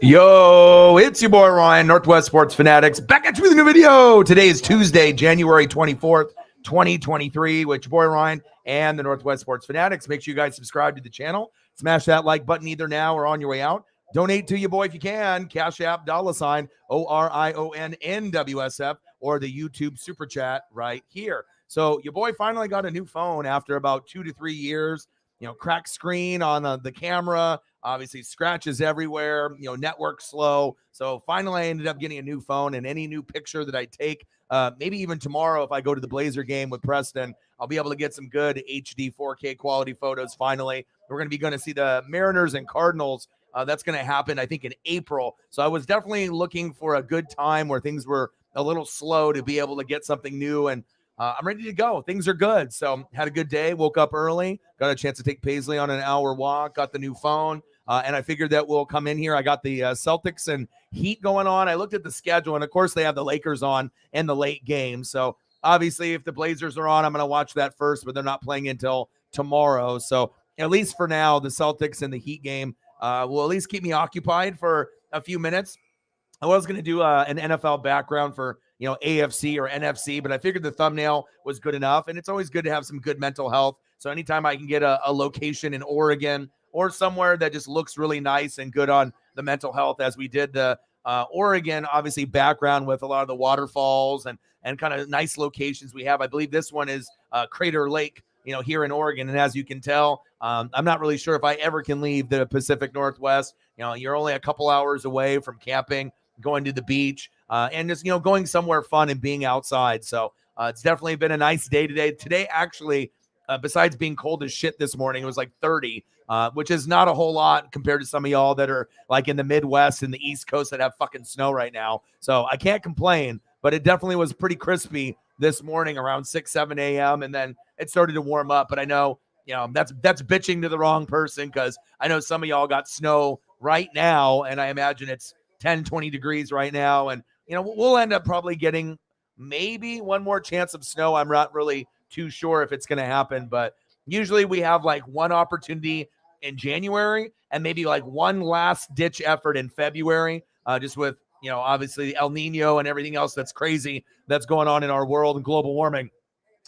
Yo, it's your boy Ryan, Northwest Sports Fanatics, back at you with a new video. Today is Tuesday, January 24th, 2023, with your boy Ryan and the Northwest Sports Fanatics. Make sure you guys subscribe to the channel. Smash that like button either now or on your way out. Donate to your boy if you can. Cash App, $ ORIONNWSF, or the YouTube Super Chat right here. So your boy finally got a new phone after about 2 to 3 years. Cracked screen on the camera, obviously scratches everywhere, network slow. So finally I ended up getting a new phone, and any new picture that I take, maybe even tomorrow if I go to the Blazer game with Preston, I'll be able to get some good HD 4K quality photos finally. We're going to see the Mariners and Cardinals. That's going to happen, I think, in April. So I was definitely looking for a good time where things were a little slow to be able to get something new, and I'm ready to go. Things are good. So had a good day, woke up early, got a chance to take Paisley on an hour walk, got the new phone, and I figured that we'll come in here. I got the Celtics and Heat going on. I looked at the schedule, and of course they have the Lakers on in the late game. So obviously if the Blazers are on, I'm going to watch that first, but they're not playing until tomorrow. So at least for now, the Celtics and the Heat game will at least keep me occupied for a few minutes. I was going to do an NFL background for, AFC or NFC, but I figured the thumbnail was good enough, and it's always good to have some good mental health. So anytime I can get a location in Oregon or somewhere that just looks really nice and good on the mental health, as we did the Oregon, obviously, background with a lot of the waterfalls and kind of nice locations we have. I believe this one is Crater Lake, here in Oregon. And as you can tell, I'm not really sure if I ever can leave the Pacific Northwest. You're only a couple hours away from camping, going to the beach, and just, going somewhere fun and being outside. So it's definitely been a nice day today. Today, actually, besides being cold as shit this morning, it was like 30, which is not a whole lot compared to some of y'all that are like in the Midwest and the East Coast that have fucking snow right now. So I can't complain, but it definitely was pretty crispy this morning around 6, 7 a.m. And then it started to warm up. But I know, that's bitching to the wrong person, because I know some of y'all got snow right now, and I imagine it's 10, 20 degrees right now. And, we'll end up probably getting maybe one more chance of snow. I'm not really too sure if it's going to happen, but usually we have like one opportunity in January and maybe like one last ditch effort in February, just with, obviously El Nino and everything else that's crazy that's going on in our world and global warming.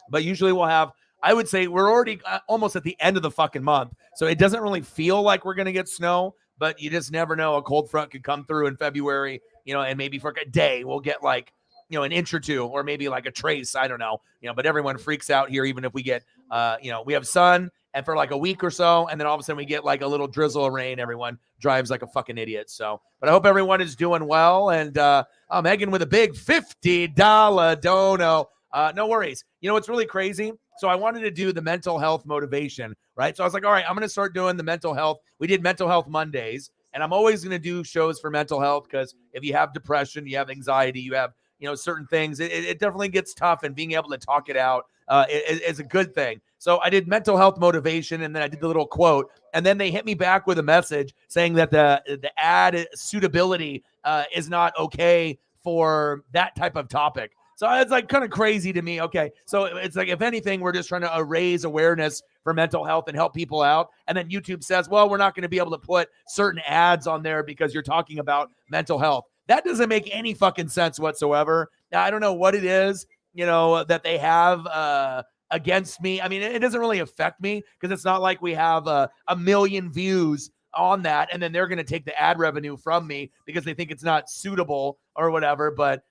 But usually we'll have, I would say we're already almost at the end of the fucking month. So it doesn't really feel like we're going to get snow, but you just never know. A cold front could come through in February, and maybe for a day we'll get like, an inch or two, or maybe like a trace. I don't know, but everyone freaks out here, even if we get, we have sun and for like a week or so, and then all of a sudden we get like a little drizzle of rain. Everyone drives like a fucking idiot. So, but I hope everyone is doing well. And Megan with a big $50 dono. No worries. It's really crazy. So I wanted to do the mental health motivation, right? So I was like, all right, I'm going to start doing the mental health. We did mental health Mondays, and I'm always going to do shows for mental health, because if you have depression, you have anxiety, you have, certain things, it definitely gets tough, and being able to talk it out is a good thing. So I did mental health motivation, and then I did the little quote, and then they hit me back with a message saying that the ad suitability is not okay for that type of topic. So it's like kind of crazy to me. Okay, so it's like, if anything, we're just trying to raise awareness for mental health and help people out. And then YouTube says, well, we're not going to be able to put certain ads on there because you're talking about mental health. That doesn't make any fucking sense whatsoever. Now, I don't know what it is, that they have against me. I mean, it doesn't really affect me, because it's not like we have a million views on that, and then they're going to take the ad revenue from me because they think it's not suitable or whatever. But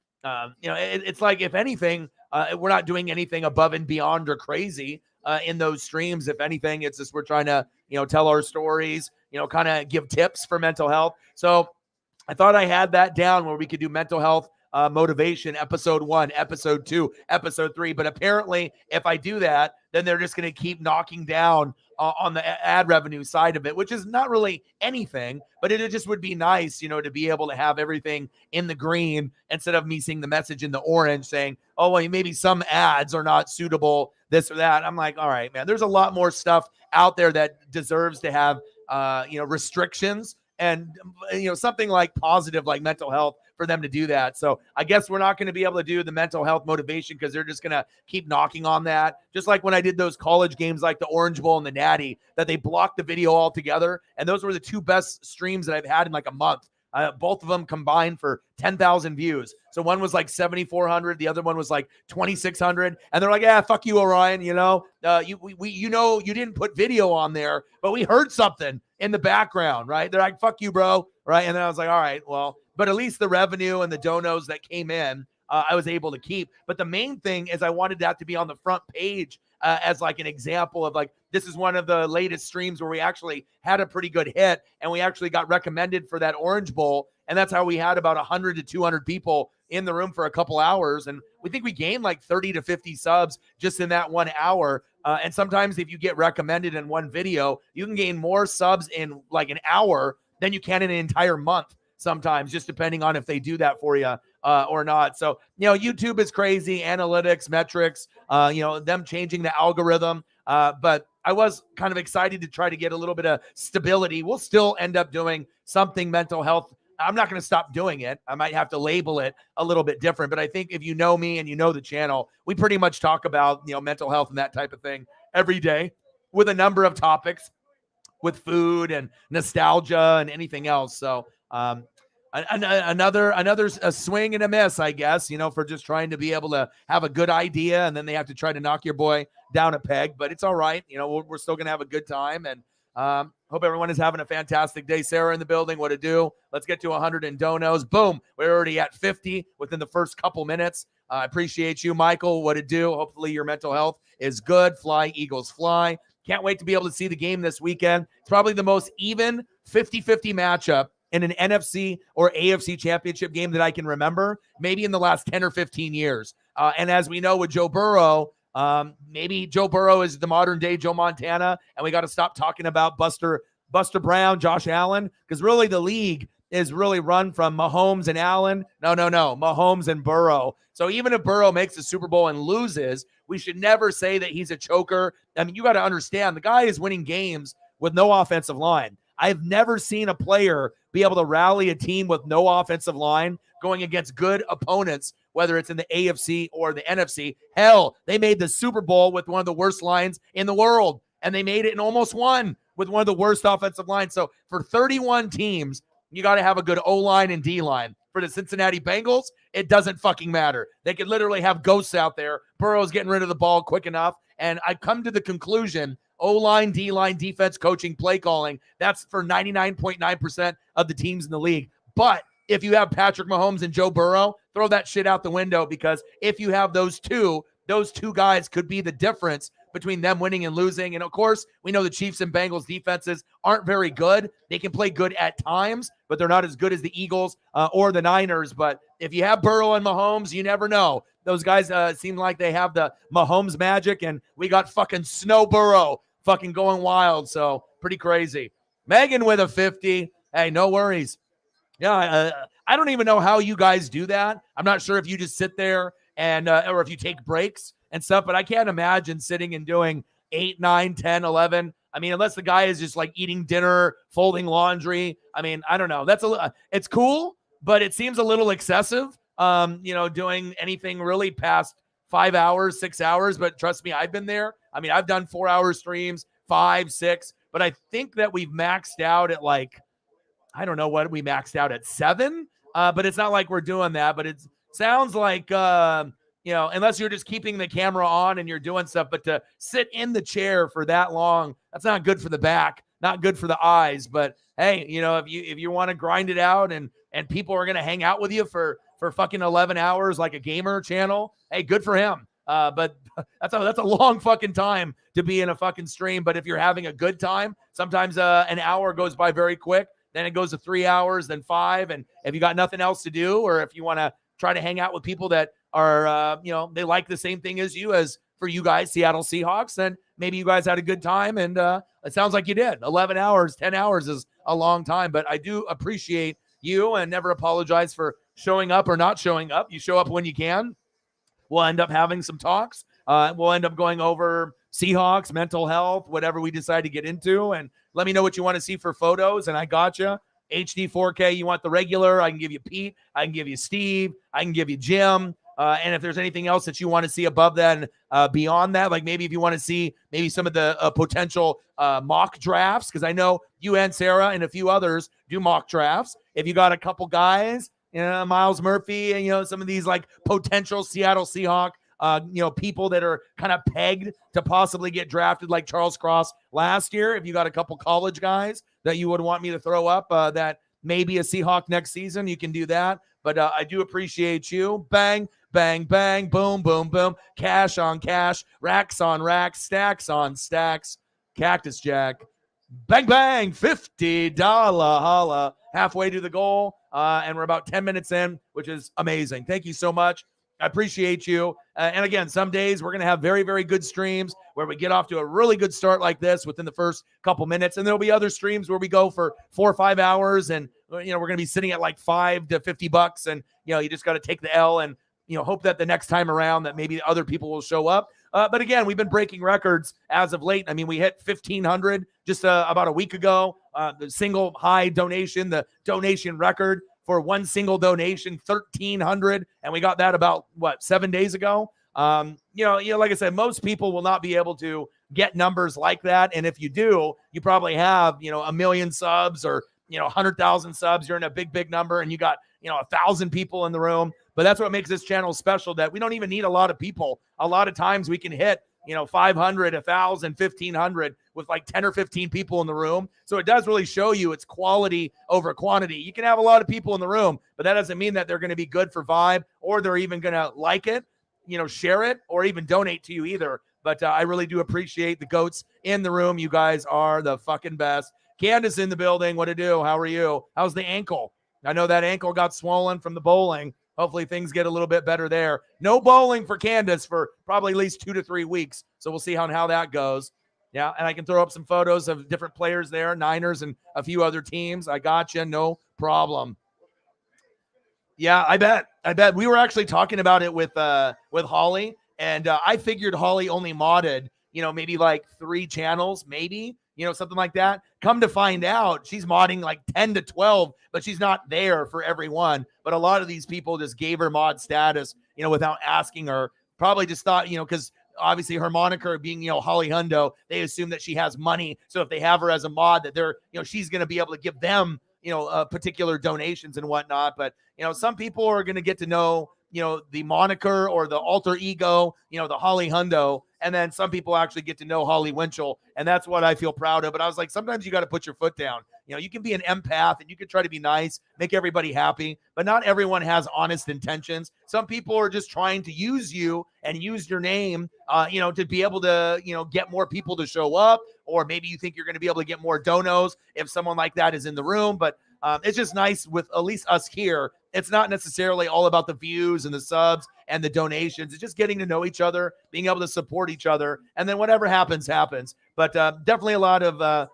it's like, if anything, we're not doing anything above and beyond or crazy in those streams. If anything, it's just we're trying to, tell our stories, kind of give tips for mental health. So I thought I had that down where we could do mental health motivation, episode 1, episode 2, episode 3. But apparently, if I do that, then they're just going to keep knocking down on the ad revenue side of it, which is not really anything, but it just would be nice, to be able to have everything in the green instead of me seeing the message in the orange saying, oh, well, maybe some ads are not suitable, this or that. I'm like, all right, man, there's a lot more stuff out there that deserves to have, restrictions. And, something like positive, like mental health, for them to do that. So I guess we're not going to be able to do the mental health motivation because they're just going to keep knocking on that. Just like when I did those college games like the Orange Bowl and the Natty, that they blocked the video altogether. And those were the two best streams that I've had in like a month. Both of them combined for 10,000 views. So one was like 7,400, the other one was like 2,600, and they're like, "Yeah, fuck you, Orion. You know, you didn't put video on there, but we heard something in the background, right?" They're like, "Fuck you, bro," right? And then I was like, "All right, well," but at least the revenue and the donos that came in, I was able to keep. But the main thing is I wanted that to be on the front page as like an example of like, this is one of the latest streams where we actually had a pretty good hit and we actually got recommended for that Orange Bowl. And that's how we had about 100 to 200 people in the room for a couple hours. And we think we gained like 30 to 50 subs just in that 1 hour. And sometimes if you get recommended in one video, you can gain more subs in like an hour than you can in an entire month sometimes, just depending on if they do that for you or not. So, YouTube is crazy, analytics, metrics, them changing the algorithm. But I was kind of excited to try to get a little bit of stability. We'll still end up doing something mental health. I'm not going to stop doing it. I might have to label it a little bit different, but I think if you know me and you know the channel, we pretty much talk about, mental health and that type of thing every day with a number of topics with food and nostalgia and anything else. So, another swing and a miss, I guess, for just trying to be able to have a good idea, and then they have to try to knock your boy down a peg, but it's all right. We're still going to have a good time, and hope everyone is having a fantastic day. Sarah in the building, what to do? Let's get to 100 in donos. Boom. We're already at 50 within the first couple minutes. I appreciate you, Michael. What to do? Hopefully your mental health is good. Fly, Eagles, fly. Can't wait to be able to see the game this weekend. It's probably the most even 50-50 matchup in an NFC or AFC championship game that I can remember, maybe in the last 10 or 15 years. And as we know with Joe Burrow, maybe Joe Burrow is the modern day Joe Montana, and we got to stop talking about Buster Brown, Josh Allen, because really the league is really run from Mahomes and Allen. No, Mahomes and Burrow. So even if Burrow makes the Super Bowl and loses, we should never say that he's a choker. I mean, you got to understand, the guy is winning games with no offensive line. I've never seen a player be able to rally a team with no offensive line going against good opponents, whether it's in the AFC or the NFC. Hell, they made the Super Bowl with one of the worst lines in the world, and they made it and almost won with one of the worst offensive lines. So for 31 teams, you got to have a good O-line and D-line. For the Cincinnati Bengals, it doesn't fucking matter. They could literally have ghosts out there. Burrow's getting rid of the ball quick enough, and I come to the conclusion O-line, D-line, defense, coaching, play calling, that's for 99.9% of the teams in the league. But if you have Patrick Mahomes and Joe Burrow, throw that shit out the window, because if you have those two guys could be the difference between them winning and losing. And of course, we know the Chiefs and Bengals defenses aren't very good. They can play good at times, but they're not as good as the Eagles or the Niners. But if you have Burrow and Mahomes, you never know. Those guys seem like they have the Mahomes magic, and we got fucking Snow Burrow fucking going wild. So pretty crazy. Megan with a 50. Hey, no worries. Yeah, I don't even know how you guys do that. I'm not sure if you just sit there and or if you take breaks and stuff, but I can't imagine sitting and doing 8, 9, 10, 11. I mean, unless the guy is just like eating dinner, folding laundry. I mean, I don't know. It's cool, but it seems a little excessive, doing anything really past 5 hours, 6 hours. But trust me, I've been there. I mean, I've done 4-hour streams, 5, 6, but I think that we've maxed out at like, I don't know what we maxed out at 7, but it's not like we're doing that. But it sounds like, unless you're just keeping the camera on and you're doing stuff, but to sit in the chair for that long, that's not good for the back, not good for the eyes. But hey, if you want to grind it out and people are going to hang out with you for fucking 11 hours like a gamer channel, hey, good for him. But that's a long fucking time to be in a fucking stream. But if you're having a good time, sometimes an hour goes by very quick. Then it goes to 3 hours, then 5. And if you got nothing else to do, or if you want to try to hang out with people that are, they like the same thing as you, as for you guys, Seattle Seahawks, then maybe you guys had a good time. And it sounds like you did. 11 hours, 10 hours is a long time. But I do appreciate you and never apologize for showing up or not showing up. You show up when you can. We'll end up having some talks. We'll end up going over Seahawks, mental health, whatever we decide to get into. And let me know what you want to see for photos, and I got you. HD 4K, you want the regular, I can give you Pete, I can give you Steve, I can give you Jim. And if there's anything else that you want to see above that and beyond that, like maybe if you want to see maybe some of the potential mock drafts, because I know you and Sarah and a few others do mock drafts. If you got a couple guys, Miles Murphy and, some of these like potential Seattle Seahawk, people that are kind of pegged to possibly get drafted like Charles Cross last year. If you got a couple college guys that you would want me to throw up that maybe a Seahawk next season, you can do that. But I do appreciate you. Bang, bang, bang, boom, boom, boom. Cash on cash, racks on racks, stacks on stacks. Cactus Jack. Bang, bang, $50 holla. Halfway to the goal. And we're about 10 minutes in, which is amazing. Thank you so much. I appreciate you. And again, some days we're going to have very, very good streams where we get off to a really good start like this within the first couple minutes. And there'll be other streams where we go for 4 or 5 hours and, we're going to be sitting at like $5 to $50. And, you just got to take the L and, hope that the next time around that maybe other people will show up. But again, we've been breaking records as of late. I mean, we hit 1,500 just about a week ago. The single high donation, the donation record for one single donation, 1,300. And we got that about 7 days ago. Like I said, most people will not be able to get numbers like that. And if you do, you probably have, 1 million subs or, 100,000 subs. You're in a big, big number and you got, 1,000 people in the room. But that's what makes this channel special, that we don't even need a lot of people. A lot of times we can hit, 500, 1,000, 1,500 with like 10 or 15 people in the room. So it does really show you it's quality over quantity. You can have a lot of people in the room, but that doesn't mean that they're going to be good for vibe or they're even going to like it, share it or even donate to you either. But I really do appreciate the goats in the room. You guys are the fucking best. Candace in the building. What to do? How are you? How's the ankle? I know that ankle got swollen from the bowling. Hopefully things get a little bit better there. No bowling for Candace for probably at least 2 to 3 weeks. So we'll see how that goes. Yeah, and I can throw up some photos of different players there, Niners and a few other teams. I got you. No problem. Yeah, I bet. We were actually talking about it with Holly, and I figured Holly only modded, maybe like 3 channels, maybe. Something like that. Come to find out, she's modding like 10 to 12, but she's not there for everyone. But a lot of these people just gave her mod status, without asking her. Probably just thought, because obviously her moniker being, Holly Hundo, they assume that she has money. So if they have her as a mod, that they're, she's going to be able to give them, particular donations and whatnot. But, some people are going to get to know, the moniker or the alter ego, the Holly Hundo. And then some people actually get to know Holly Winchell. And that's what I feel proud of. But I was like, sometimes you got to put your foot down. You can be an empath and you can try to be nice, make everybody happy, but not everyone has honest intentions. Some people are just trying to use you and use your name, to be able to, get more people to show up. Or maybe you think you're going to be able to get more donos if someone like that is in the room. But it's just nice with at least us here. It's not necessarily all about the views and the subs and the donations. It's just getting to know each other, being able to support each other. And then whatever happens, happens. But definitely a lot of,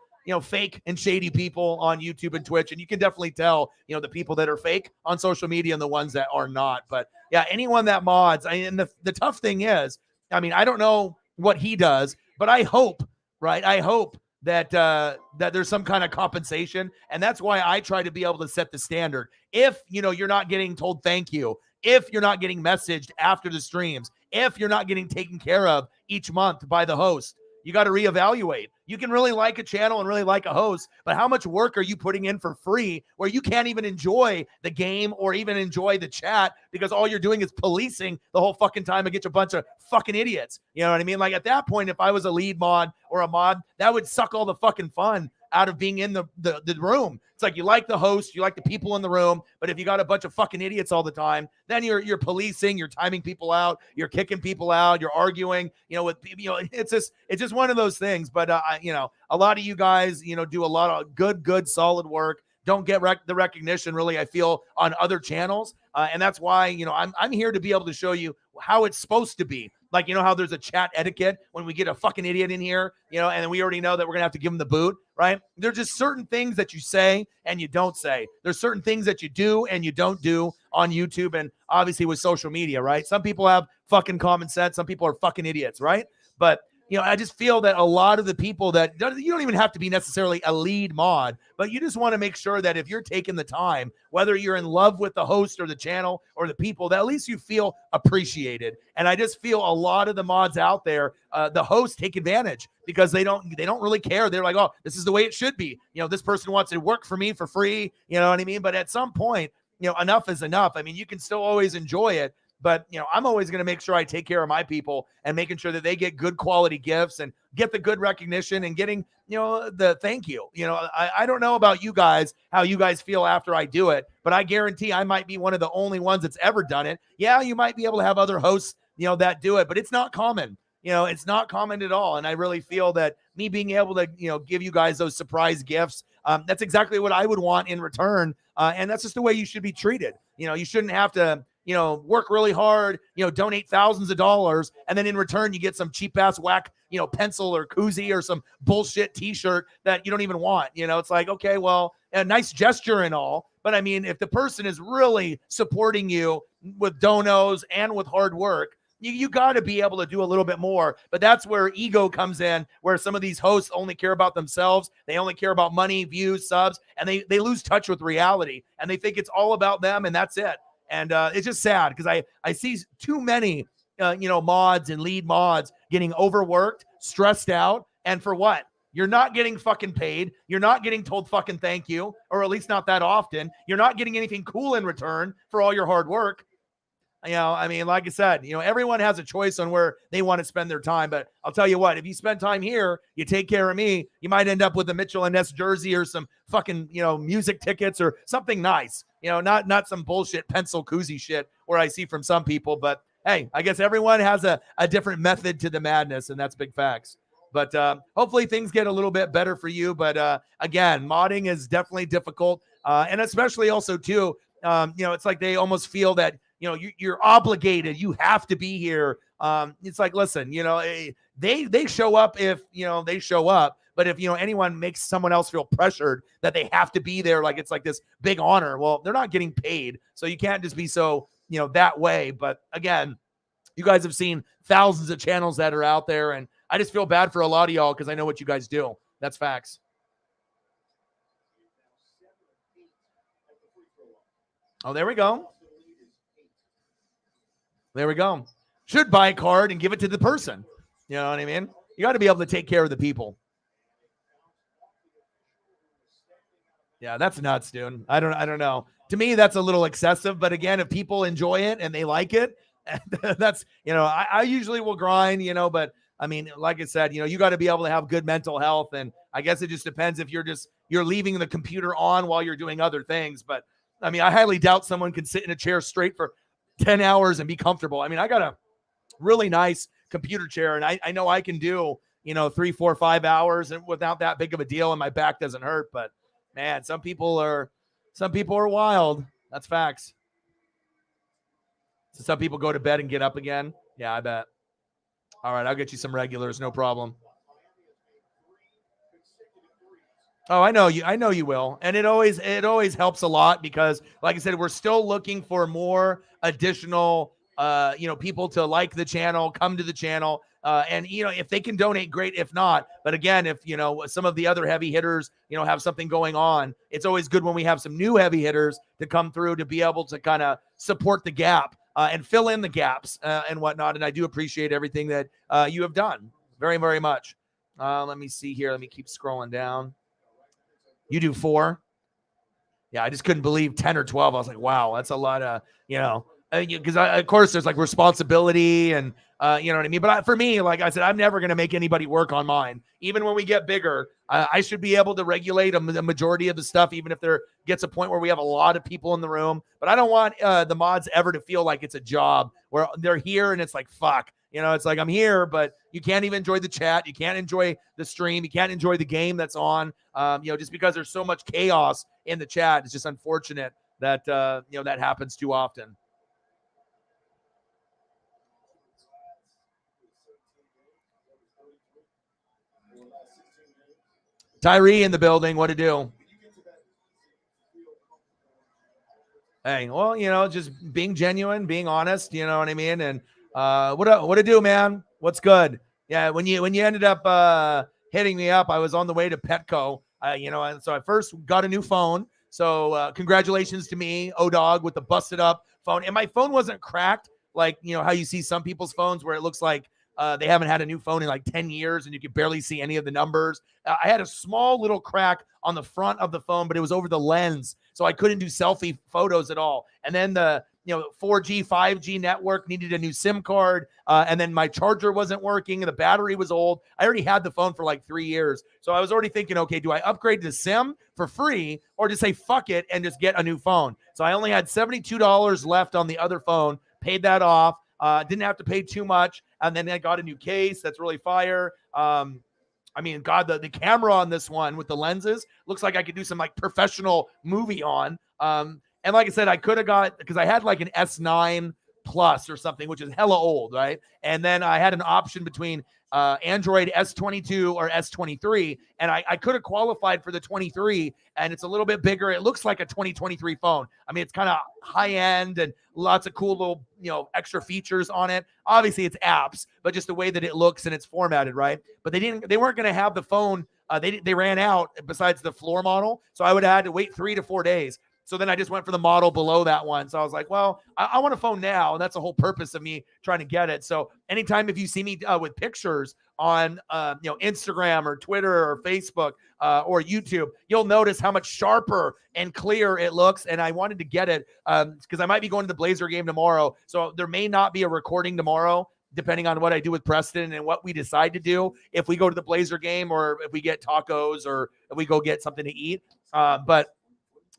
fake and shady people on YouTube and Twitch. And you can definitely tell, the people that are fake on social media and the ones that are not. But yeah, anyone that mods. And the tough thing is, I don't know what he does, but I hope, right? I hope that there's some kind of compensation. And that's why I try to be able to set the standard. If, you're not getting told thank you, if you're not getting messaged after the streams, if you're not getting taken care of each month by the host, you got to reevaluate. You can really like a channel and really like a host, but how much work are you putting in for free where you can't even enjoy the game or even enjoy the chat because all you're doing is policing the whole fucking time against a bunch of fucking idiots? You know what I mean? Like at that point, if I was a lead mod or a mod, that would suck all the fucking fun out of being in the room. It's like you like the host, you like the people in the room, but if you got a bunch of fucking idiots all the time, then you're policing, you're timing people out, you're kicking people out, you're arguing, with it's just one of those things. But a lot of you guys, do a lot of good solid work. Don't get the recognition really, I feel, on other channels. And that's why, I'm here to be able to show you how it's supposed to be. Like, how there's a chat etiquette when we get a fucking idiot in here, and we already know that we're going to have to give them the boot, right? There's just certain things that you say and you don't say. There's certain things that you do and you don't do on YouTube and obviously with social media, right? Some people have fucking common sense. Some people are fucking idiots, right? But I just feel that a lot of the people that you don't even have to be necessarily a lead mod, but you just want to make sure that if you're taking the time, whether you're in love with the host or the channel or the people, that at least you feel appreciated. And I just feel a lot of the mods out there, the hosts take advantage because they don't really care. They're like, oh, this is the way it should be. This person wants to work for me for free. You know what I mean? But at some point, enough is enough. I mean, you can still always enjoy it. But, I'm always going to make sure I take care of my people and making sure that they get good quality gifts and get the good recognition and getting, the thank you. I don't know about you guys, how you guys feel after I do it, but I guarantee I might be one of the only ones that's ever done it. Yeah, you might be able to have other hosts, that do it, but it's not common. It's not common at all. And I really feel that me being able to, give you guys those surprise gifts, that's exactly what I would want in return. And that's just the way you should be treated. You shouldn't have to, work really hard, donate thousands of dollars, and then in return you get some cheap ass whack, pencil or koozie or some bullshit t-shirt that you don't even want. It's like, okay, well, a nice gesture and all, but I mean, if the person is really supporting you with donos and with hard work, you got to be able to do a little bit more. But that's where ego comes in, where some of these hosts only care about themselves. They only care about money, views, subs, and they lose touch with reality, and they think it's all about them, and that's it. And it's just sad because I see too many, mods and lead mods getting overworked, stressed out. And for what? You're not getting fucking paid. You're not getting told fucking thank you, or at least not that often. You're not getting anything cool in return for all your hard work. I mean, like I said, everyone has a choice on where they want to spend their time. But I'll tell you what, if you spend time here, you take care of me, you might end up with a Mitchell and Ness jersey or some fucking, music tickets or something nice. Not some bullshit pencil koozie shit where I see from some people. But hey, I guess everyone has a different method to the madness, and that's big facts. But hopefully things get a little bit better for you. But again, modding is definitely difficult. And especially also too, it's like they almost feel that, you're obligated. You have to be here. It's like, listen, they show up if, they show up. But if, anyone makes someone else feel pressured that they have to be there, like it's like this big honor, well, they're not getting paid. So you can't just be so, that way. But again, you guys have seen thousands of channels that are out there. And I just feel bad for a lot of y'all because I know what you guys do. That's facts. Oh, there we go. There we go. Should buy a card and give it to the person. You know what I mean? You got to be able to take care of the people. Yeah, that's nuts, dude. I don't know. To me, that's a little excessive. But again, if people enjoy it and they like it, that's, I usually will grind, but I mean, like I said, you got to be able to have good mental health. And I guess it just depends if you're leaving the computer on while you're doing other things. But I mean, I highly doubt someone can sit in a chair straight for 10 hours and be comfortable. I mean, I got a really nice computer chair and I know I can do, 3, 4, 5 hours and without that big of a deal and my back doesn't hurt. But man, some people are wild. That's facts. So some people go to bed and get up again. Yeah, I bet. All right. I'll get you some regulars. No problem. Oh, I know you will. And it always helps a lot because like I said, we're still looking for more additional, people to like the channel, come to the channel. And, if they can donate, great. If not, but again, if, some of the other heavy hitters, have something going on, it's always good when we have some new heavy hitters to come through to be able to kind of support the gap and fill in the gaps and whatnot. And I do appreciate everything that you have done very, very much. Let me see here. Let me keep scrolling down. You do 4. Yeah, I just couldn't believe 10 or 12. I was like, wow, that's a lot of, because of course there's like responsibility and, you know what I mean? But for me, like I said, I'm never going to make anybody work on mine. Even when we get bigger, I should be able to regulate the majority of the stuff, even if there gets a point where we have a lot of people in the room. But I don't want the mods ever to feel like it's a job where they're here and it's like, fuck. It's like I'm here, but you can't even enjoy the chat. You can't enjoy the stream. You can't enjoy the game that's on, just because there's so much chaos in the chat. It's just unfortunate that, that happens too often. Tyree in the building. What to do? Hey, well, just being genuine, being honest, you know what I mean? And what to do, man? What's good? Yeah, when you ended up hitting me up, I was on the way to Petco. And so I first got a new phone. So congratulations to me, O-Dog, with the busted up phone. And my phone wasn't cracked like how you see some people's phones where it looks like they haven't had a new phone in like 10 years and you can barely see any of the numbers. I had a small little crack on the front of the phone, but it was over the lens. So I couldn't do selfie photos at all. And then the 4G, 5G network needed a new SIM card. And then my charger wasn't working. The battery was old. I already had the phone for like 3 years. So I was already thinking, okay, do I upgrade to SIM for free or just say fuck it and just get a new phone? So I only had $72 left on the other phone, paid that off. Didn't have to pay too much. And then I got a new case. That's really fire. God, the camera on this one with the lenses looks like I could do some like professional movie on. And like I said, I could have got, because I had like an S9 Plus or something, which is hella old, right? And then I had an option between Android S22 or S23, and I could have qualified for the 23, and it's a little bit bigger. It looks like a 2023 phone. I mean, it's kind of high end and lots of cool little, extra features on it. Obviously, it's apps, but just the way that it looks and it's formatted, right? But they weren't going to have the phone. They ran out besides the floor model, so I would have had to wait 3 to 4 days. So then I just went for the model below that one. So I was like, well, I want a phone now. And that's the whole purpose of me trying to get it. So anytime if you see me with pictures on, Instagram or Twitter or Facebook or YouTube, you'll notice how much sharper and clear it looks. And I wanted to get it because I might be going to the Blazer game tomorrow. So there may not be a recording tomorrow, depending on what I do with Preston and what we decide to do, if we go to the Blazer game or if we get tacos or if we go get something to eat.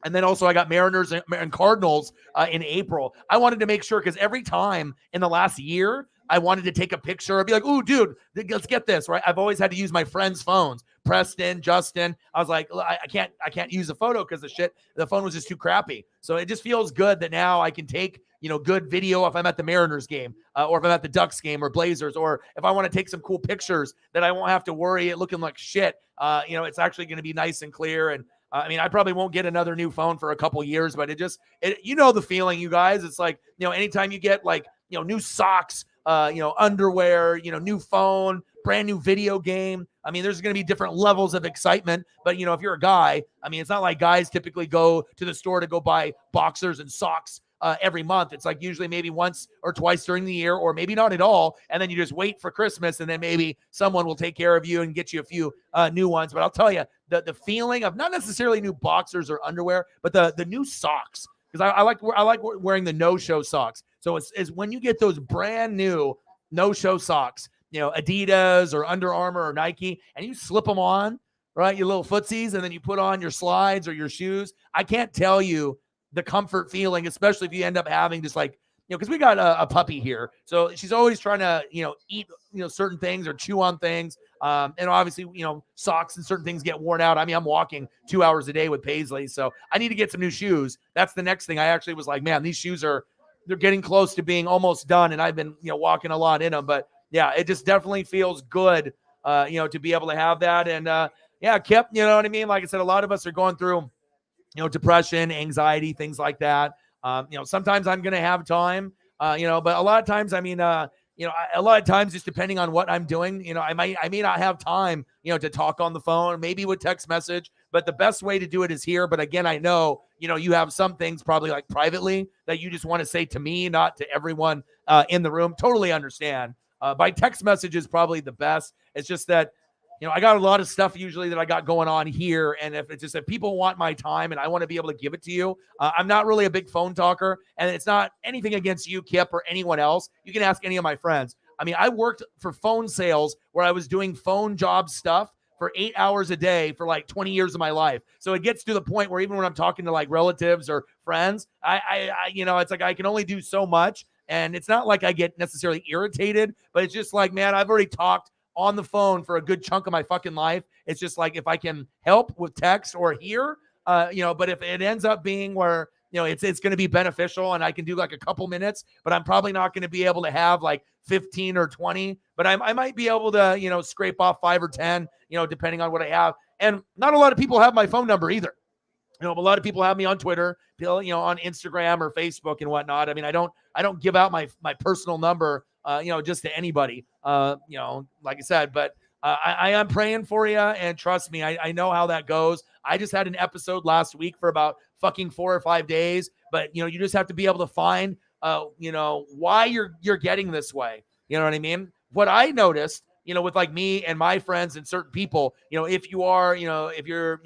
And then also I got Mariners and Cardinals in April. I wanted to make sure because every time in the last year, I wanted to take a picture. I'd be like, "Ooh, dude, let's get this," right? I've always had to use my friends' phones, Preston, Justin. I was like, I can't use a photo because the phone was just too crappy. So it just feels good that now I can take, good video if I'm at the Mariners game or if I'm at the Ducks game or Blazers, or if I want to take some cool pictures that I won't have to worry it looking like shit. It's actually going to be nice and clear. And I probably won't get another new phone for a couple years, but the feeling, you guys. It's like, anytime you get like, new socks, underwear, new phone, brand new video game. There's going to be different levels of excitement, but if you're a guy, it's not like guys typically go to the store to go buy boxers and socks every month. It's like usually maybe once or twice during the year, or maybe not at all. And then you just wait for Christmas, and then maybe someone will take care of you and get you a few new ones. But I'll tell you, the feeling of not necessarily new boxers or underwear, but the new socks, because I like wearing the no-show socks. So it's when you get those brand new no-show socks, Adidas or Under Armour or Nike, and you slip them on, right, your little footsies, and then you put on your slides or your shoes. I can't tell you the comfort feeling, especially if you end up having just like, because we got a puppy here. So she's always trying to, eat, certain things or chew on things. And obviously, socks and certain things get worn out. I'm walking 2 hours a day with Paisley. So I need to get some new shoes. That's the next thing. I actually was like, man, these shoes they're getting close to being almost done. And I've been, walking a lot in them. But yeah, it just definitely feels good, to be able to have that. And Kip, you know what I mean? Like I said, a lot of us are going through, depression, anxiety, things like that. Sometimes I'm going to have time, but a lot of times, a lot of times just depending on what I'm doing, I may not have time, to talk on the phone, maybe with text message, but the best way to do it is here. But again, I know, you have some things probably like privately that you just want to say to me, not to everyone in the room. Totally understand. By text message is probably the best. It's just that, I got a lot of stuff usually that I got going on here. And if people want my time and I want to be able to give it to you, I'm not really a big phone talker, and it's not anything against you, Kip, or anyone else. You can ask any of my friends. I worked for phone sales where I was doing phone job stuff for 8 hours a day for like 20 years of my life. So it gets to the point where even when I'm talking to like relatives or friends, it's like I can only do so much. And it's not like I get necessarily irritated, but it's just like, man, I've already talked on the phone for a good chunk of my fucking life. It's just like, if I can help with text or here, but if it ends up being where, it's going to be beneficial and I can do like a couple minutes, but I'm probably not going to be able to have like 15 or 20, but I might be able to, scrape off 5 or 10, depending on what I have. And not a lot of people have my phone number either. A lot of people have me on Twitter, on Instagram or Facebook and whatnot. I don't give out my personal number just to anybody, like I said. But I am praying for you, and trust me, I know how that goes. I just had an episode last week for about fucking 4 or 5 days, but you just have to be able to find, why you're getting this way. You know what I mean? What I noticed, with like me and my friends and certain people, if you're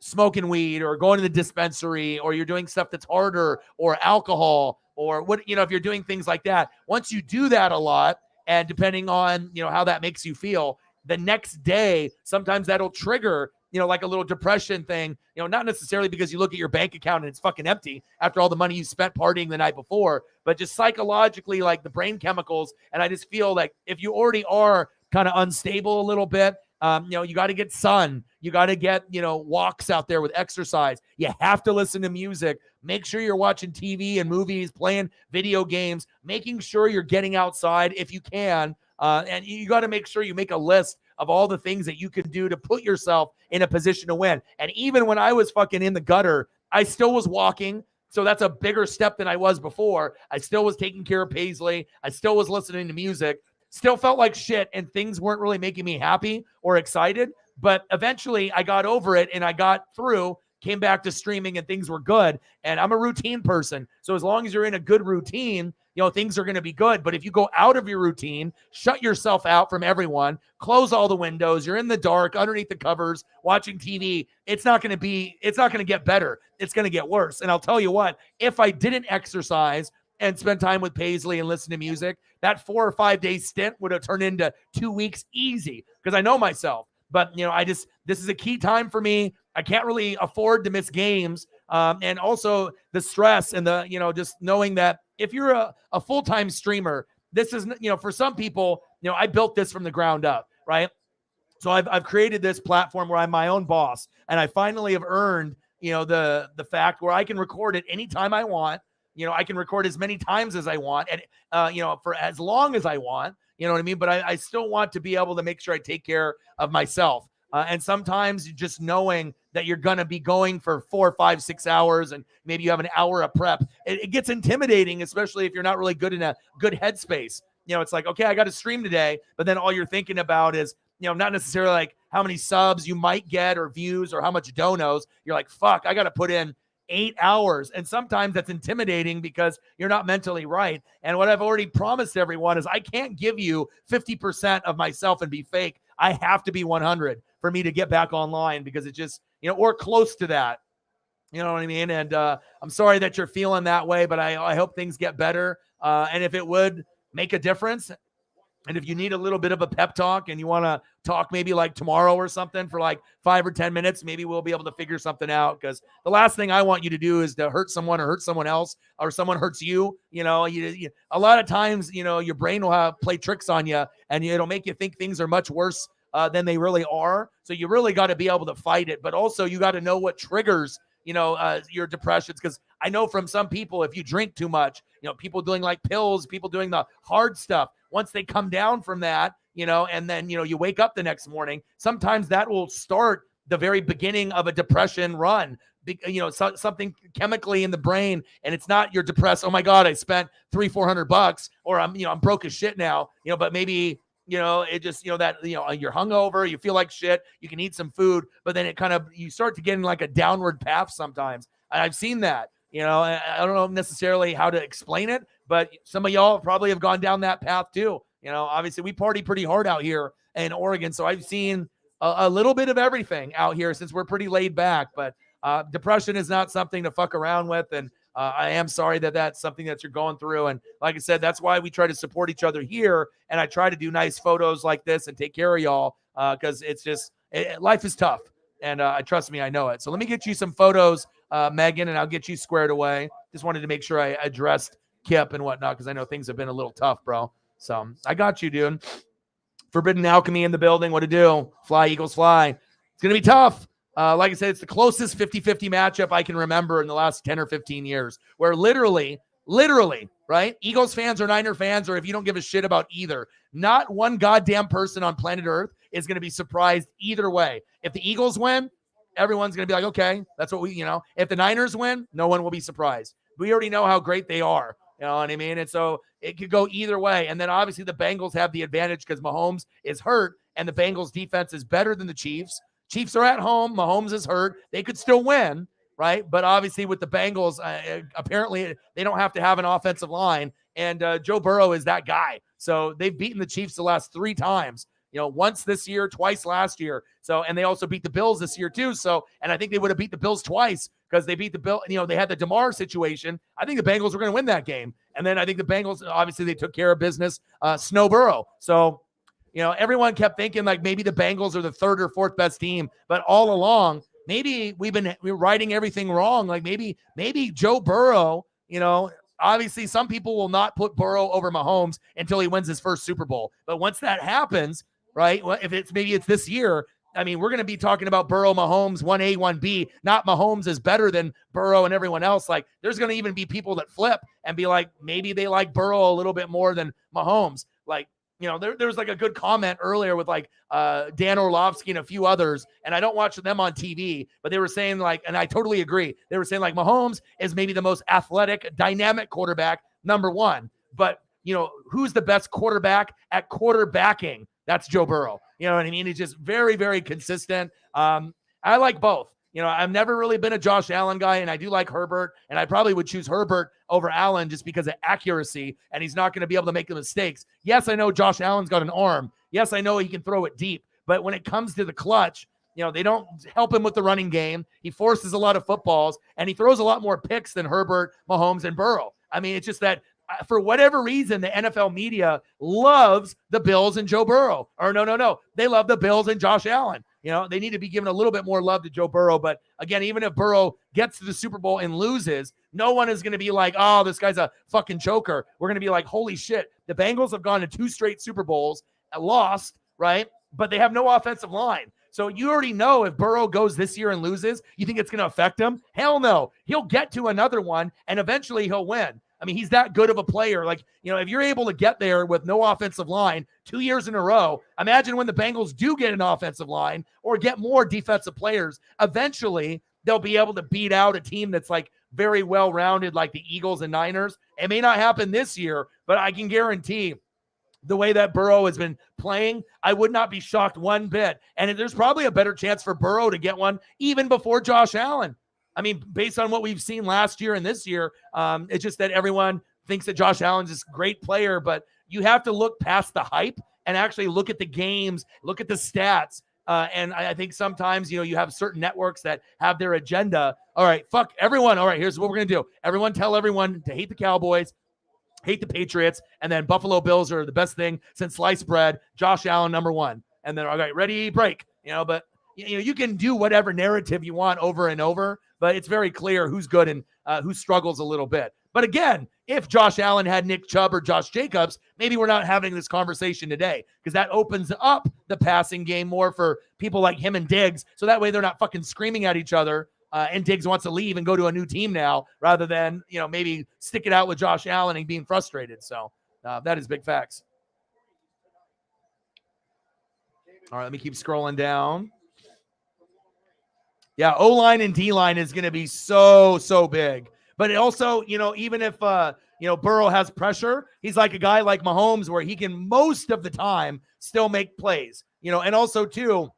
smoking weed or going to the dispensary, or you're doing stuff that's harder, or alcohol, or what, if you're doing things like that, once you do that a lot, and depending on, how that makes you feel, the next day, sometimes that'll trigger, like a little depression thing, not necessarily because you look at your bank account and it's fucking empty after all the money you spent partying the night before, but just psychologically, like the brain chemicals. And I just feel like if you already are kind of unstable a little bit, you got to get sun. You got to get, walks out there with exercise. You have to listen to music. Make sure you're watching TV and movies, playing video games, making sure you're getting outside if you can. And you got to make sure you make a list of all the things that you can do to put yourself in a position to win. And even when I was fucking in the gutter, I still was walking. So that's a bigger step than I was before. I still was taking care of Paisley. I still was listening to music. Still felt like shit, and things weren't really making me happy or excited. But eventually I got over it, and I got through, came back to streaming, and things were good. And I'm a routine person. So as long as you're in a good routine, things are going to be good. But if you go out of your routine, shut yourself out from everyone, close all the windows, you're in the dark, underneath the covers, watching TV, it's not going to get better. It's going to get worse. And I'll tell you what, if I didn't exercise and spend time with Paisley and listen to music, that 4 or 5 day stint would have turned into 2 weeks easy, because I know myself. But, this is a key time for me. I can't really afford to miss games. And also the stress and the, just knowing that if you're a full-time streamer, this is, for some people, I built this from the ground up, right? So I've created this platform where I'm my own boss, and I finally have earned, the fact where I can record it anytime I want. I can record as many times as I want, and, for as long as I want, you know what I mean? But I still want to be able to make sure I take care of myself. And sometimes just knowing that you're going to be going for 4, 5, 6 hours, and maybe you have an hour of prep, it gets intimidating, especially if you're not really good in a good headspace. It's like, okay, I got to stream today, but then all you're thinking about is, not necessarily like how many subs you might get or views or how much donos. You're like, fuck, I got to put in 8 hours. And sometimes that's intimidating because you're not mentally right. And what I've already promised everyone is I can't give you 50% of myself and be fake. I have to be 100 for me to get back online, because it just, or close to that. You know what I mean? And I'm sorry that you're feeling that way, but I hope things get better. And if it would make a difference, and if you need a little bit of a pep talk and you want to talk maybe like tomorrow or something for like 5 or 10 minutes, maybe we'll be able to figure something out. Because the last thing I want you to do is to hurt someone or hurt someone else, or someone hurts you. A lot of times, your brain will play tricks on you, and it'll make you think things are much worse than they really are. So you really got to be able to fight it. But also you got to know what triggers, your depressions. Because I know from some people, if you drink too much, people doing like pills, people doing the hard stuff, once they come down from that, and then, you wake up the next morning, sometimes that will start the very beginning of a depression run. Something chemically in the brain, and it's not you're depressed. Oh my God, I spent $300-400, or I'm broke as shit now, but maybe, it just, that, you're hungover, you feel like shit, you can eat some food, but then you start to get in like a downward path sometimes. And I've seen that. I don't know necessarily how to explain it, but some of y'all probably have gone down that path too. Obviously we party pretty hard out here in Oregon. So I've seen a little bit of everything out here since we're pretty laid back, but depression is not something to fuck around with. And I am sorry that that's something that you're going through. And like I said, that's why we try to support each other here. And I try to do nice photos like this and take care of y'all, because it's just, life is tough. And trust me, I know it. So let me get you some photos, Megan, and I'll get you squared away. Just wanted to make sure I addressed Kip and whatnot, because I know things have been a little tough, bro. So I got you, dude. Forbidden Alchemy in the building. What to do? Fly, Eagles, fly. It's going to be tough. Like I said, it's the closest 50-50 matchup I can remember in the last 10 or 15 years, where literally, right? Eagles fans or Niner fans, or if you don't give a shit about either, not one goddamn person on planet Earth is going to be surprised either way. If the Eagles win, everyone's going to be like, okay, that's what we, If the Niners win, no one will be surprised. We already know how great they are. You know what I mean? And so it could go either way. And then obviously the Bengals have the advantage because Mahomes is hurt and the Bengals defense is better than the Chiefs. Chiefs are at home. Mahomes is hurt. They could still win, right? But obviously with the Bengals, apparently they don't have to have an offensive line. And Joe Burrow is that guy. So they've beaten the Chiefs the last 3 times. Once this year, twice last year. So, and they also beat the Bills this year too. So, and I think they would have beat the Bills twice because they beat the Bill. They had the DeMar situation. I think the Bengals were going to win that game. And then I think the Bengals, obviously they took care of business, Snow Burrow. So, everyone kept thinking like maybe the Bengals are the 3rd or 4th best team, but all along, maybe we're writing everything wrong. Like maybe Joe Burrow, obviously some people will not put Burrow over Mahomes until he wins his first Super Bowl. But once that happens, right? Well, if it's this year, I mean, we're going to be talking about Burrow, Mahomes, 1A, 1B, not Mahomes is better than Burrow and everyone else. Like there's going to even be people that flip and be like, maybe they like Burrow a little bit more than Mahomes. Like, there's like a good comment earlier with like Dan Orlovsky and a few others, and I don't watch them on TV, but they were saying like, and I totally agree. They were saying like Mahomes is maybe the most athletic, dynamic quarterback, number 1. But, who's the best quarterback at quarterbacking? That's Joe Burrow. You know what I mean? He's just very, very consistent. I like both. I've never really been a Josh Allen guy, and I do like Herbert, and I probably would choose Herbert over Allen just because of accuracy, and he's not going to be able to make the mistakes. Yes, I know Josh Allen's got an arm. Yes, I know he can throw it deep, but when it comes to the clutch, they don't help him with the running game. He forces a lot of footballs, and he throws a lot more picks than Herbert, Mahomes, and Burrow. I mean, it's just that for whatever reason, the NFL media loves the Bills and Joe Burrow. Or no. They love the Bills and Josh Allen. They need to be given a little bit more love to Joe Burrow. But again, even if Burrow gets to the Super Bowl and loses, no one is going to be like, oh, this guy's a fucking choker. We're going to be like, holy shit. The Bengals have gone to 2 straight Super Bowls, lost, right? But they have no offensive line. So you already know if Burrow goes this year and loses, you think it's going to affect him? Hell no. He'll get to another one, and eventually he'll win. I mean, he's that good of a player. Like, if you're able to get there with no offensive line 2 years in a row, imagine when the Bengals do get an offensive line or get more defensive players, eventually they'll be able to beat out a team that's like very well-rounded like the Eagles and Niners. It may not happen this year, but I can guarantee the way that Burrow has been playing, I would not be shocked one bit. And there's probably a better chance for Burrow to get one even before Josh Allen. I mean, based on what we've seen last year and this year, it's just that everyone thinks that Josh Allen's this great player, but you have to look past the hype and actually look at the games, look at the stats. And I think sometimes, you have certain networks that have their agenda. All right, fuck everyone. All right, here's what we're going to do. Everyone tell everyone to hate the Cowboys, hate the Patriots, and then Buffalo Bills are the best thing since sliced bread. Josh Allen, number 1. And then, all right, ready, break. But you can do whatever narrative you want over and over, but it's very clear who's good and who struggles a little bit. But again, if Josh Allen had Nick Chubb or Josh Jacobs, maybe we're not having this conversation today because that opens up the passing game more for people like him and Diggs. So that way they're not fucking screaming at each other and Diggs wants to leave and go to a new team now rather than, maybe stick it out with Josh Allen and being frustrated. So that is big facts. All right, let me keep scrolling down. Yeah, O-line and D-line is going to be so big. But also, even if, Burrow has pressure, he's like a guy like Mahomes where he can most of the time still make plays. And also, too,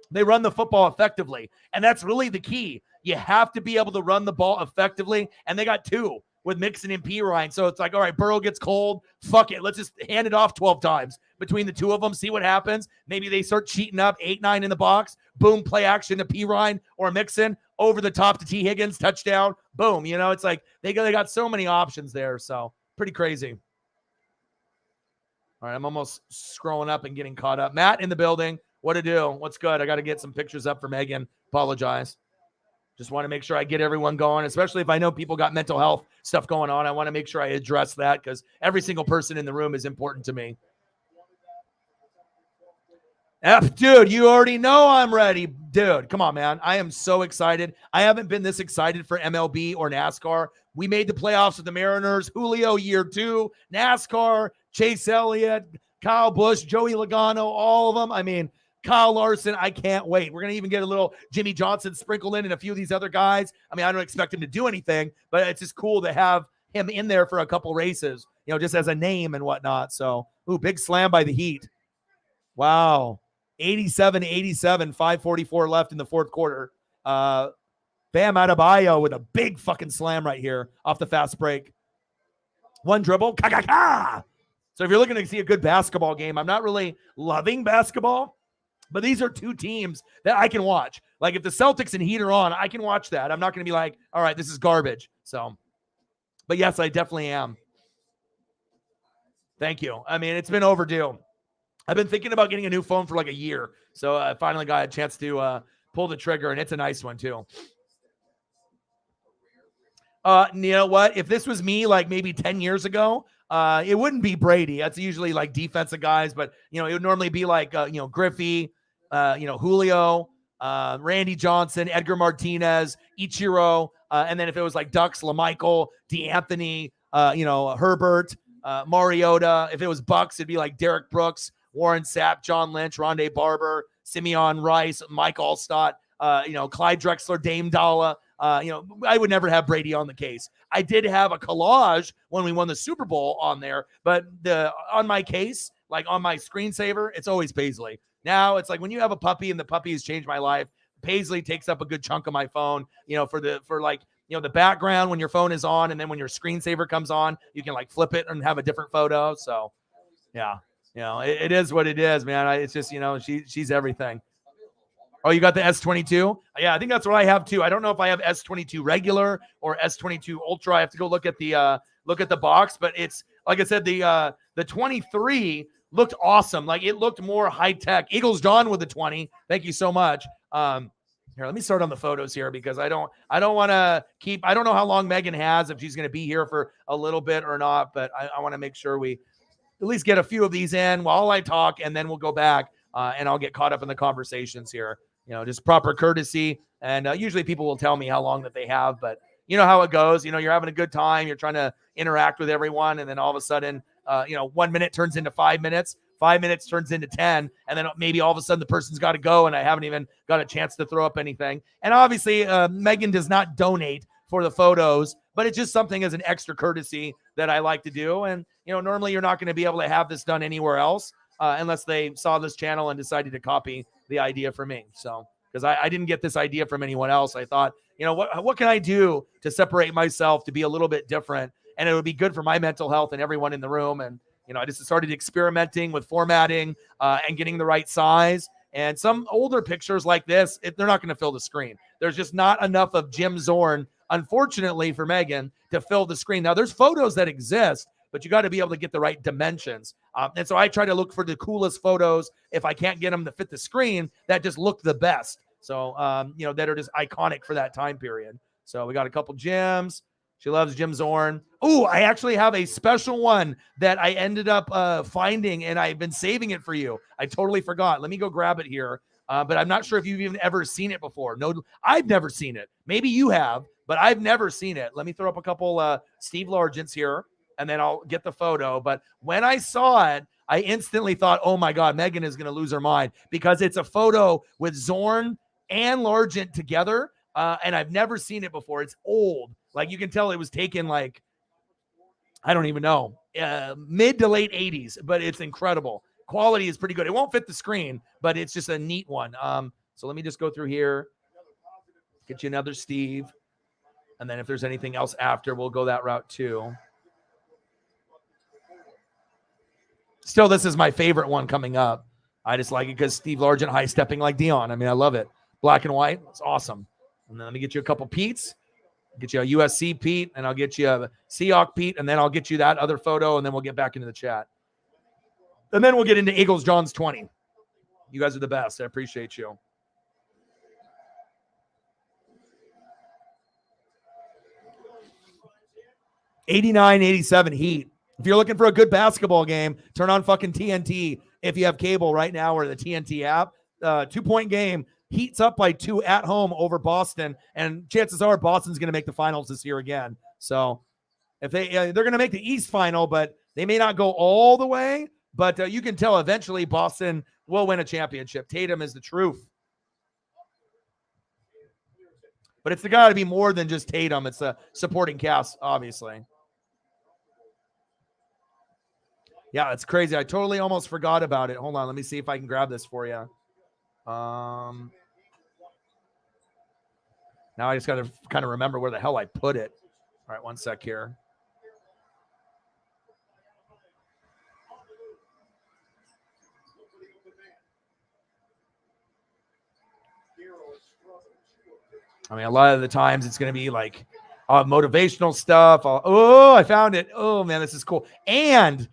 they run the football effectively. And that's really the key. You have to be able to run the ball effectively. And they got 2 with Mixon and Pirine. So it's like, all right, Burrow gets cold. Fuck it. Let's just hand it off 12 times between the 2 of them. See what happens. Maybe they start cheating up 8-9 in the box. Boom, play action to Pirine or Mixon over the top to T. Higgins, touchdown. Boom. It's like they got so many options there. So pretty crazy. All right, I'm almost scrolling up and getting caught up. Matt in the building. What to do? What's good? I got to get some pictures up for Megan. Apologize. Just want to make sure I get everyone going, especially if I know people got mental health stuff going on. I want to make sure I address that because every single person in the room is important to me. Dude, you already know I'm ready. Dude, come on, man. I am so excited. I haven't been this excited for MLB or NASCAR. We made the playoffs with the Mariners. Julio, year 2. NASCAR, Chase Elliott, Kyle Busch, Joey Logano, all of them. I mean, Kyle Larson, I can't wait. We're going to even get a little Jimmy Johnson sprinkled in and a few of these other guys. I mean, I don't expect him to do anything, but it's just cool to have him in there for a couple races, just as a name and whatnot. So, big slam by the Heat. Wow. 87-87, 5:44 left in the fourth quarter. Bam Adebayo with a big fucking slam right here off the fast break. One dribble. Ka-ka-ka! So if you're looking to see a good basketball game, I'm not really loving basketball, but these are two teams that I can watch. Like if the Celtics and Heat are on, I can watch that. I'm not going to be like, all right, this is garbage. So, but yes, I definitely am. Thank you. I mean, it's been overdue. I've been thinking about getting a new phone for like a year. So I finally got a chance to pull the trigger, and it's a nice one too. You know what? If this was me like maybe 10 years ago, it wouldn't be Brady. That's usually like defensive guys, but it would normally be like Griffey, Julio, Randy Johnson, Edgar Martinez, Ichiro, and then if it was like Ducks, LaMichael, DeAnthony, Herbert, Mariota. If it was Bucks, it'd be like Derek Brooks, Warren Sapp, John Lynch, Rondé Barber, Simeon Rice, Mike Allstott, Clyde Drexler, Dame Dalla. I would never have Brady on the case. I did have a collage when we won the Super Bowl on there, but on my case, like on my screensaver, it's always Paisley. Now it's like when you have a puppy and the puppy has changed my life, Paisley takes up a good chunk of my phone, for the background when your phone is on, and then when your screensaver comes on, you can like flip it and have a different photo. So yeah, it is what it is, man. It's just, she's everything. Oh, you got the S22? Yeah, I think that's what I have too. I don't know if I have S22 regular or S22 Ultra. I have to go look at the box, but it's like I said, the 23 looked awesome. Like it looked more high tech. Eagles John with the 20. Thank you so much. Here, let me start on the photos here because I don't want to keep. I don't know how long Megan has, if she's going to be here for a little bit or not, but I want to make sure we at least get a few of these in while I talk, and then we'll go back and I'll get caught up in the conversations here. Just proper courtesy. And usually people will tell me how long that they have, but you know how it goes. You're having a good time. You're trying to interact with everyone. And then all of a sudden, 1 minute turns into 5 minutes. 5 minutes turns into 10. And then maybe all of a sudden the person's got to go and I haven't even got a chance to throw up anything. And obviously Megan does not donate for the photos, but it's just something as an extra courtesy that I like to do. And, normally you're not going to be able to have this done anywhere else unless they saw this channel and decided to copy the idea for me. So, because I didn't get this idea from anyone else. I thought, what can I do to separate myself to be a little bit different? And it would be good for my mental health and everyone in the room. And, I just started experimenting with formatting and getting the right size. And some older pictures like this, they're not going to fill the screen. There's just not enough of Jim Zorn, unfortunately for Megan, to fill the screen. Now, there's photos that exist, but you got to be able to get the right dimensions. And so I try to look for the coolest photos if I can't get them to fit the screen that just look the best. So, that are just iconic for that time period. So we got a couple Jims. She loves Jim Zorn. Oh, I actually have a special one that I ended up finding, and I've been saving it for you. I totally forgot. Let me go grab it here. But I'm not sure if you've even ever seen it before. No, I've never seen it. Maybe you have, but I've never seen it. Let me throw up a couple Steve Largents here, and then I'll get the photo. But when I saw it, I instantly thought, oh my God, Megan is going to lose her mind because it's a photo with Zorn and Largent together. And I've never seen it before. It's old. Like you can tell it was taken like, I don't even know, mid to late 80s, but it's incredible. Quality is pretty good. It won't fit the screen, but it's just a neat one. So let me just go through here, get you another Steve. And then if there's anything else after, we'll go that route too. Still, this is my favorite one coming up. I just like it because Steve Largent high stepping like Dion. I mean, I love it. Black and white. It's awesome. And then let me get you a couple Pete's. Get you a USC Pete, and I'll get you a Seahawk Pete, and then I'll get you that other photo, and then we'll get back into the chat. And then we'll get into Eagles John's 20. You guys are the best. I appreciate you. $89-87 Heat. If you're looking for a good basketball game, turn on fucking TNT if you have cable right now or the TNT app. 2-point game. Heat's up by 2 at home over Boston, and chances are Boston's going to make the finals this year again. So if they're going to make the East final, but they may not go all the way, but you can tell eventually Boston will win a championship. Tatum is the truth. But it's got to be more than just Tatum. It's a supporting cast, obviously. Yeah, it's crazy. I totally almost forgot about it. Hold on. Let me see if I can grab this for you. Now I just got to kind of remember where the hell I put it. All right, one sec here. I mean, a lot of the times it's going to be like motivational stuff. Oh, I found it. Oh man, this is cool. And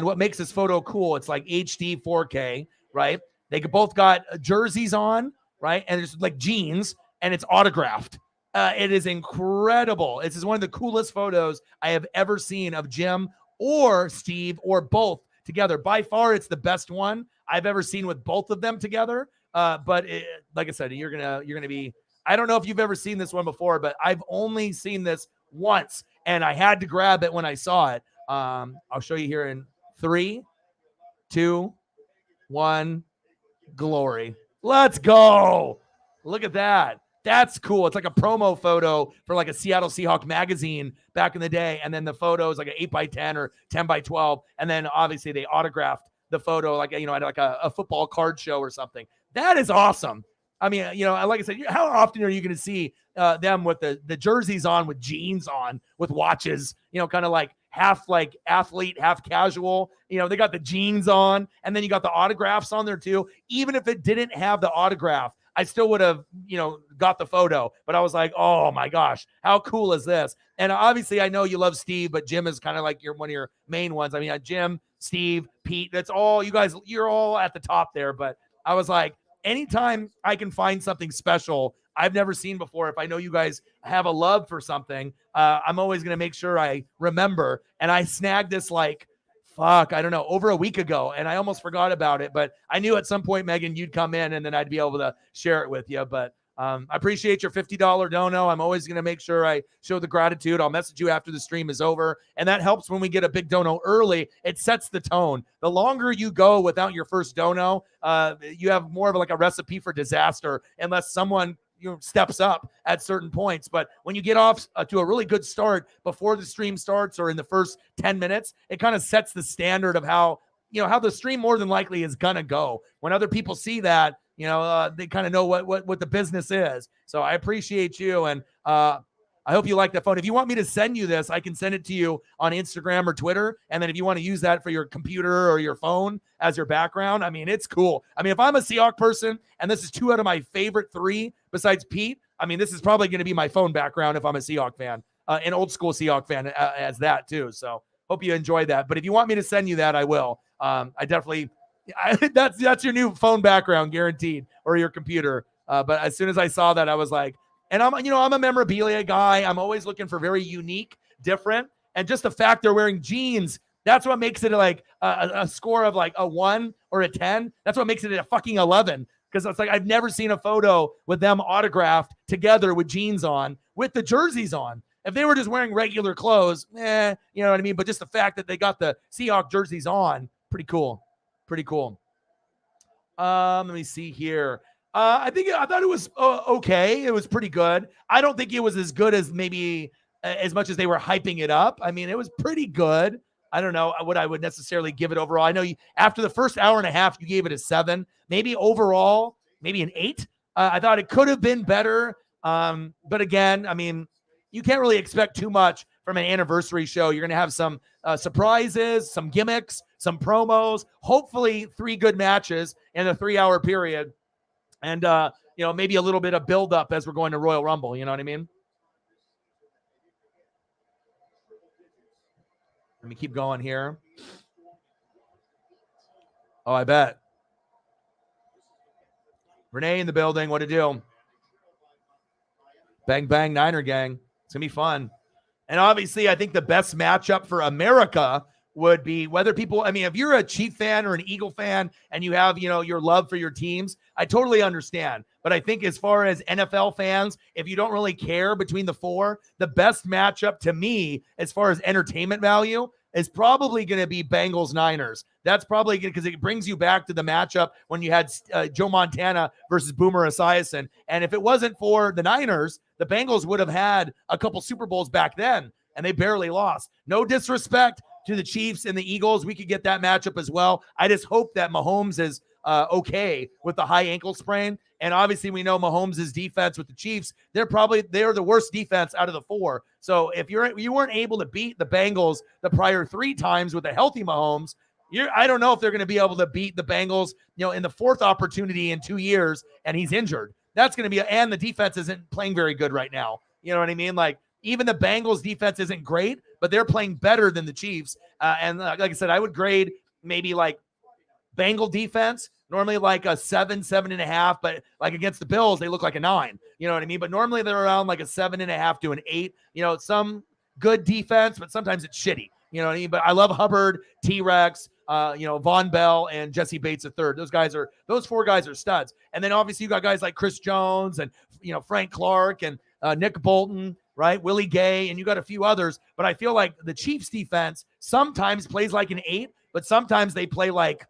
what makes this photo cool? It's like HD 4K, right? They both got jerseys on, right? And it's like jeans, and it's autographed. It is incredible. This is one of the coolest photos I have ever seen of Jim or Steve or both together. By far, it's the best one I've ever seen with both of them together. But like I said, you're gonna be. I don't know if you've ever seen this one before, but I've only seen this once, and I had to grab it when I saw it. I'll show you here in 3, 2, 1. Glory. Let's go. Look at that. That's cool. It's like a promo photo for like a Seattle Seahawks magazine back in the day. And then the photo is like an 8x10 or 10x12. And then obviously they autographed the photo like, at like a football card show or something. That is awesome. I mean, like I said, how often are you going to see them with the jerseys on, with jeans on, with watches, kind of like half like athlete, half casual. They got the jeans on, and then you got the autographs on there too. Even if it didn't have the autograph, I still would have, got the photo. But I was like, oh my gosh, how cool is this? And obviously, I know you love Steve, but Jim is kind of like one of your main ones. I mean, Jim, Steve, Pete, that's all you guys. You're all at the top there. But I was like, anytime I can find something special I've never seen before, if I know you guys have a love for something, I'm always going to make sure I remember. And I snagged this I don't know, over a week ago, and I almost forgot about it. But I knew at some point, Megan, you'd come in, and then I'd be able to share it with you. But I appreciate your $50 dono. I'm always going to make sure I show the gratitude. I'll message you after the stream is over. And that helps when we get a big dono early. It sets the tone. The longer you go without your first dono, you have more of a recipe for disaster unless someone steps up at certain points. But when you get off to a really good start before the stream starts or in the first 10 minutes, it kind of sets the standard of how the stream more than likely is going to go. When other people see that, they kind of know what the business is. So I appreciate you. And I hope you like that phone. If you want me to send you this, I can send it to you on Instagram or Twitter. And then if you want to use that for your computer or your phone as your background, I mean, it's cool. I mean, if I'm a Seahawks person and this is 2 out of my favorite 3 besides Pete, I mean, this is probably going to be my phone background if I'm a Seahawks fan, an old school Seahawks fan as that too. So hope you enjoyed that. But if you want me to send you that, I will. That's your new phone background guaranteed, or your computer. But as soon as I saw that, I was like, and I'm a memorabilia guy. I'm always looking for very unique, different, and just the fact they're wearing jeans, that's what makes it like a score of like a 1 or a 10. That's what makes it a fucking 11. Because it's like I've never seen a photo with them autographed together with jeans on, with the jerseys on. If they were just wearing regular clothes, you know what I mean? But just the fact that they got the Seahawks jerseys on, pretty cool. Pretty cool. Let me see here. I thought it was okay. It was pretty good. I don't think it was as good as maybe as much as they were hyping it up. I mean, it was pretty good. I don't know what I would necessarily give it overall. I know after the first hour and a half, you gave it a 7. Maybe overall, maybe an 8. I thought it could have been better. But again, I mean, you can't really expect too much from an anniversary show. You're going to have some surprises, some gimmicks, some promos, hopefully 3 good matches in a 3-hour period. And, maybe a little bit of buildup as we're going to Royal Rumble. You know what I mean? Let me keep going here. Oh, I bet. Renee in the building. What to do? Bang, bang, Niner gang. It's going to be fun. And obviously, I think the best matchup for America would be whether people, I mean, if you're a Chief fan or an Eagle fan and you have, your love for your teams, I totally understand. But I think as far as NFL fans, if you don't really care between the 4, the best matchup to me, as far as entertainment value, is probably going to be Bengals Niners. That's probably good because it brings you back to the matchup when you had Joe Montana versus Boomer Esiason. And if it wasn't for the Niners, the Bengals would have had a couple Super Bowls back then, and they barely lost. No disrespect to the Chiefs and the Eagles, we could get that matchup as well. I just hope that Mahomes is okay with the high ankle sprain. And obviously we know Mahomes' defense with the Chiefs, they're the worst defense out of the 4. So if you weren't able to beat the Bengals the prior 3 times with a healthy Mahomes, I don't know if they're going to be able to beat the Bengals, in the 4th opportunity in 2 years, and he's injured. That's going to be, and the defense isn't playing very good right now. You know what I mean? Like, even the Bengals defense isn't great, but they're playing better than the Chiefs. And like I said, I would grade maybe like Bengal defense, normally like a 7.5, but like against the Bills, they look like a 9. You know what I mean? But normally they're around like a 7.5 to an 8. Some good defense, but sometimes it's shitty. You know what I mean? But I love Hubbard, T-Rex, Von Bell, and Jesse Bates III. Those 4 guys are studs. And then obviously you got guys like Chris Jones and, Frank Clark and Nick Bolton, right? Willie Gay, and you got a few others. But I feel like the Chiefs defense sometimes plays like an 8, but sometimes they play like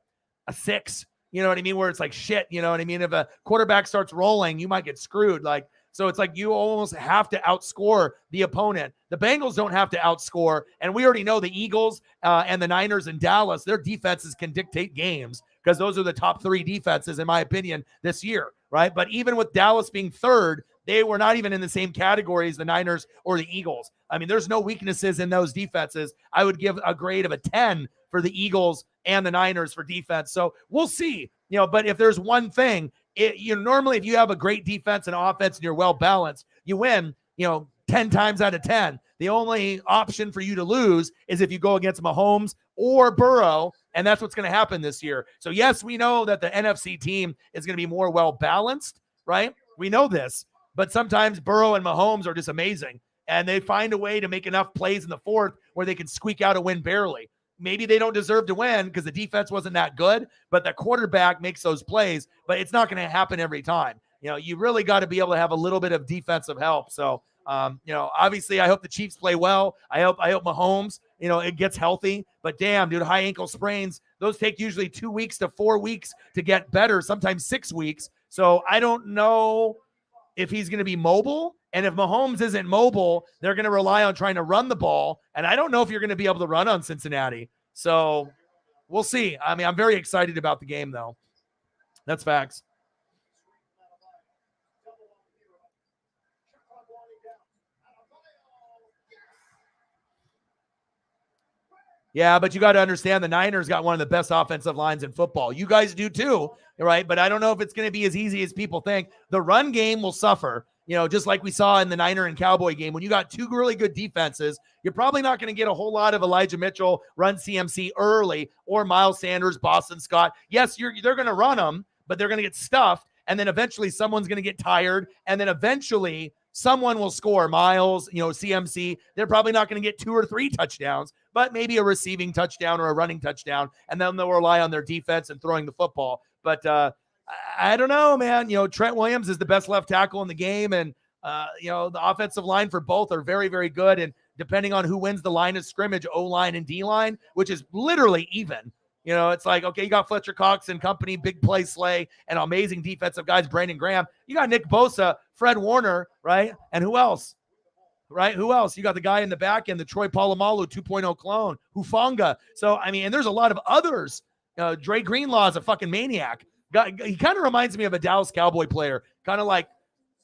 a 6. You know what I mean? Where it's like shit. You know what I mean? If a quarterback starts rolling, you might get screwed. So it's like you almost have to outscore the opponent. The Bengals don't have to outscore. And we already know the Eagles and the Niners and Dallas, their defenses can dictate games because those are the top 3 defenses, in my opinion, this year, right? But even with Dallas being 3rd, they were not even in the same category as the Niners or the Eagles. I mean, there's no weaknesses in those defenses. I would give a grade of a 10 for the Eagles and the Niners for defense. So we'll see, but if there's one thing, normally if you have a great defense and offense and you're well balanced, you win, 10 times out of 10. The only option for you to lose is if you go against Mahomes or Burrow, and that's what's going to happen this year. So yes, we know that the NFC team is going to be more well balanced, right? We know this, but sometimes Burrow and Mahomes are just amazing, and they find a way to make enough plays in the 4th where they can squeak out a win barely. Maybe they don't deserve to win because the defense wasn't that good, but the quarterback makes those plays, but it's not going to happen every time. You really got to be able to have a little bit of defensive help. So, obviously I hope the Chiefs play well. I hope Mahomes, it gets healthy, but damn, dude, high ankle sprains, those take usually 2 weeks to 4 weeks to get better, sometimes 6 weeks. So I don't know if he's going to be mobile. And if Mahomes isn't mobile, they're going to rely on trying to run the ball. And I don't know if you're going to be able to run on Cincinnati. So we'll see. I mean, I'm very excited about the game, though. That's facts. Yeah, but you got to understand the Niners got one of the best offensive lines in football. You guys do too, right? But I don't know if it's going to be as easy as people think. The run game will suffer. Just like we saw in the Niner and Cowboy game, when you got 2 really good defenses, you're probably not going to get a whole lot of Elijah Mitchell, run CMC early, or Miles Sanders, Boston Scott. Yes, they're going to run them, but they're going to get stuffed, and then eventually someone's going to get tired, and then eventually someone will score. Miles, CMC, they're probably not going to get 2 or 3 touchdowns, but maybe a receiving touchdown or a running touchdown, and then they'll rely on their defense and throwing the football. But I don't know, man. Trent Williams is the best left tackle in the game, and the offensive line for both are very, very good. And depending on who wins the line of scrimmage, O-line and D-line, which is literally even. It's like, okay, you got Fletcher Cox and company, big play Slay, and amazing defensive guys, Brandon Graham. You got Nick Bosa, Fred Warner, right? And who else? Right? Who else? You got the guy in the back end, the Troy Polamalu 2.0 clone, Hufanga. So, I mean, and there's a lot of others. Dre Greenlaw is a fucking maniac. He kind of reminds me of a Dallas Cowboy player, kind of like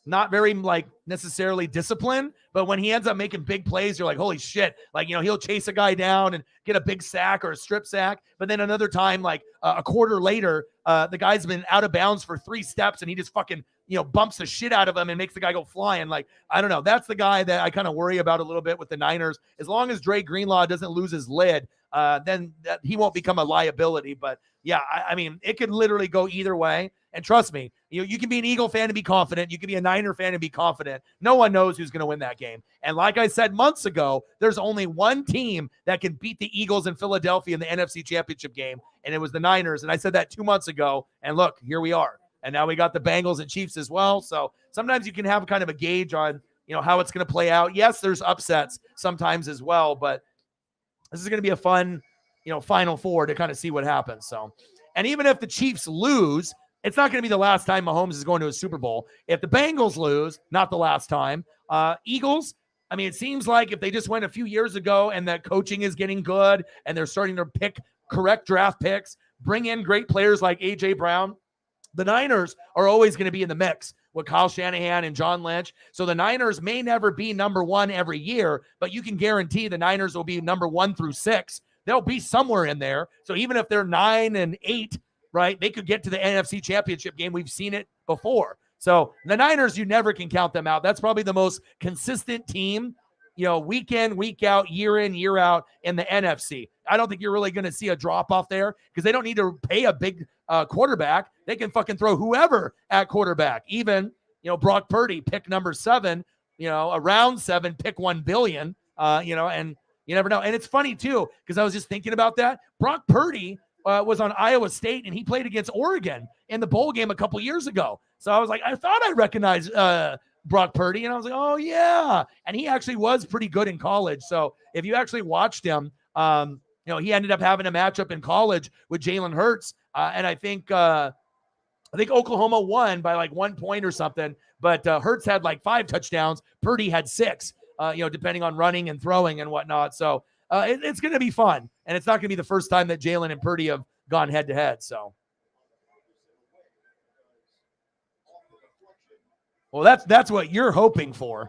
not very like necessarily disciplined, but when he ends up making big plays, you're like, holy shit. Like, he'll chase a guy down and get a big sack or a strip sack. But then another time, like a quarter later, the guy's been out of bounds for 3 steps and he just fucking, bumps the shit out of him and makes the guy go flying. Like, I don't know. That's the guy that I kind of worry about a little bit with the Niners. As long as Dre Greenlaw doesn't lose his lid, then he won't become a liability. But yeah, I mean, it could literally go either way. And trust me, you can be an Eagle fan and be confident. You can be a Niner fan and be confident. No one knows who's going to win that game. And like I said months ago, there's only one team that can beat the Eagles in Philadelphia in the NFC Championship game, and it was the Niners. And I said that 2 months ago, and look, here we are. And now we got the Bengals and Chiefs as well. So sometimes you can have kind of a gauge on, how it's going to play out. Yes, there's upsets sometimes as well, but this is going to be a fun, Final Four to kind of see what happens. So, and even if the Chiefs lose, it's not going to be the last time Mahomes is going to a Super Bowl. If the Bengals lose, not the last time. Eagles, I mean, it seems like if they just went a few years ago and that coaching is getting good and they're starting to pick correct draft picks, bring in great players like A.J. Brown, the Niners are always going to be in the mix with Kyle Shanahan and John Lynch. So the Niners may never be number one every year, but you can guarantee the Niners will be number 1 through 6. They'll be somewhere in there. So even if they're 9 and 8, right, they could get to the NFC Championship game. We've seen it before. So the Niners, you never can count them out. That's probably the most consistent team, week in, week out, year in, year out in the NFC. I don't think you're really going to see a drop off there because they don't need to pay a big quarterback. They can fucking throw whoever at quarterback. Even, Brock Purdy, pick number 7, around 7, pick $1 billion, and you never know. And it's funny too, because I was just thinking about that. Brock Purdy was on Iowa State and he played against Oregon in the bowl game a couple years ago. So I was like, I thought I recognized Brock Purdy, and I was like, oh yeah. And he actually was pretty good in college. So if you actually watched him, he ended up having a matchup in college with Jalen Hurts. And I think Oklahoma won by like 1 point or something, but Hurts had like 5 touchdowns. Purdy had 6, depending on running and throwing and whatnot. So it's going to be fun. And it's not going to be the first time that Jalen and Purdy have gone head to head. So. Well, that's what you're hoping for.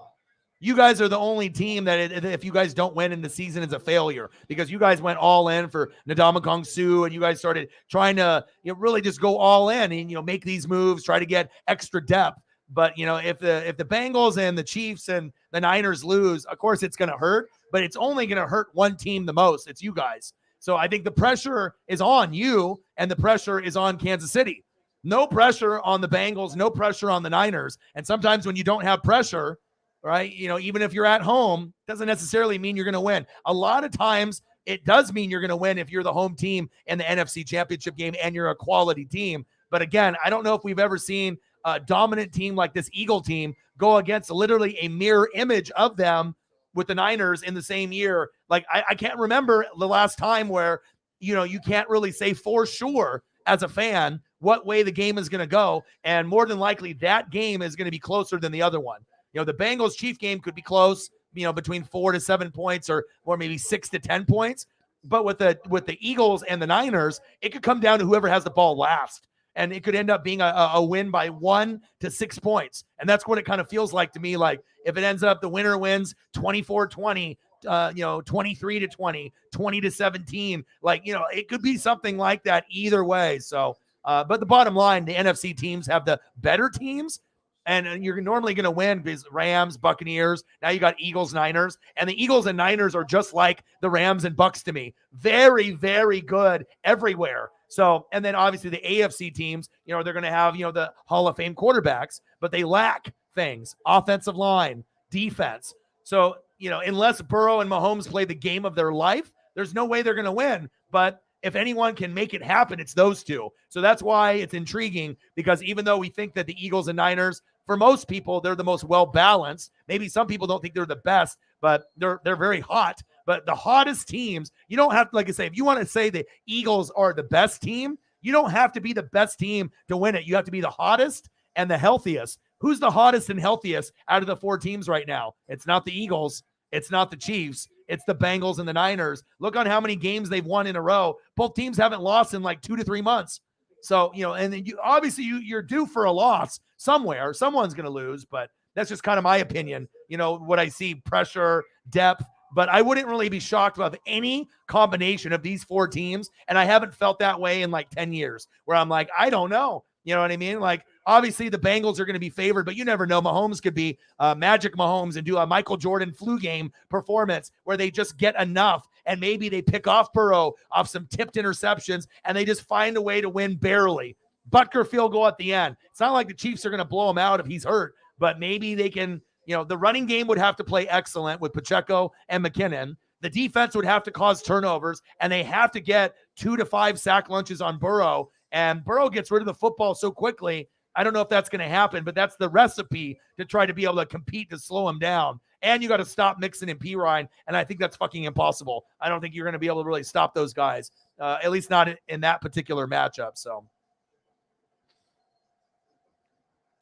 You guys are the only team that if you guys don't win in the season is a failure, because you guys went all in for Ndamukong Suh and you guys started trying to really just go all in and make these moves, try to get extra depth. But if the Bengals and the Chiefs and the Niners lose, of course it's going to hurt, but it's only going to hurt one team the most. It's you guys. So I think the pressure is on you and the pressure is on Kansas City. No pressure on the Bengals, no pressure on the Niners. And sometimes when you don't have pressure, right, even if you're at home, doesn't necessarily mean you're going to win. A lot of times it does mean you're going to win if you're the home team in the NFC Championship game and you're a quality team. But again, I don't know if we've ever seen a dominant team like this Eagle team go against literally a mirror image of them with the Niners in the same year. Like I can't remember the last time where, you can't really say for sure as a fan what way the game is going to go. And more than likely that game is going to be closer than the other one. The Bengals Chief game could be close, between 4 to 7 points or maybe 6 to 10 points. But with the Eagles and the Niners, it could come down to whoever has the ball last. And it could end up being a win by 1 to 6 points. And that's what it kind of feels like to me. Like if it ends up the winner wins 24-20, 23-20, 20-17, it could be something like that either way. So, but the bottom line, the NFC teams have the better teams. And you're normally going to win because Rams, Buccaneers. Now you got Eagles, Niners. And the Eagles and Niners are just like the Rams and Bucs to me. Very, very good everywhere. So, and then obviously the AFC teams, they're going to have, the Hall of Fame quarterbacks, but they lack things, offensive line, defense. So, unless Burrow and Mahomes play the game of their life, there's no way they're going to win. But if anyone can make it happen, it's those two. So that's why it's intriguing, because even though we think that the Eagles and Niners, for most people, they're the most well-balanced. Maybe some people don't think they're the best, but they're very hot. But the hottest teams, you don't have to, like I say, if you want to say the Eagles are the best team, you don't have to be the best team to win it. You have to be the hottest and the healthiest. Who's the hottest and healthiest out of the 4 teams right now? It's not the Eagles. It's not the Chiefs. It's the Bengals and the Niners. Look on how many games they've won in a row. Both teams haven't lost in like 2 to 3 months. So, and then you're due for a loss somewhere. Someone's going to lose, but that's just kind of my opinion. What I see, pressure, depth, but I wouldn't really be shocked about any combination of these 4 teams. And I haven't felt that way in like 10 years where I'm like, I don't know. You know what I mean? Like, obviously the Bengals are going to be favored, but you never know. Mahomes could be Magic Mahomes and do a Michael Jordan flu game performance where they just get enough and maybe they pick off Burrow off some tipped interceptions and they just find a way to win barely. Butker field goal at the end. It's not like the Chiefs are going to blow him out if he's hurt, but maybe they can, the running game would have to play excellent with Pacheco and McKinnon. The defense would have to cause turnovers and they have to get 2 to 5 sack lunches on Burrow. And Burrow gets rid of the football so quickly. I don't know if that's going to happen, but that's the recipe to try to be able to compete to slow him down. And you got to stop Mixon and Pirine, and I think that's fucking impossible. I don't think you're going to be able to really stop those guys, at least not in that particular matchup. So, all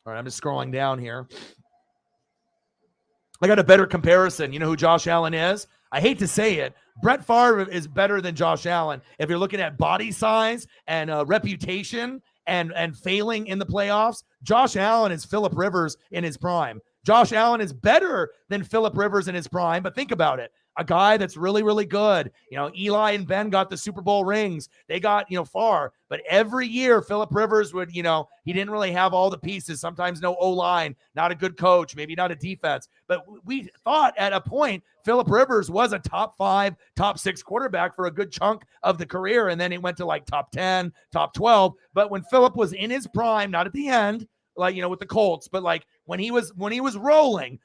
right, I'm just scrolling down here. I got a better comparison. You know who Josh Allen is? I hate to say it. Brett Favre is better than Josh Allen. If you're looking at body size and reputation and failing in the playoffs, Josh Allen is Phillip Rivers in his prime. Josh Allen is better than Phillip Rivers in his prime, but think about it. A guy that's really, really good. You know, Eli and Ben got the Super Bowl rings. They got, far. But every year, Phillip Rivers would, he didn't really have all the pieces. Sometimes no O-line, not a good coach, maybe not a defense. But we thought at a point Phillip Rivers was a top 5, top 6 quarterback for a good chunk of the career. And then it went to like top 10, top 12. But when Phillip was in his prime, not at the end, like, with the Colts, but like when he was rolling,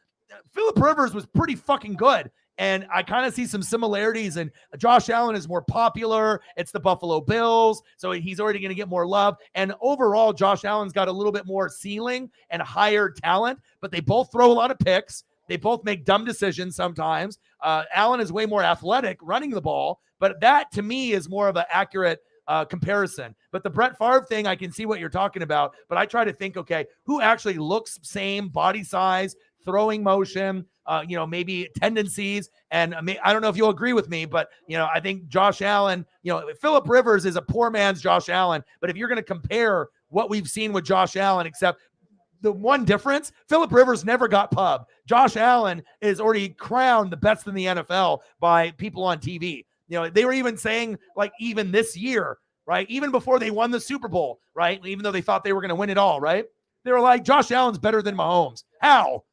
Phillip Rivers was pretty fucking good. And I kind of see some similarities, and Josh Allen is more popular. It's the Buffalo Bills, so he's already going to get more love. And overall, Josh Allen's got a little bit more ceiling and higher talent, but they both throw a lot of picks. They both make dumb decisions sometimes. Allen is way more athletic running the ball, but that to me is more of an accurate comparison. But the Brett Favre thing, I can see what you're talking about, but I try to think, okay, who actually looks same body size, throwing motion, maybe tendencies. And I don't know if you'll agree with me, but, I think Josh Allen, Phillip Rivers is a poor man's Josh Allen. But if you're going to compare what we've seen with Josh Allen, except the one difference, Phillip Rivers never got pub. Josh Allen is already crowned the best in the NFL by people on TV. They were even saying, like, even this year, right? Even before they won the Super Bowl, right? Even though they thought they were going to win it all, right? They were like, Josh Allen's better than Mahomes. How?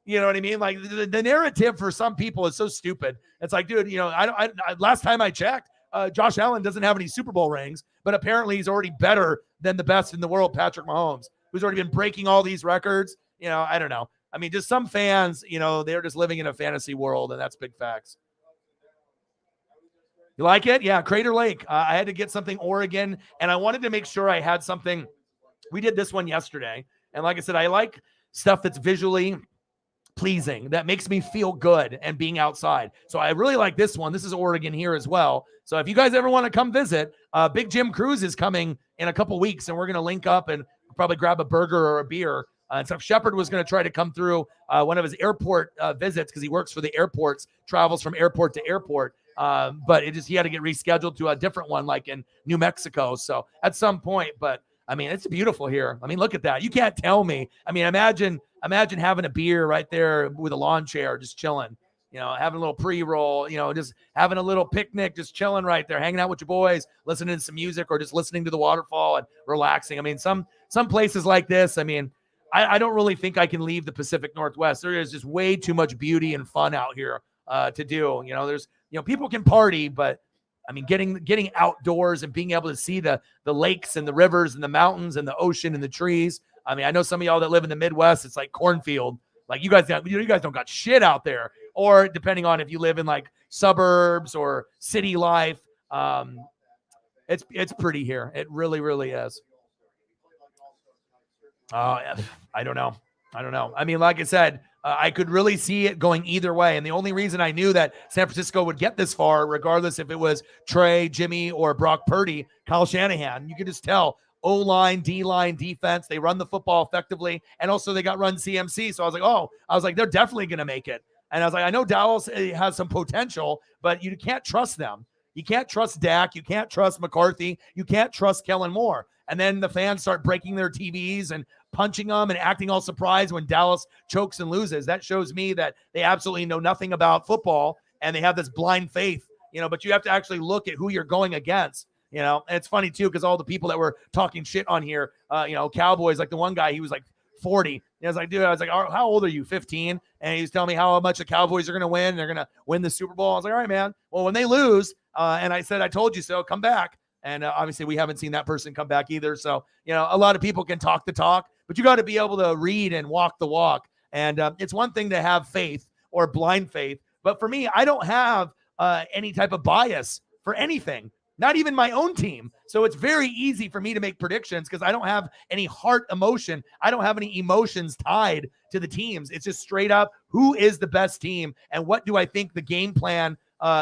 You know what I mean? Like the narrative for some people is so stupid. It's like, dude, I last time I checked, Josh Allen doesn't have any Super Bowl rings, but apparently he's already better than the best in the world, Patrick Mahomes, who's already been breaking all these records. I don't know. I mean, just some fans, they're just living in a fantasy world, and that's big facts. You like it? Yeah, Crater Lake. I had to get something Oregon, and I wanted to make sure I had something. We did this one yesterday, and like I said, I like stuff that's visually pleasing, that makes me feel good and being outside. So I really like this one. This is Oregon here as well. So if you guys ever want to come visit, Big Jim Cruz is coming in a couple weeks, and we're going to link up and probably grab a burger or a beer. And so Shepard was going to try to come through one of his airport visits because he works for the airports, travels from airport to airport. But he had to get rescheduled to a different one, like in New Mexico. So at some point, but I mean, it's beautiful here. I mean, look at that. You can't tell me. I mean, imagine having a beer right there with a lawn chair, just chilling, having a little pre-roll, just having a little picnic, just chilling right there, hanging out with your boys, listening to some music or just listening to the waterfall and relaxing. I mean, some places like this, I mean, I don't really think I can leave the Pacific Northwest. There is just way too much beauty and fun out here to do. There's, people can party, but I mean, getting outdoors and being able to see the lakes and the rivers and the mountains and the ocean and the trees. I mean, I know some of y'all that live in the Midwest, it's like cornfield. Like you guys don't got shit out there. Or depending on if you live in like suburbs or city life, it's pretty here. It really, really is. I don't know. I mean, like I said, I could really see it going either way. And the only reason I knew that San Francisco would get this far, regardless if it was Trey, Jimmy, or Brock Purdy, Kyle Shanahan, you could just tell O-line, D-line, defense, they run the football effectively. And also they got run CMC. So I was like, they're definitely going to make it. And I was like, I know Dallas has some potential, but you can't trust them. You can't trust Dak. You can't trust McCarthy. You can't trust Kellen Moore. And then the fans start breaking their TVs and punching them and acting all surprised when Dallas chokes and loses. That shows me that they absolutely know nothing about football and they have this blind faith, but you have to actually look at who you're going against, and it's funny too, because all the people that were talking shit on here, Cowboys, like the one guy, he was like 40. I was like, dude, how old are you? 15? And he was telling me how much the Cowboys are going to win. They're going to win the Super Bowl. I was like, all right, man. Well, when they lose, and I said, I told you so, come back. And obviously we haven't seen that person come back either. So, a lot of people can talk the talk, but you got to be able to read and walk the walk. And it's one thing to have faith or blind faith. But for me, I don't have any type of bias for anything, not even my own team. So it's very easy for me to make predictions because I don't have any heart emotion. I don't have any emotions tied to the teams. It's just straight up, who is the best team and what do I think the game plan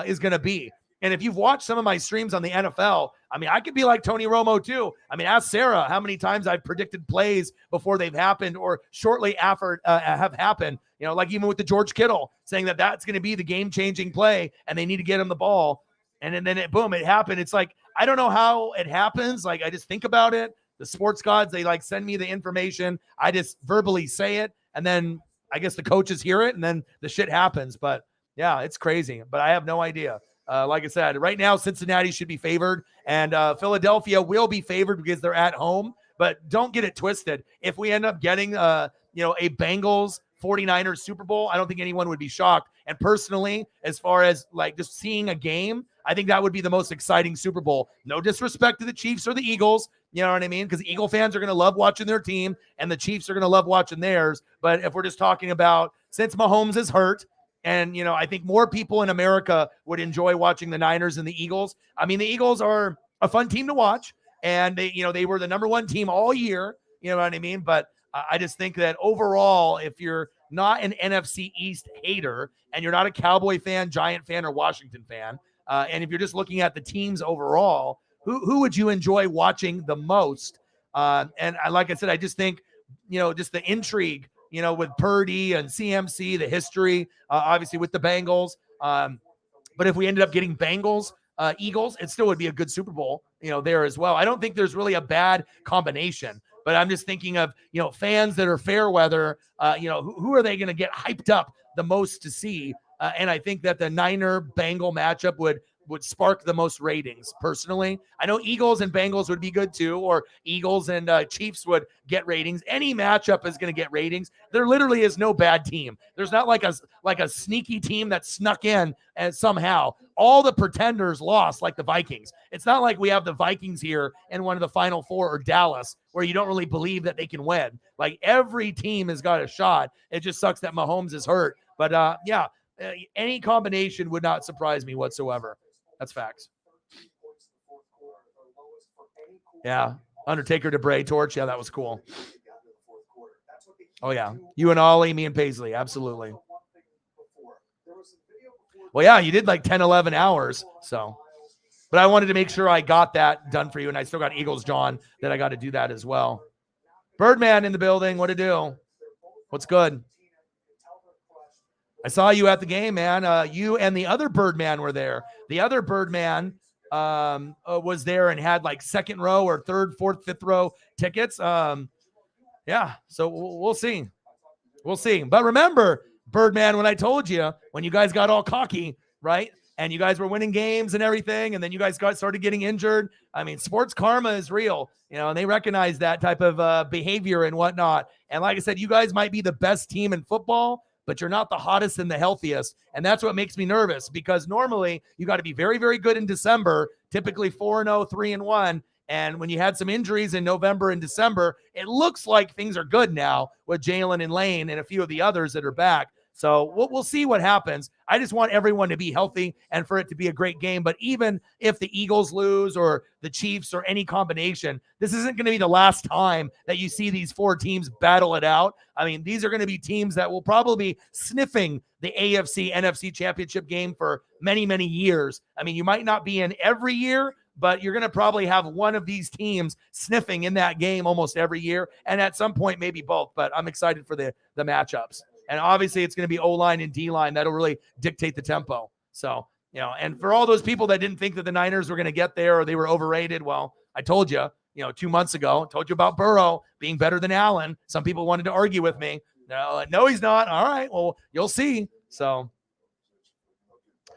is going to be? And if you've watched some of my streams on the NFL, I mean, I could be like Tony Romo too. I mean, ask Sarah how many times I've predicted plays before they've happened or shortly after have happened. You know, like even with the George Kittle saying that that's going to be the game-changing play and they need to get him the ball. And then boom, it happened. It's like, I don't know how it happens. Like, I just think about it. The sports gods, they like send me the information. I just verbally say it. And then I guess the coaches hear it and then the shit happens. But yeah, it's crazy. But I have no idea. Like I said, right now, Cincinnati should be favored and Philadelphia will be favored because they're at home. But don't get it twisted. If we end up getting, a Bengals 49ers Super Bowl, I don't think anyone would be shocked. And personally, as far as like just seeing a game, I think that would be the most exciting Super Bowl. No disrespect to the Chiefs or the Eagles. You know what I mean? Because Eagle fans are going to love watching their team and the Chiefs are going to love watching theirs. But if we're just talking about since Mahomes is hurt, and, I think more people in America would enjoy watching the Niners and the Eagles. I mean, the Eagles are a fun team to watch. And they were the number one team all year. You know what I mean? But I just think that overall, if you're not an NFC East hater and you're not a Cowboy fan, Giant fan, or Washington fan, and if you're just looking at the teams overall, who would you enjoy watching the most? And like I said, I just think, just the intrigue, with Purdy and CMC, the history, obviously with the Bengals. But if we ended up getting Bengals, Eagles, it still would be a good Super Bowl, there as well. I don't think there's really a bad combination, but I'm just thinking of, fans that are fair weather, who are they going to get hyped up the most to see? And I think that the Niner-Bengal matchup would spark the most ratings, personally. I know Eagles and Bengals would be good too, or Eagles and Chiefs would get ratings. Any matchup is going to get ratings. There literally is no bad team. There's not like a sneaky team that snuck in and somehow. All the pretenders lost, like the Vikings. It's not like we have the Vikings here in one of the Final Four or Dallas, where you don't really believe that they can win. Like, every team has got a shot. It just sucks that Mahomes is hurt. But any combination would not surprise me whatsoever. That's facts. Yeah. Undertaker to Bray torch. Yeah, that was cool. Oh, yeah. You and Ollie, me and Paisley. Absolutely. Well, yeah, you did like 10, 11 hours. So, but I wanted to make sure I got that done for you. And I still got Eagles John that I got to do that as well. Birdman in the building. What to do? What's good? I saw you at the game, man. You and the other Birdman were there. The other Birdman was there and had like second row or third, fourth, fifth row tickets. Yeah, so we'll see. We'll see. But remember, Birdman, when I told you, when you guys got all cocky, right? And you guys were winning games and everything, and then you guys started getting injured. I mean, sports karma is real, and they recognize that type of behavior and whatnot. And like I said, you guys might be the best team in football, but you're not the hottest and the healthiest. And that's what makes me nervous, because normally you got to be very, very good in December, typically 4-0, 3-1. And when you had some injuries in November and December, it looks like things are good now with Jalen and Lane and a few of the others that are back. So we'll see what happens. I just want everyone to be healthy and for it to be a great game. But even if the Eagles lose or the Chiefs or any combination, this isn't going to be the last time that you see these four teams battle it out. I mean, these are going to be teams that will probably be sniffing the AFC, NFC championship game for many, many years. I mean, you might not be in every year, but you're going to probably have one of these teams sniffing in that game almost every year. And at some point, maybe both. But I'm excited for the matchups. And obviously, it's going to be O-line and D-line. That'll really dictate the tempo. So, and for all those people that didn't think that the Niners were going to get there or they were overrated, well, I told you, 2 months ago, told you about Burrow being better than Allen. Some people wanted to argue with me. No, he's not. All right, well, you'll see. So,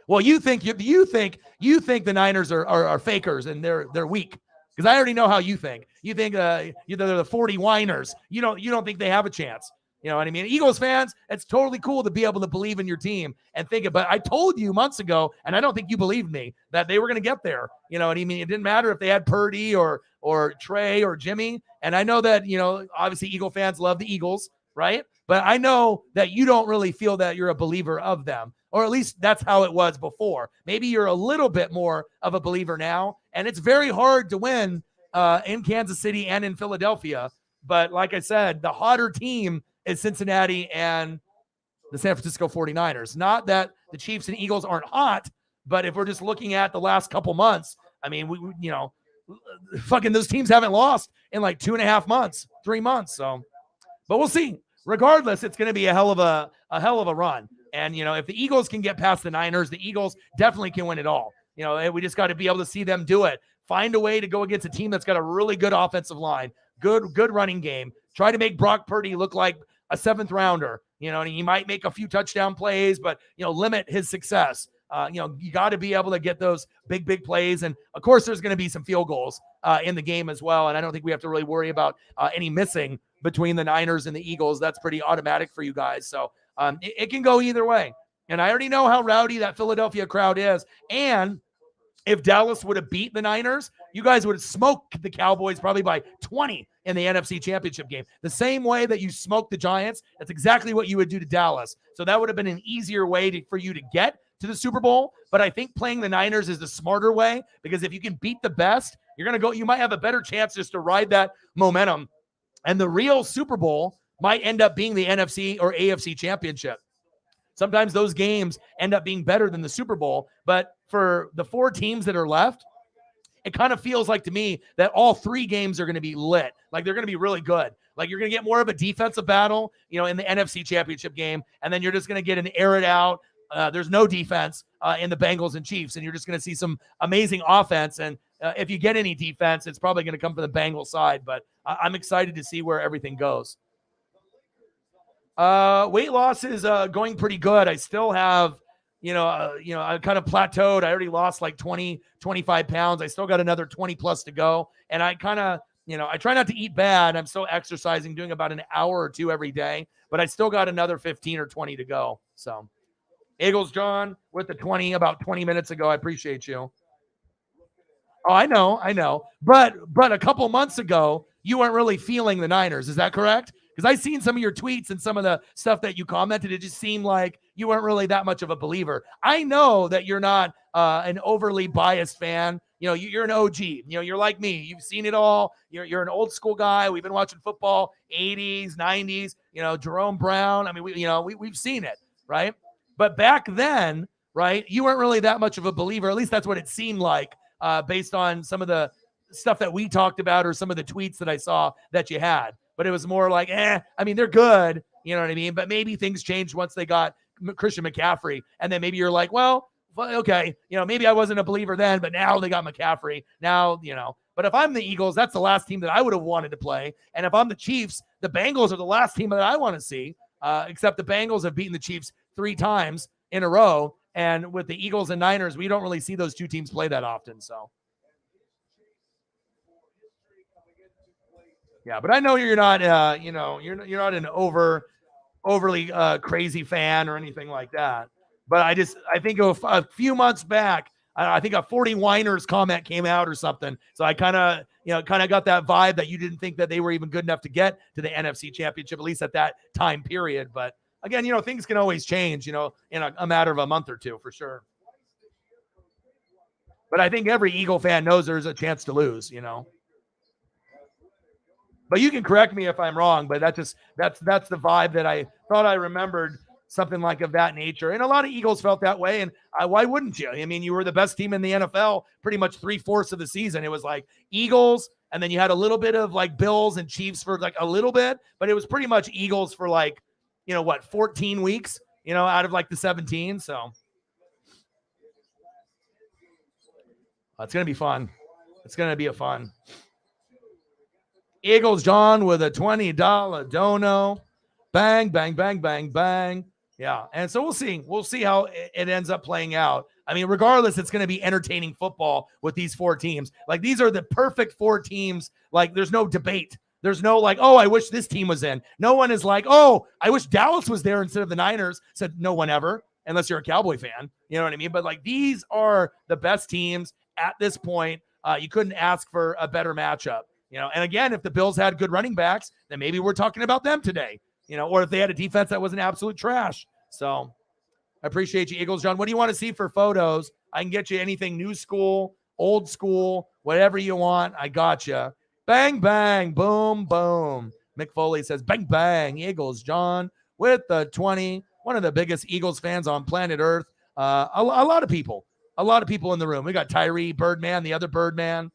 well, you think the Niners are fakers and they're weak, because I already know how you think. You think they're the 40 whiners. You don't think they have a chance. You know what I mean? Eagles fans, it's totally cool to be able to believe in your team and think it. But I told you months ago, and I don't think you believed me, that they were going to get there. You know what I mean? It didn't matter if they had Purdy or Trey or Jimmy. And I know that, obviously Eagle fans love the Eagles, right? But I know that you don't really feel that you're a believer of them, or at least that's how it was before. Maybe you're a little bit more of a believer now. And it's very hard to win in Kansas City and in Philadelphia. But like I said, the hotter team is Cincinnati and the San Francisco 49ers. Not that the Chiefs and Eagles aren't hot, but if we're just looking at the last couple months, I mean, we fucking those teams haven't lost in like 2.5 months, 3 months. So, but we'll see. regardless, it's going to be a hell of a run. And, if the Eagles can get past the Niners, the Eagles definitely can win it all. We just got to be able to see them do it. Find a way to go against a team that's got a really good offensive line, good running game. Try to make Brock Purdy look like a 7th rounder. And he might make a few touchdown plays, but, limit his success. You got to be able to get those big plays. And, of course, there's going to be some field goals in the game as well. And I don't think we have to really worry about any missing between the Niners and the Eagles. That's pretty automatic for you guys. So it can go either way. And I already know how rowdy that Philadelphia crowd is. And if Dallas would have beat the Niners, you guys would have smoked the Cowboys probably by 20 in the NFC Championship game. The same way that you smoked the Giants, that's exactly what you would do to Dallas. So that would have been an easier way for you to get to the Super Bowl. But I think playing the Niners is the smarter way, because if you can beat the best, you might have a better chance just to ride that momentum. And the real Super Bowl might end up being the NFC or AFC Championship. Sometimes those games end up being better than the Super Bowl. But for the 4 teams that are left, it kind of feels like to me that all 3 games are going to be lit. Like they're going to be really good. Like you're going to get more of a defensive battle, in the NFC Championship game. And then you're just going to get an air it out. There's no defense in the Bengals and Chiefs. And you're just going to see some amazing offense. And if you get any defense, it's probably going to come from the Bengals side. But I'm excited to see where everything goes. Weight loss is going pretty good. I still have, I kind of plateaued. I already lost like 20, 25 pounds. I still got another 20 plus to go. And I kind of, I try not to eat bad. I'm still exercising, doing about an hour or 2 every day, but I still got another 15 or 20 to go. So Eagles John with the 20 about 20 minutes ago. I appreciate you. Oh, I know. But a couple months ago, you weren't really feeling the Niners. Is that correct? Because I've seen some of your tweets and some of the stuff that you commented. It just seemed like you weren't really that much of a believer. I know that you're not an overly biased fan. You're an OG. You're like me. You've seen it all. You're an old school guy. We've been watching football 80s, 90s. Jerome Brown. I mean, we've seen it, right? But back then, right, you weren't really that much of a believer. At least that's what it seemed like based on some of the stuff that we talked about or some of the tweets that I saw that you had. But it was more like, I mean, they're good. You know what I mean? But maybe things changed once they got Christian McCaffrey. And then maybe you're like, well, okay, maybe I wasn't a believer then, but now they got McCaffrey. Now, But if I'm the Eagles, that's the last team that I would have wanted to play. And if I'm the Chiefs, the Bengals are the last team that I want to see, except the Bengals have beaten the Chiefs 3 times in a row. And with the Eagles and Niners, we don't really see those 2 teams play that often. So. Yeah, but I know you're not, you're not an overly crazy fan or anything like that. But I think a few months back, I think a 40 Winers comment came out or something. So I kind of got that vibe that you didn't think that they were even good enough to get to the NFC Championship, at least at that time period. But again, things can always change, in a matter of a month or 2 for sure. But I think every Eagle fan knows there's a chance to lose, But you can correct me if I'm wrong, but that's the vibe that I thought I remembered, something like of that nature. And a lot of Eagles felt that way. And why wouldn't you? I mean, you were the best team in the NFL pretty much 3/4 of the season. It was like Eagles, and then you had a little bit of like Bills and Chiefs for like a little bit, but it was pretty much Eagles for like, 14 weeks, out of like the 17. So it's going to be fun. It's going to be a fun. Eagles John with a $20 dono. Bang, bang, bang, bang, bang. Yeah. And so we'll see. We'll see how it ends up playing out. I mean, regardless, it's going to be entertaining football with these 4 teams. Like, these are the perfect 4 teams. Like, there's no debate. There's no like, oh, I wish this team was in. No one is like, oh, I wish Dallas was there instead of the Niners. Said no one ever, unless you're a Cowboy fan. You know what I mean? But like, these are the best teams at this point. You couldn't ask for a better matchup. And again, if the Bills had good running backs, then maybe we're talking about them today, or if they had a defense that was an absolute trash. So I appreciate you, Eagles John. What do you want to see for photos? I can get you anything new school, old school, whatever you want. I got you. Bang, bang, boom, boom. Mick Foley says, bang, bang, Eagles John with the 20. One of the biggest Eagles fans on planet Earth. A lot of people in the room. We got Tyree, Birdman, the other Birdman.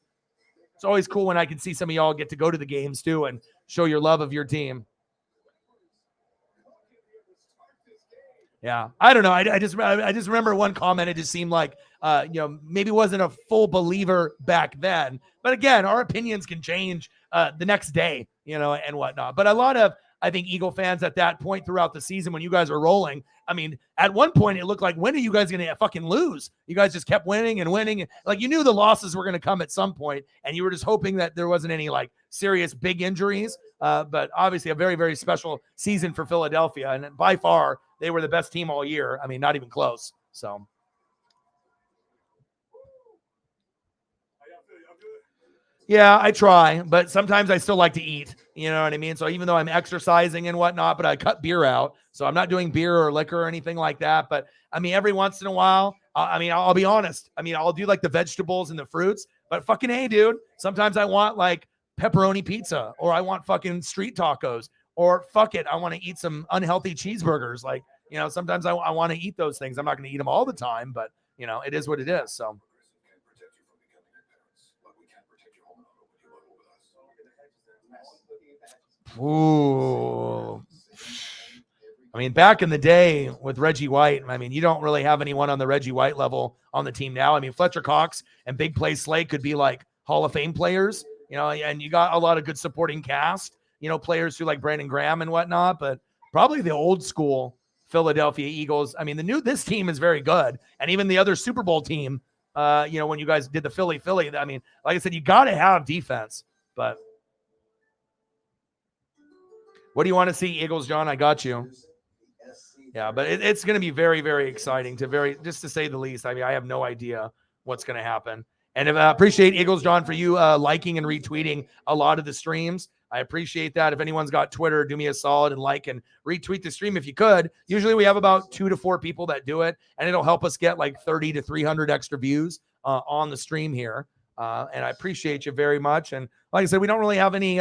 It's always cool when I can see some of y'all get to go to the games too and show your love of your team. Yeah, I don't know. I just remember one comment. It just seemed like maybe wasn't a full believer back then. But again, our opinions can change the next day, and whatnot. But a lot of I think Eagle fans at that point throughout the season when you guys were rolling. I mean, at one point it looked like when are you guys going to fucking lose? You guys just kept winning and winning. Like you knew the losses were going to come at some point, and you were just hoping that there wasn't any like serious big injuries. But obviously a very, very special season for Philadelphia. And by far, they were the best team all year. I mean, not even close. So. Yeah, I try, but sometimes I still like to eat. You know what I mean? So even though I'm exercising and whatnot, but I cut beer out. So I'm not doing beer or liquor or anything like that. But I mean, every once in a while, I'll be honest. I mean, I'll do like the vegetables and the fruits, but fucking hey, dude, sometimes I want like pepperoni pizza, or I want fucking street tacos, or fuck it, I want to eat some unhealthy cheeseburgers. Like, sometimes I want to eat those things. I'm not going to eat them all the time, but it is what it is. So. Ooh. I mean, back in the day with Reggie White, I mean, you don't really have anyone on the Reggie White level on the team now. I mean, Fletcher Cox and Big Play Slate could be like Hall of Fame players, and you got a lot of good supporting cast, players who like Brandon Graham and whatnot, but probably the old school Philadelphia Eagles. I mean, this team is very good. And even the other Super Bowl team, when you guys did the Philly, I mean, like I said, you got to have defense, but what do you want to see, Eagles, John? I got you. Yeah, but it's going to be very, very exciting just to say the least. I mean, I have no idea what's going to happen. And I appreciate Eagles, John, for you liking and retweeting a lot of the streams. I appreciate that. If anyone's got Twitter, do me a solid and like and retweet the stream if you could. Usually we have about 2 to 4 people that do it, and it'll help us get like 30 to 300 extra views on the stream here. And I appreciate you very much. And like I said, we don't really have any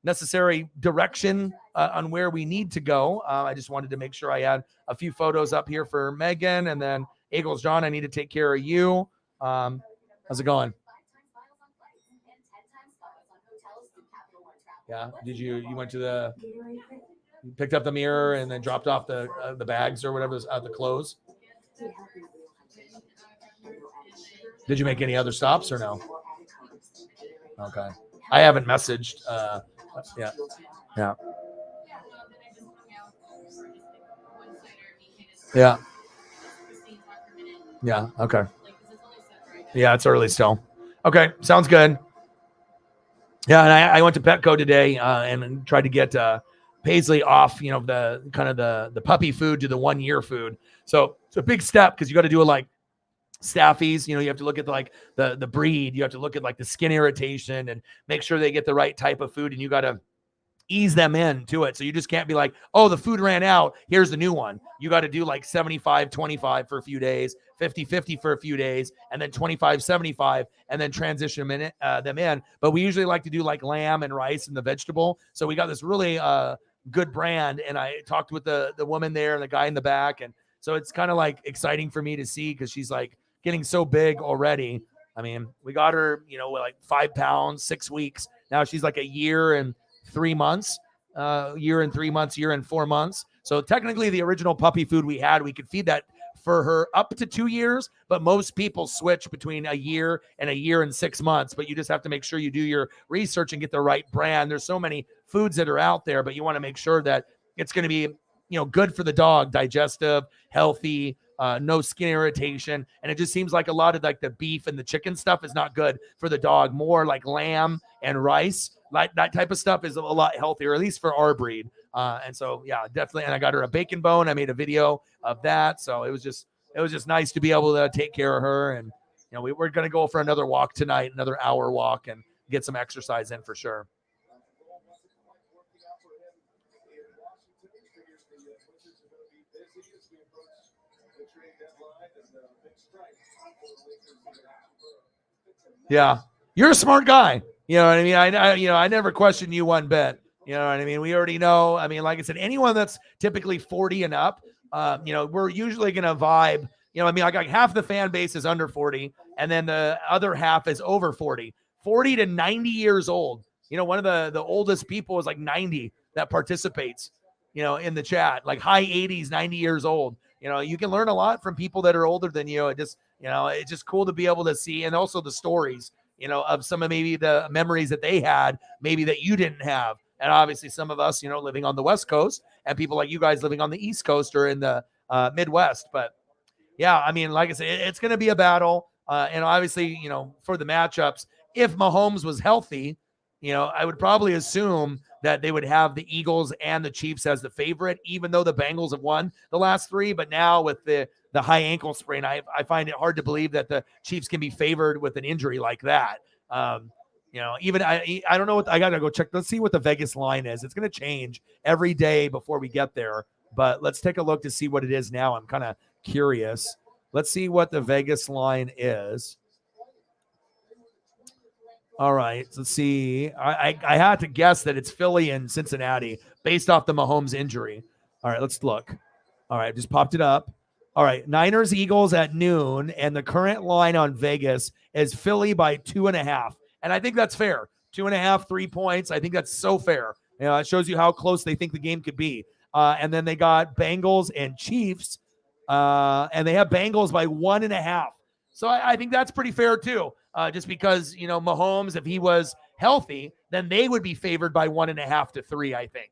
necessary direction on where we need to go. I just wanted to make sure I had a few photos up here for Megan, and then Eagles, John, I need to take care of you. How's it going? Yeah. Did you went to picked up the mirror and then dropped off the bags or whatever, the clothes? Did you make any other stops or no? Okay. I haven't messaged. Yeah. Yeah. Yeah. Yeah. Okay. Yeah, it's early still. Okay, sounds good. Yeah, and I went to Petco today and tried to get Paisley off, the kind of the puppy food to the 1 year food. So it's a big step because you got to do it like staffies. You have to look at the breed. You have to look at like the skin irritation and make sure they get the right type of food, and you got to ease them into it. So you just can't be like, oh, the food ran out, here's the new one. You got to do like 75-25 for a few days, 50-50 for a few days, and then 25-75, and then transition them in. But we usually like to do like lamb and rice and the vegetable. So we got this really good brand, and I talked with the woman there and the guy in the back, and so it's kind of like exciting for me to see because she's like getting so big already. I mean, we got her, like 5 pounds, 6 weeks. Now she's like a year and 3 months, year and 3 months, year and 4 months. So technically the original puppy food we could feed that for her up to 2 years, but most people switch between a year and 6 months. But you just have to make sure you do your research and get the right brand. There's so many foods that are out there, but you want to make sure that it's going to be, good for the dog, digestive, healthy, no skin irritation. And it just seems like a lot of like the beef and the chicken stuff is not good for the dog. More like lamb and rice, like that type of stuff is a lot healthier, at least for our breed. And so, yeah, definitely. And I got her a bacon bone. I made a video of that. So it was just nice to be able to take care of her. And, we're going to go for another walk tonight, another hour walk, and get some exercise in for sure. Yeah. You're a smart guy. You know what I mean? I never questioned you one bit. You know what I mean? We already know. I mean, like I said, anyone that's typically 40 and up, we're usually going to vibe. Like half the fan base is under 40, and then the other half is over 40 to 90 years old. One of the oldest people is like 90 that participates, in the chat, like high 80s, 90 years old. you can learn a lot from people that are older than you. It's just cool to be able to see, and also the stories, of some of maybe the memories that they had, maybe that you didn't have. And obviously some of us, living on the West Coast, and people like you guys living on the East Coast or in the Midwest. But yeah, I mean, like I said, it's going to be a battle. And obviously, for the matchups, if Mahomes was healthy, I would probably assume that they would have the Eagles and the Chiefs as the favorite, even though the Bengals have won the last three. But now with the high ankle sprain, I find it hard to believe that the Chiefs can be favored with an injury like that. Even I don't know I got to go check. Let's see what the Vegas line is. It's going to change every day before we get there. But let's take a look to see what it is now. I'm kind of curious. Let's see what the Vegas line is. All right, let's see. I had to guess that it's Philly and Cincinnati based off the Mahomes injury. All right, let's look. All right, just popped it up. All right, Niners, Eagles at noon, and the current line on Vegas is Philly by 2.5. And I think that's fair. 2.5, 3 points. I think that's so fair. It shows you how close they think the game could be. And then they got Bengals and Chiefs, and they have Bengals by 1.5. So I think that's pretty fair too. Just because, Mahomes, if he was healthy, then they would be favored by 1.5 to 3, I think.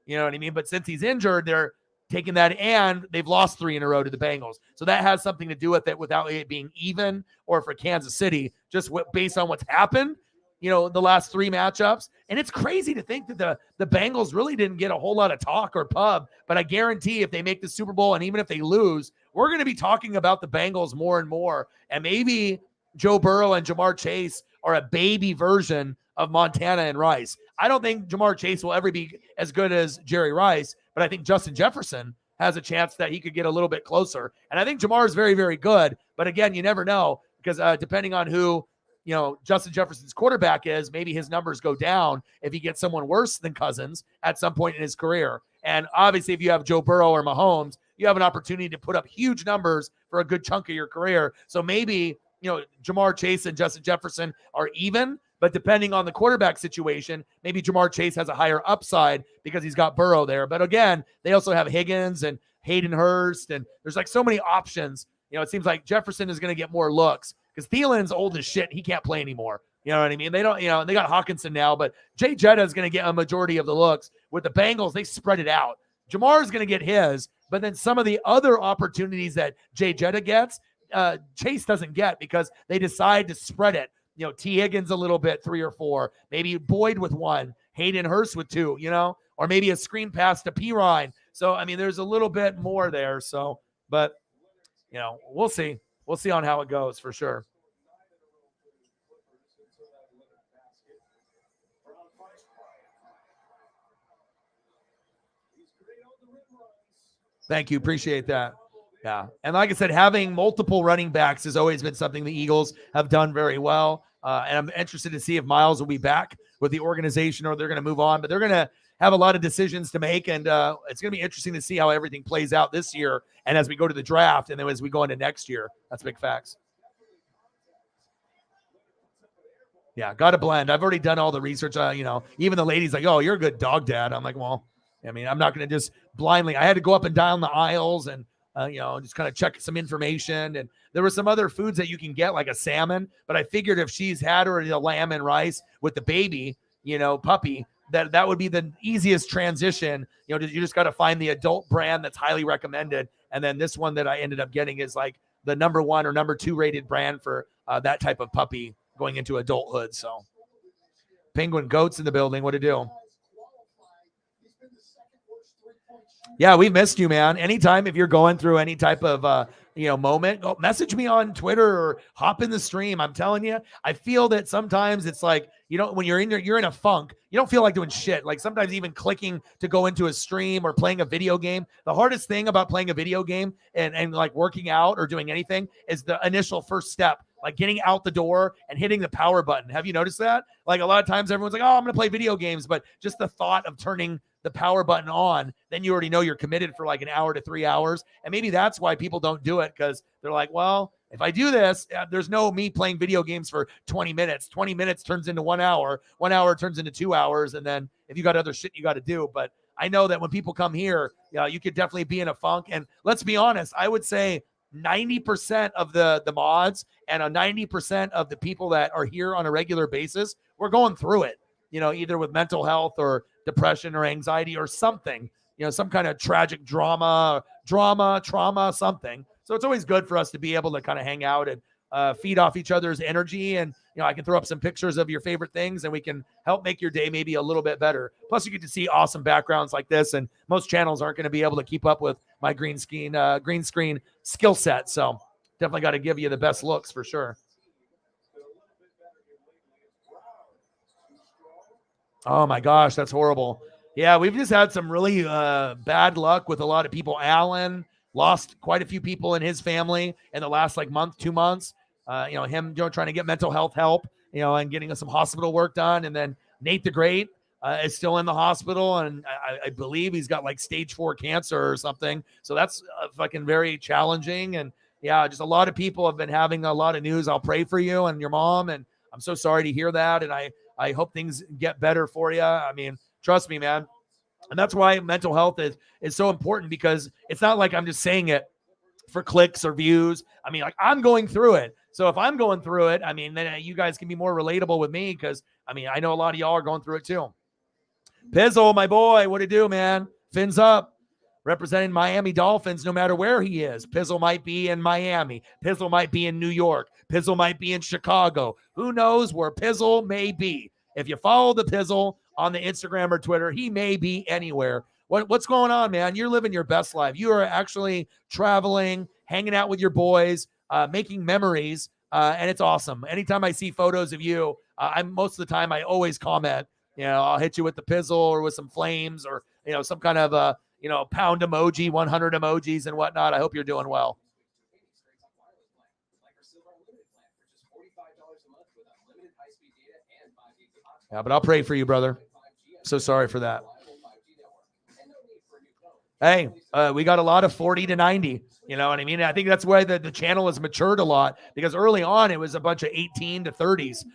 You know what I mean? But since he's injured, they're taking that, and they've lost 3 in a row to the Bengals. So that has something to do with it without it being even, or for Kansas City, just based on what's happened, the last 3 matchups. And it's crazy to think that the Bengals really didn't get a whole lot of talk or pub, but I guarantee if they make the Super Bowl, and even if they lose, we're going to be talking about the Bengals more and more. And maybe Joe Burrow and Jamar Chase are a baby version of Montana and Rice. I don't think Jamar Chase will ever be as good as Jerry Rice, but I think Justin Jefferson has a chance that he could get a little bit closer. And I think Jamar is very, very good. But again, you never know, because depending on who, Justin Jefferson's quarterback is, maybe his numbers go down if he gets someone worse than Cousins at some point in his career. And obviously, if you have Joe Burrow or Mahomes, you have an opportunity to put up huge numbers for a good chunk of your career. So maybe, Jamar Chase and Justin Jefferson are even, but depending on the quarterback situation, maybe Jamar Chase has a higher upside because he's got Burrow there. But again, they also have Higgins and Hayden Hurst, and there's like so many options. It seems like Jefferson is going to get more looks because Thielen's old as shit. He can't play anymore. You know what I mean? They don't, they got Hawkinson now, but Jay Jetta is going to get a majority of the looks. With the Bengals, they spread it out. Jamar is going to get his, but then some of the other opportunities that Jay Jetta gets, Chase doesn't get because they decide to spread it. T. Higgins a little bit, 3 or 4, maybe Boyd with 1, Hayden Hurst with 2, or maybe a screen pass to Pirine. So, I mean, there's a little bit more there. So, but, we'll see. We'll see on how it goes for sure. Thank you. Appreciate that. Yeah. And like I said, having multiple running backs has always been something the Eagles have done very well. And I'm interested to see if Miles will be back with the organization or they're going to move on. But they're going to have a lot of decisions to make. And it's going to be interesting to see how everything plays out this year. And as we go to the draft and then as we go into next year, that's big facts. Yeah. Got to blend. I've already done all the research. Even the ladies like, oh, you're a good dog dad. I'm like, well, I mean, I'm not going to just blindly. I had to go up and down the aisles and, just kind of check some information. And there were some other foods that you can get, like a salmon. But I figured if she's had already a lamb and rice with the baby, puppy, that would be the easiest transition. You just got to find the adult brand that's highly recommended. And then this one that I ended up getting is like the number 1 or number 2 rated brand for that type of puppy going into adulthood. So Penguin Goats in the building. What to do? Yeah, we missed you, man. Anytime if you're going through any type of moment, go message me on Twitter or hop in the stream. I'm telling you, I feel that sometimes it's like, when you're in a funk, you don't feel like doing shit. Like sometimes even clicking to go into a stream or playing a video game. The hardest thing about playing a video game and like working out or doing anything is the initial first step, like getting out the door and hitting the power button. Have you noticed that? Like a lot of times everyone's like, oh, I'm going to play video games. But just the thought of turning the power button on, then you already know you're committed for like an hour to 3 hours. And maybe that's why people don't do it, because they're like, well, if I do this, there's no me playing video games for 20 minutes. 20 minutes turns into 1 hour. 1 hour turns into 2 hours. And then if you got other shit you got to do. But I know that when people come here, you could definitely be in a funk. And let's be honest, I would say 90% of the mods and 90% of the people that are here on a regular basis, we're going through it, either with mental health or depression or anxiety or something, some kind of tragic trauma, something. So it's always good for us to be able to kind of hang out and feed off each other's energy. And, I can throw up some pictures of your favorite things and we can help make your day maybe a little bit better. Plus you get to see awesome backgrounds like this. And most channels aren't going to be able to keep up with my green screen skill set. So definitely got to give you the best looks for sure. Oh my gosh, that's horrible. Yeah, we've just had some really bad luck with a lot of people. Alan lost quite a few people in his family in the last month, 2 months. Him trying to get mental health help, and getting us some hospital work done. And then Nate the Great is still in the hospital, and I believe he's got stage 4 cancer or something. So that's fucking very challenging. And yeah, just a lot of people have been having a lot of news. I'll pray for you and your mom, and I'm so sorry to hear that. And I hope things get better for you. I mean, trust me, man. And that's why mental health is so important, because it's not like I'm just saying it for clicks or views. I mean, I'm going through it. So if I'm going through it, I mean, then you guys can be more relatable with me, because, I mean, I know a lot of y'all are going through it too. Pizzle, my boy, what do you do, man? Fins up. Representing Miami Dolphins no matter where he is. Pizzle might be in Miami. Pizzle might be in New York. Pizzle might be in Chicago. Who knows where Pizzle may be? If you follow the Pizzle on the Instagram or Twitter, he may be anywhere. What's going on, man? You're living your best life. You are actually traveling, hanging out with your boys, making memories, and it's awesome. Anytime I see photos of you, most of the time I always comment. I'll hit you with the Pizzle or with some flames or some kind of pound emoji, 100 emojis and whatnot. I hope you're doing well. Yeah, but I'll pray for you, brother. So sorry for that. Hey, we got a lot of 40 to 90. You know what I mean? I think that's why the channel has matured a lot, because early on it was a bunch of 18 to 30s,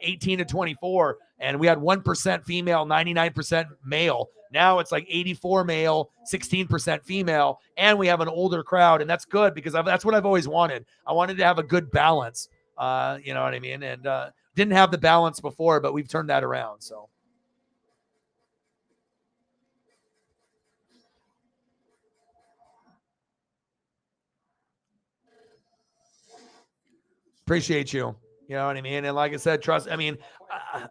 18 to 24, and we had 1% female, 99% male. Now it's 84 male, 16% female, and we have an older crowd, and that's good, because that's what I've always wanted. I wanted to have a good balance, you know what I mean? And didn't have the balance before, but we've turned that around, so. Appreciate you. You know what I mean? And like I said, trust. I mean,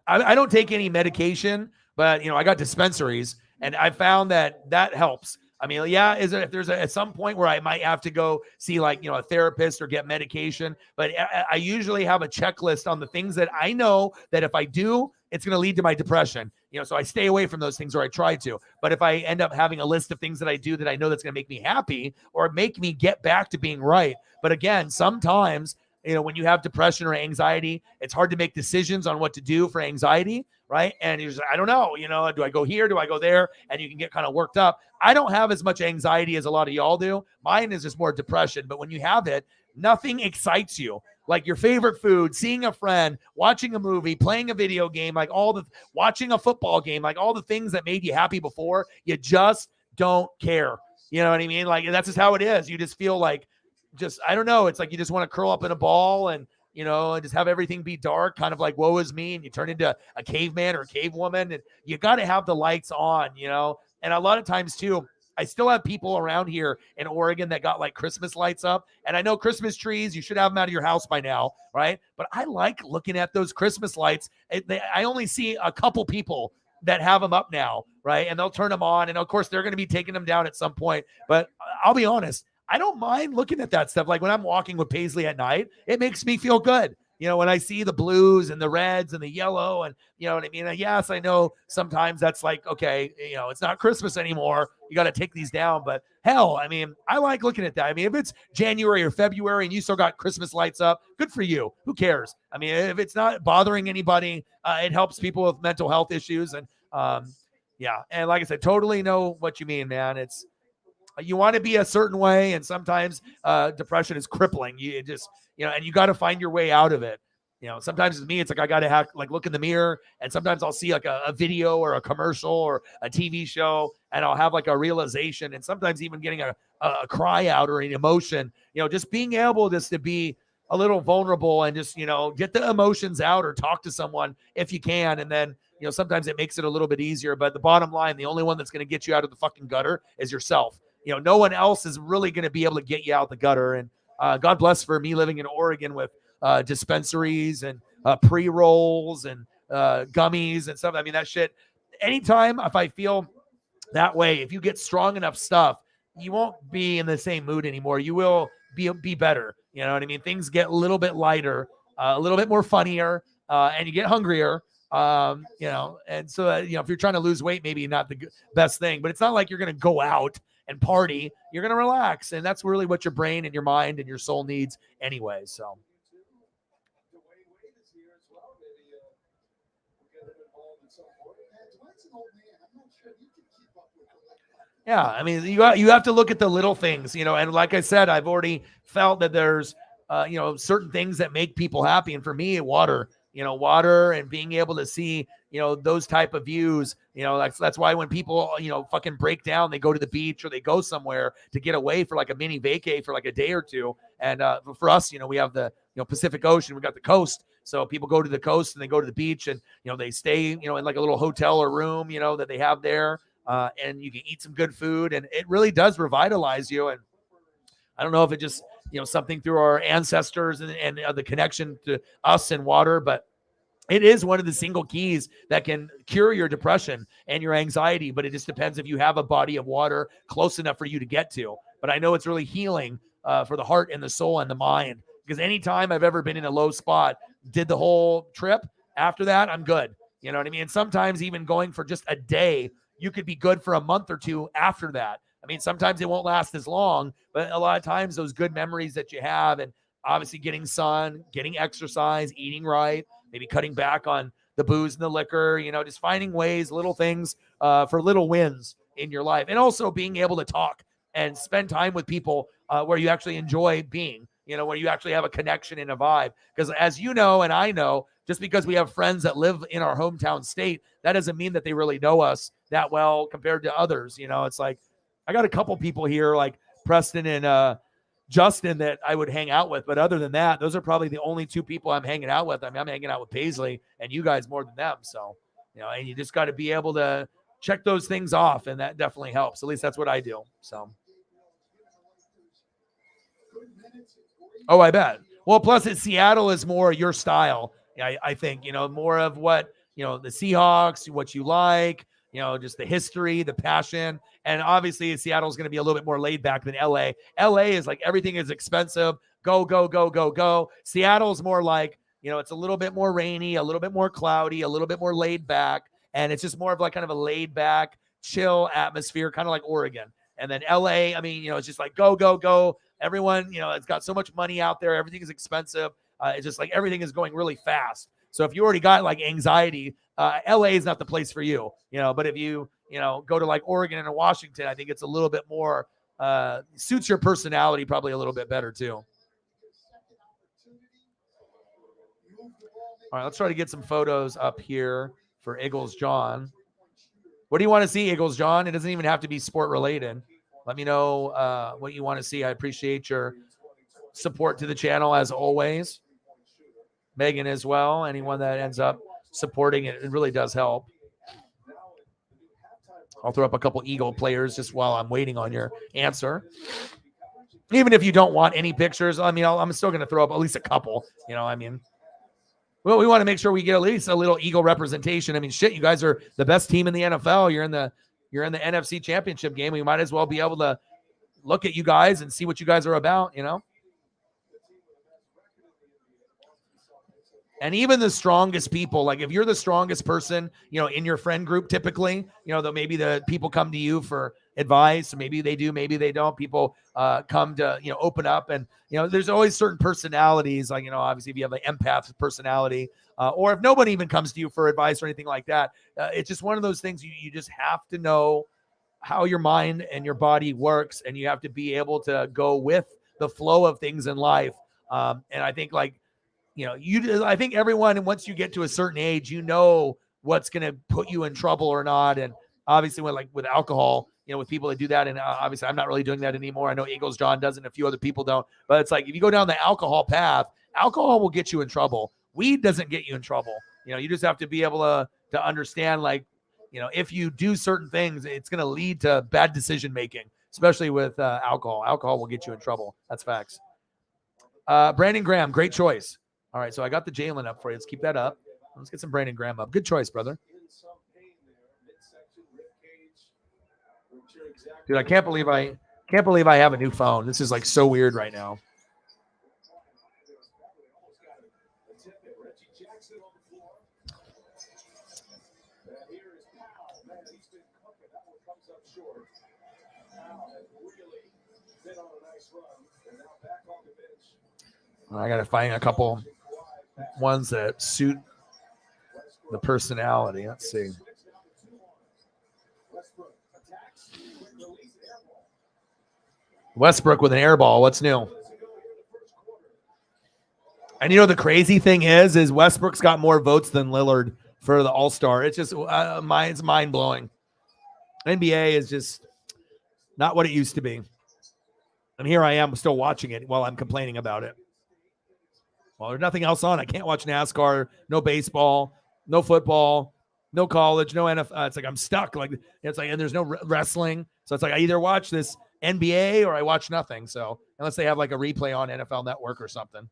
I don't take any medication, but I got dispensaries, and I found that helps. I mean, yeah, if there's at some point where I might have to go see a therapist or get medication, but I usually have a checklist on the things that I know that if I do, it's going to lead to my depression. So I stay away from those things, or I try to. But if I end up having a list of things that I do that I know that's going to make me happy or make me get back to being right. But again, sometimes, when you have depression or anxiety, it's hard to make decisions on what to do for anxiety, right? And you're just, I don't know, do I go here? Do I go there? And you can get kind of worked up. I don't have as much anxiety as a lot of y'all do. Mine is just more depression. But when you have it, nothing excites you. Like your favorite food, seeing a friend, watching a movie, playing a video game, watching a football game, all the things that made you happy before, you just don't care. You know what I mean? That's just how it is. You just feel I don't know. It's you just want to curl up in a ball and, and just have everything be dark, kind of woe is me. And you turn into a caveman or a cave woman, and you got to have the lights on, and a lot of times too, I still have people around here in Oregon that got Christmas lights up. And I know Christmas trees, you should have them out of your house by now, right? But I like looking at those Christmas lights. I only see a couple people that have them up now, right? And they'll turn them on. And of course, they're going to be taking them down at some point. But I'll be honest, I don't mind looking at that stuff. When I'm walking with Paisley at night, it makes me feel good. When I see the blues and the reds and the yellow, and you know what I mean? And yes, I know sometimes that's okay, it's not Christmas anymore. You got to take these down. But hell, I mean, I like looking at that. I mean, if it's January or February and you still got Christmas lights up, good for you. Who cares? I mean, if it's not bothering anybody, it helps people with mental health issues. And yeah. And like I said, totally know what you mean, man. You want to be a certain way, and sometimes depression is crippling. You just, and you got to find your way out of it. sometimes with me, it's like I got to look in the mirror, and sometimes I'll see like a video or a commercial or a TV show, and I'll have like a realization, and sometimes even getting a cry out or an emotion, just being able just to be a little vulnerable and just, get the emotions out or talk to someone if you can. And then, sometimes it makes it a little bit easier. But the bottom line, the only one that's going to get you out of the fucking gutter is yourself. No one else is really going to be able to get you out the gutter. And God bless for me living in Oregon with dispensaries and pre-rolls and gummies and stuff. I mean, that shit, anytime if I feel that way, if you get strong enough stuff, you won't be in the same mood anymore. You will be better. You know what I mean? Things get a little bit lighter, a little bit more funnier, and you get hungrier. And so, if you're trying to lose weight, maybe not the best thing, but it's not like you're going to go out and party. You're going to relax. And that's really what your brain and your mind and your soul needs anyway. So. Yeah, I mean, you have to look at the little things, and like I said, I've already felt that there's, certain things that make people happy. And for me, water and being able to see, those type of views, that's why when people, fucking break down, they go to the beach or they go somewhere to get away for like a mini vacay for like a day or two. And for us, we have the, Pacific Ocean, we got the coast. So people go to the coast and they go to the beach and, they stay, in like a little hotel or room, that they have there. And you can eat some good food, and it really does revitalize you. And I don't know if it just, something through our ancestors and the connection to us and water, but it is one of the single keys that can cure your depression and your anxiety. But it just depends if you have a body of water close enough for you to get to. But I know it's really healing for the heart and the soul and the mind, because anytime I've ever been in a low spot, did the whole trip, after that, I'm good. You know what I mean? And sometimes even going for just a day, you could be good for a month or two after that. I mean, sometimes it won't last as long, but a lot of times those good memories that you have, and obviously getting sun, getting exercise, eating right, maybe cutting back on the booze and the liquor, just finding ways, little things for little wins in your life. And also being able to talk and spend time with people where you actually enjoy being, where you actually have a connection and a vibe. Because as you know, and I know, just because we have friends that live in our hometown state, that doesn't mean that they really know us that well compared to others. It's like, I got a couple people here like Preston and Justin that I would hang out with. But other than that, those are probably the only two people I'm hanging out with. I mean, I'm hanging out with Paisley and you guys more than them. So, and you just got to be able to check those things off. And that definitely helps. At least that's what I do. So. Oh, I bet. Well, plus Seattle is more your style. I think, more of what, the Seahawks, what you like, just the history, the passion. And obviously Seattle is going to be a little bit more laid back than LA. LA is like, everything is expensive. Go, go, go, go, go. Seattle's more like, it's a little bit more rainy, a little bit more cloudy, a little bit more laid back. And it's just more of like kind of a laid back, chill atmosphere, kind of like Oregon. And then LA, I mean, it's just like go, go, go. Everyone, it's got so much money out there. Everything is expensive. It's just like everything is going really fast. So if you already got like anxiety, LA is not the place for you, but if you, go to like Oregon and Washington, I think it's a little bit more, suits your personality probably a little bit better too. All right, let's try to get some photos up here for Eagles John. What do you want to see, Eagles John? It doesn't even have to be sport related. Let me know what you want to see. I appreciate your support to the channel as always. Megan as well. Anyone that ends up supporting it, it really does help. I'll throw up a couple Eagle players just while I'm waiting on your answer. Even if you don't want any pictures, I mean, I'm still going to throw up at least a couple. Well, we want to make sure we get at least a little Eagle representation. I mean, shit, you guys are the best team in the NFL. You're in the NFC Championship game. We might as well be able to look at you guys and see what you guys are about, And even the strongest people, like if you're the strongest person, in your friend group, typically, though maybe the people come to you for advice. Maybe they do, maybe they don't. People come to, open up, and, there's always certain personalities. Like, obviously if you have an empath personality, or if nobody even comes to you for advice or anything like that, it's just one of those things you just have to know how your mind and your body works. And you have to be able to go with the flow of things in life. And I think like, I think everyone, once you get to a certain age, what's going to put you in trouble or not. And obviously with alcohol, with people that do that. And obviously I'm not really doing that anymore. I know Eagles John does and a few other people don't, but it's like, if you go down the alcohol path, alcohol will get you in trouble. Weed doesn't get you in trouble. You just have to be able to understand, if you do certain things, it's going to lead to bad decision making, especially with alcohol. Alcohol will get you in trouble. That's facts. Brandon Graham, great choice. All right, so I got the Jalen up for you. Let's keep that up. Let's get some Brandon Graham up. Good choice, brother. Dude, I can't believe I have a new phone. This is like so weird right now. I got to find a couple ones that suit the personality. Let's see. Westbrook with an air ball. What's new? And the crazy thing is Westbrook's got more votes than Lillard for the All-Star. It's just it's mind-blowing. NBA is just not what it used to be. And here I am still watching it while I'm complaining about it. Well, there's nothing else on. I can't watch NASCAR, no baseball, no football, no college, no NFL. It's like I'm stuck. And there's no wrestling. So it's like I either watch this NBA or I watch nothing. So unless they have like a replay on NFL Network or something.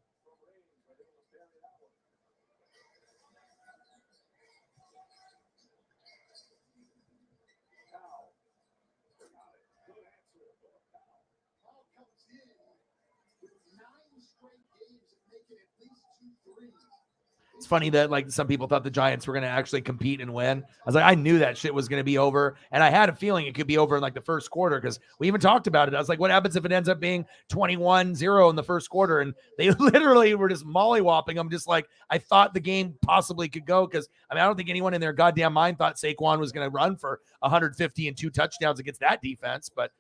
It's funny that some people thought the Giants were going to actually compete and win. I was like, I knew that shit was going to be over. And I had a feeling it could be over in the first quarter because we even talked about it. I was like, what happens if it ends up being 21-0 in the first quarter? And they literally were just mollywhopping them. Just like I thought the game possibly could go because, I don't think anyone in their goddamn mind thought Saquon was going to run for 150 and 2 touchdowns against that defense. But,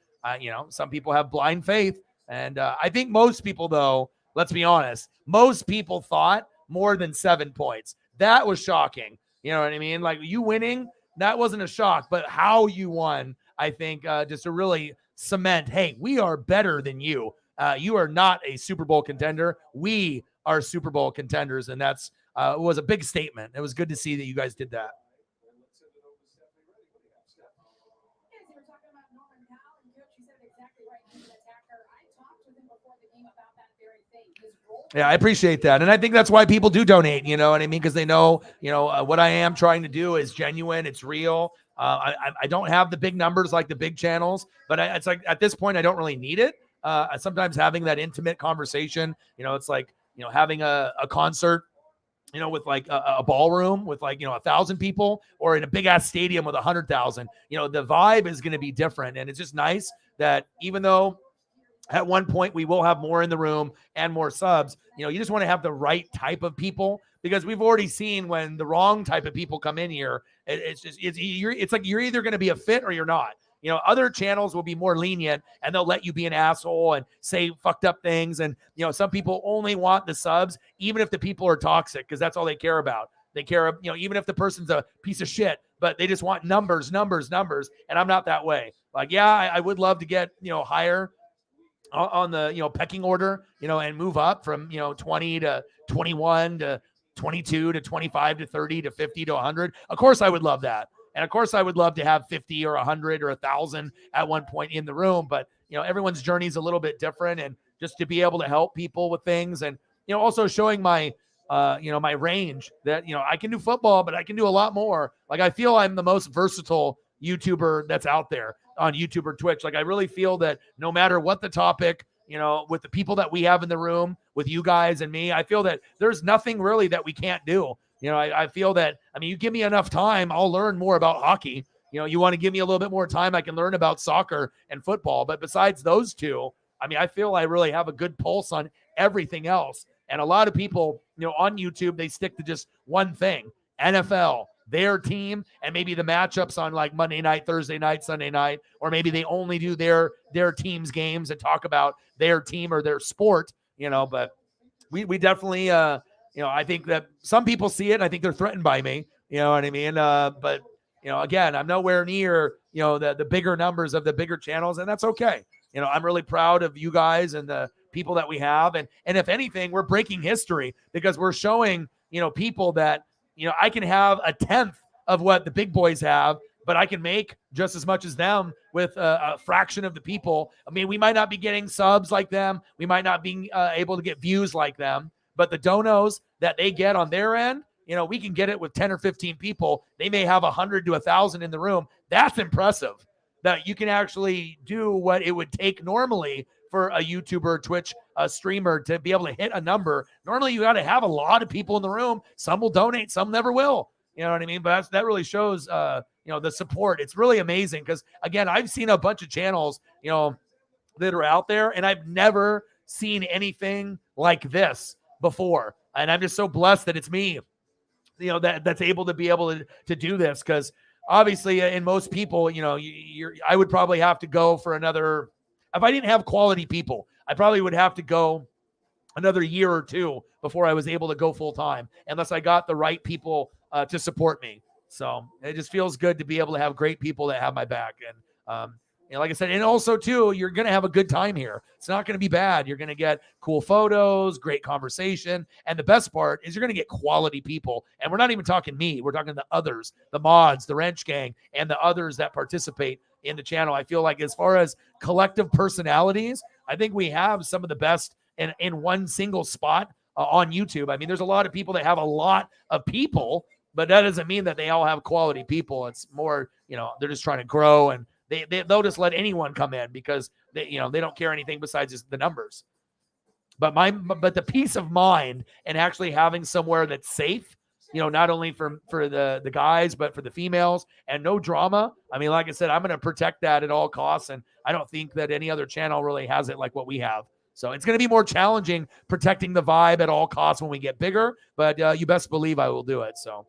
some people have blind faith. And I think most people, though, let's be honest, most people thought more than 7 points. That was shocking. You know what I mean? You winning, that wasn't a shock, but how you won, I think, just to really cement, hey, we are better than you. You are not a Super Bowl contender. We are Super Bowl contenders, and that's was a big statement. It was good to see that you guys did that. Yeah, I appreciate that. And I think that's why people do donate, you know what I mean? Because they know, what I am trying to do is genuine. It's real. I don't have the big numbers like the big channels, but it's like at this point, I don't really need it. Sometimes having that intimate conversation, it's like, having a concert, with a ballroom with 1,000 people or in a big ass stadium with 100,000, the vibe is going to be different. And it's just nice that even though at one point we will have more in the room and more subs, you just want to have the right type of people because we've already seen when the wrong type of people come in here, it's like you're either going to be a fit or you're not. Other channels will be more lenient and they'll let you be an asshole and say fucked up things. And, some people only want the subs, even if the people are toxic, because that's all they care about. They care, even if the person's a piece of shit, but they just want numbers. And I'm not that way. I would love to get, higher on the, pecking order, and move up from, 20 to 21 to 22 to 25 to 30 to 50 to 100. Of course, I would love that. And of course, I would love to have 50 or 100 or 1,000 at one point in the room. But, everyone's journey is a little bit different. And just to be able to help people with things and, also showing my, my range that, I can do football, but I can do a lot more. I feel I'm the most versatile YouTuber that's out there on YouTube or Twitch. I really feel that no matter what the topic, with the people that we have in the room, with you guys and me, I feel that there's nothing really that we can't do. I feel that, you give me enough time, I'll learn more about hockey. You want to give me a little bit more time, I can learn about soccer and football. But besides those two, I feel I really have a good pulse on everything else. And a lot of people, on YouTube, they stick to just one thing, NFL, their team, and maybe the matchups on Monday night, Thursday night, Sunday night, or maybe they only do their team's games and talk about their team or their sport, but we definitely, I think that some people see it, and I think they're threatened by me. You know what I mean? But again, I'm nowhere near, the bigger numbers of the bigger channels, and that's okay. I'm really proud of you guys and the people that we have. And if anything, we're breaking history because we're showing, people that, I can have a tenth of what the big boys have, but I can make just as much as them with a fraction of the people. I mean, we might not be getting subs like them. We might not be able to get views like them, but the donos that they get on their end, we can get it with 10 or 15 people. They may have 100 to 1,000 in the room. That's impressive that you can actually do what it would take normally for a YouTuber, Twitch, a streamer to be able to hit a number. Normally, you got to have a lot of people in the room. Some will donate, some never will. You know what I mean? But that really shows, the support. It's really amazing because, again, I've seen a bunch of channels, that are out there, and I've never seen anything like this before. And I'm just so blessed that it's me, that's able to do this, because obviously in most people, I would probably have to go for another, if I didn't have quality people, I probably would have to go another year or two before I was able to go full time, unless I got the right people to support me. So it just feels good to be able to have great people that have my back. And, like I said, and also too, you're going to have a good time here. It's not going to be bad. You're going to get cool photos, great conversation. And the best part is you're going to get quality people. And we're not even talking me. We're talking the others, the mods, the Wrench Gang, and the others that participate in the channel. I feel like as far as collective personalities, I think we have some of the best in one single spot on YouTube. I mean, there's a lot of people that have a lot of people, but that doesn't mean that they all have quality people. It's more, they're just trying to grow, and they'll just let anyone come in because they don't care anything besides just the numbers. But the peace of mind and actually having somewhere that's safe, not only for the guys, but for the females, and no drama. I mean, like I said, I'm going to protect that at all costs. And I don't think that any other channel really has it like what we have. So it's going to be more challenging protecting the vibe at all costs when we get bigger, but you best believe I will do it. So.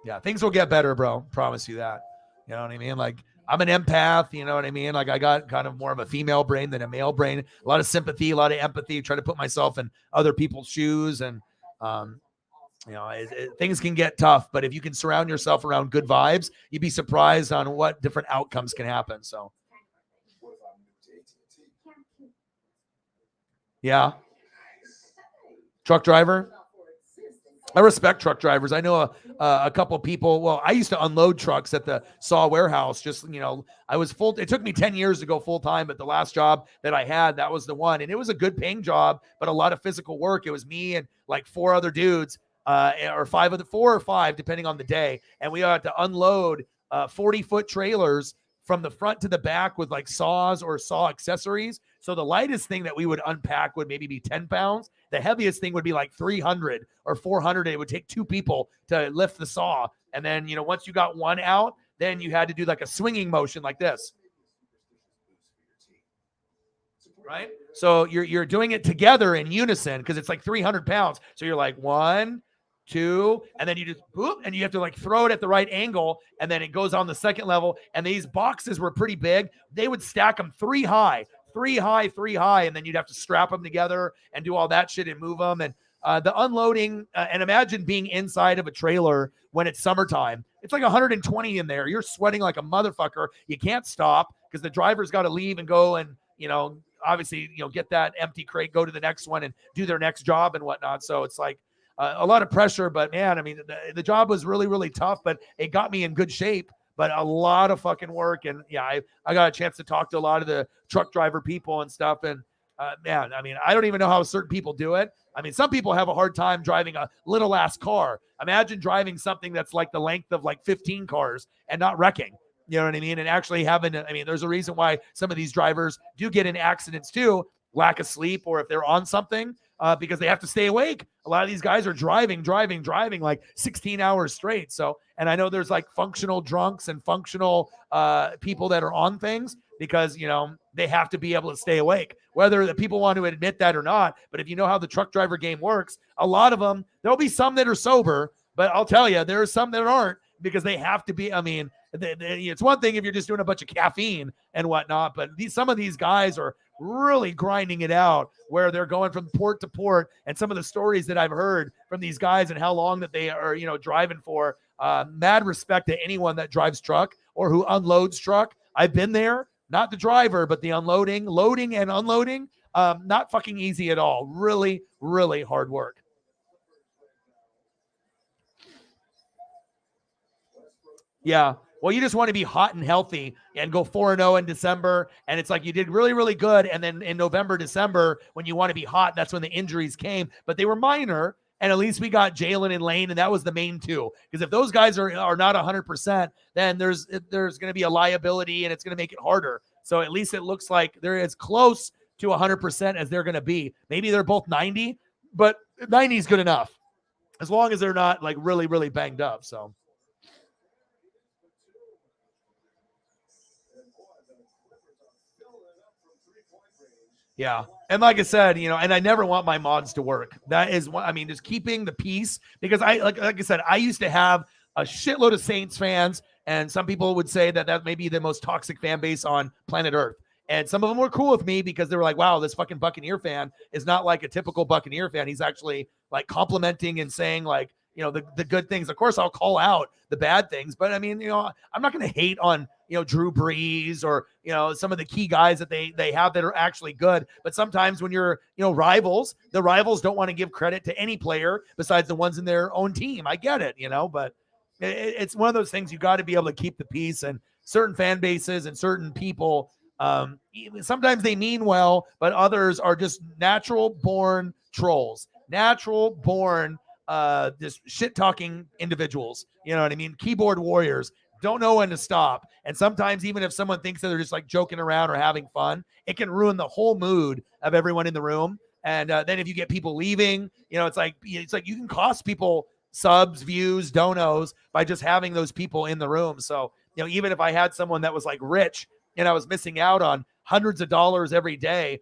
Yeah, things will get better, bro. Promise you that. You know what I mean? Like, I'm an empath, you know what I mean? Like, I got kind of more of a female brain than a male brain. A lot of sympathy, a lot of empathy, try to put myself in other people's shoes. And, things can get tough, but if you can surround yourself around good vibes, you'd be surprised on what different outcomes can happen. So, yeah. Truck driver. I respect truck drivers. I know a couple people. Well, I used to unload trucks at the Saw warehouse. Just, I was full. It took me 10 years to go full time, but the last job that I had, that was the one. And it was a good paying job, but a lot of physical work. It was me and like four other dudes, or four or five, depending on the day. And we had to unload 40-foot trailers from the front to the back with like saws or saw accessories. So the lightest thing that we would unpack would maybe be 10 pounds. The heaviest thing would be like 300 or 400. It would take two people to lift the saw. And then, once you got one out, then you had to do like a swinging motion like this. Right? So you're doing it together in unison because it's like 300 pounds. So you're like 1, 2, and then you just boop, and you have to like throw it at the right angle, and then it goes on the second level. And these boxes were pretty big. They would stack them three high, and then you'd have to strap them together and do all that shit and move them. And the unloading, and imagine being inside of a trailer when it's summertime. It's like 120 in there. You're sweating like a motherfucker. You can't stop because the driver's got to leave and go and, obviously, get that empty crate, go to the next one and do their next job and whatnot. So it's like a lot of pressure, but man, I mean, the job was really, really tough, but it got me in good shape. But a lot of fucking work. And yeah, I got a chance to talk to a lot of the truck driver people and stuff. And man, I mean, I don't even know how certain people do it. I mean, some people have a hard time driving a little ass car. Imagine driving something that's like the length of like 15 cars and not wrecking. You know what I mean? And actually there's a reason why some of these drivers do get in accidents too, lack of sleep, or if they're on something, because they have to stay awake. A lot of these guys are driving like 16 hours straight. So, and I know there's like functional drunks and functional people that are on things because, they have to be able to stay awake, whether the people want to admit that or not. But if you know how the truck driver game works, a lot of them, there'll be some that are sober, but I'll tell you, there are some that aren't because they have to be. I mean, It's one thing if you're just doing a bunch of caffeine and whatnot, but some of these guys are really grinding it out where they're going from port to port. And some of the stories that I've heard from these guys and how long that they are, driving for, mad respect to anyone that drives truck or who unloads truck. I've been there, not the driver, but the loading and unloading. Not fucking easy at all. Really, really hard work. Yeah. Well, you just want to be hot and healthy and go 4-0 in December. And it's like you did really, really good. And then in November, December, when you want to be hot, that's when the injuries came. But they were minor. And at least we got Jalen and Lane, and that was the main two. Because if those guys are not 100%, then there's going to be a liability, and it's going to make it harder. So at least it looks like they're as close to 100% as they're going to be. Maybe they're both 90, but 90 is good enough as long as they're not like really, really banged up. So. Yeah. And like I said, and I never want my mods to work. That is what I mean, just keeping the peace, because like I said, I used to have a shitload of Saints fans, and some people would say that may be the most toxic fan base on planet Earth. And some of them were cool with me because they were like, wow, this fucking Buccaneer fan is not like a typical Buccaneer fan. He's actually like complimenting and saying like, the good things. Of course, I'll call out the bad things, but I mean, I'm not going to hate on, Drew Brees or, some of the key guys that they have that are actually good. But sometimes when you're, rivals, the rivals don't want to give credit to any player besides the ones in their own team. I get it, but it's one of those things you got to be able to keep the peace. And certain fan bases and certain people, sometimes they mean well, but others are just natural born trolls, natural born just shit talking individuals. You know what I mean? Keyboard warriors don't know when to stop. And sometimes even if someone thinks that they're just like joking around or having fun, it can ruin the whole mood of everyone in the room. And then if you get people leaving, it's like you can cost people subs, views, donos by just having those people in the room. So, even if I had someone that was like rich and I was missing out on hundreds of dollars every day,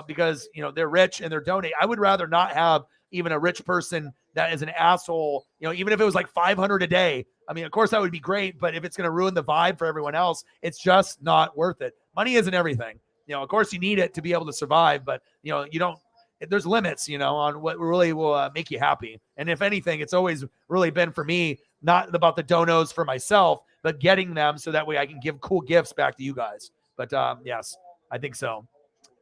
because, they're rich and they're donating, I would rather not have even a rich person that is an asshole, even if it was like 500 a day. I mean, of course that would be great, but if it's going to ruin the vibe for everyone else, it's just not worth it. Money isn't everything. Of course you need it to be able to survive, but you don't, there's limits, on what really will make you happy. And if anything, it's always really been for me, not about the donos for myself, but getting them so that way I can give cool gifts back to you guys. But yes, I think so.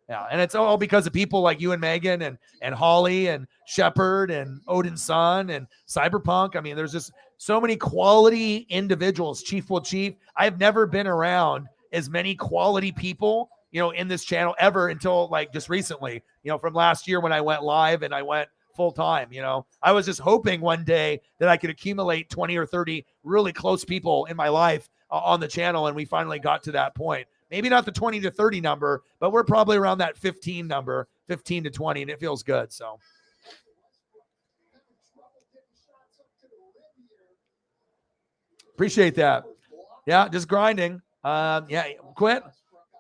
Yeah, and it's all because of people like you and Megan and Holly and Shepard and Odin's son and Cyberpunk. I mean, there's just so many quality individuals. Chief will Chief. I've never been around as many quality people, in this channel ever until like just recently, from last year when I went live and I went full time. I was just hoping one day that I could accumulate 20 or 30 really close people in my life on the channel, and we finally got to that point. Maybe not the 20 to 30 number, but we're probably around that 15 number, 15 to 20, and it feels good. So appreciate that. Yeah, just grinding. Yeah, quit.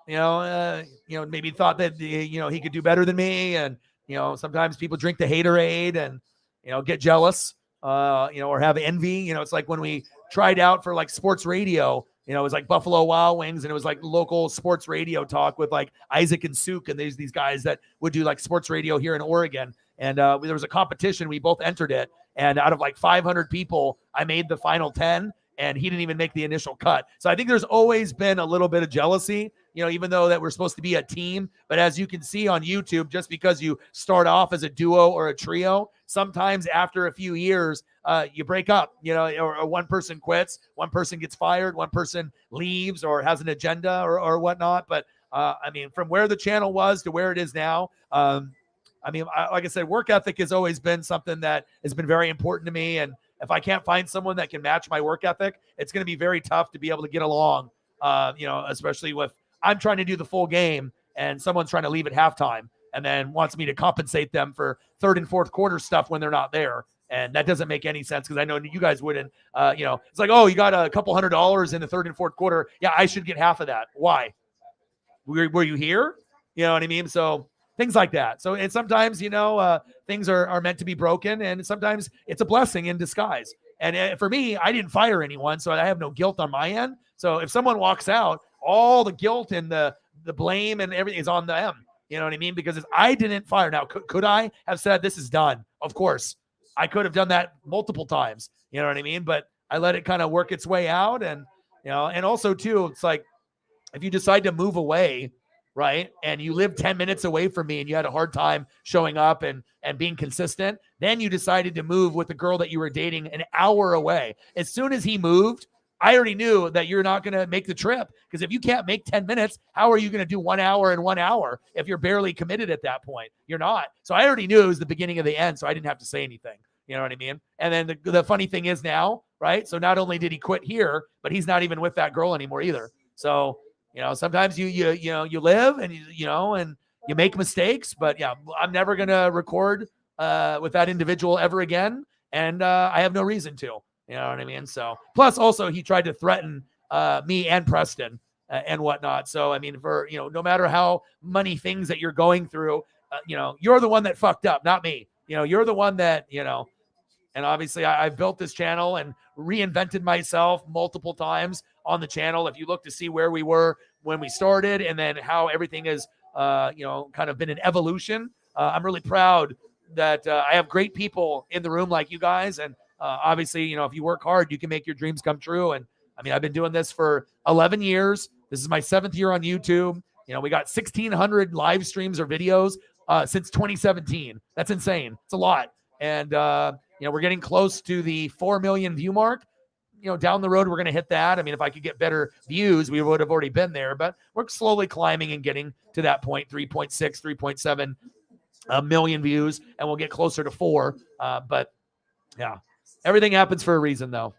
Maybe thought that he could do better than me, and sometimes people drink the haterade and get jealous, or have envy. It's like when we tried out for like sports radio. It was like Buffalo Wild Wings, and it was like local sports radio talk with like Isaac and Suk, and there's these guys that would do like sports radio here in Oregon. And there was a competition. We both entered it, and out of like 500 people, I made the final 10, and he didn't even make the initial cut. So I think there's always been a little bit of jealousy, even though that we're supposed to be a team. But as you can see on YouTube, just because you start off as a duo or a trio, sometimes after a few years, you break up, or one person quits, one person gets fired, one person leaves or has an agenda or whatnot. But I mean, from where the channel was to where it is now, like I said, work ethic has always been something that has been very important to me. And if I can't find someone that can match my work ethic, it's going to be very tough to be able to get along, especially with I'm trying to do the full game and someone's trying to leave at halftime and then wants me to compensate them for third and fourth quarter stuff when they're not there. And that doesn't make any sense because I know you guys wouldn't. It's like, oh, you got a couple $100 in the third and fourth quarter. Yeah, I should get half of that. Why? Were you here? You know what I mean? So things like that. So and sometimes, things are meant to be broken, and sometimes it's a blessing in disguise. And for me, I didn't fire anyone, so I have no guilt on my end. So if someone walks out, all the guilt and the blame and everything is on them. You know what I mean? Because I didn't fire. Now, could I have said this is done? Of course. I could have done that multiple times. You know what I mean? But I let it kind of work its way out. And, and also too, it's like, if you decide to move away, right, and you live 10 minutes away from me and you had a hard time showing up and being consistent, then you decided to move with the girl that you were dating an hour away. As soon as he moved, I already knew that you're not going to make the trip, because if you can't make 10 minutes, how are you going to do 1 hour and 1 hour if you're barely committed at that point? You're not. So I already knew it was the beginning of the end, so I didn't have to say anything. You know what I mean? And then the funny thing is now, right? So not only did he quit here, but he's not even with that girl anymore either. So, sometimes you live and and you make mistakes, but yeah, I'm never going to record with that individual ever again. And I have no reason to. You know what I mean? So, plus also he tried to threaten me and Preston and whatnot. So, I mean, for, no matter how many things that you're going through, you're the one that fucked up, not me. You're the one that, and obviously I've built this channel and reinvented myself multiple times on the channel. If you look to see where we were when we started and then how everything has, kind of been an evolution, I'm really proud that I have great people in the room like you guys. And obviously, if you work hard, you can make your dreams come true. And I mean, I've been doing this for 11 years. This is my 7th year on YouTube. We got 1,600 live streams or videos since 2017. That's insane. It's a lot. And, we're getting close to the 4 million view mark. Down the road, we're going to hit that. I mean, if I could get better views, we would have already been there. But we're slowly climbing and getting to that point, 3.6, 3.7 million views. And we'll get closer to 4. But, yeah. Everything happens for a reason, though.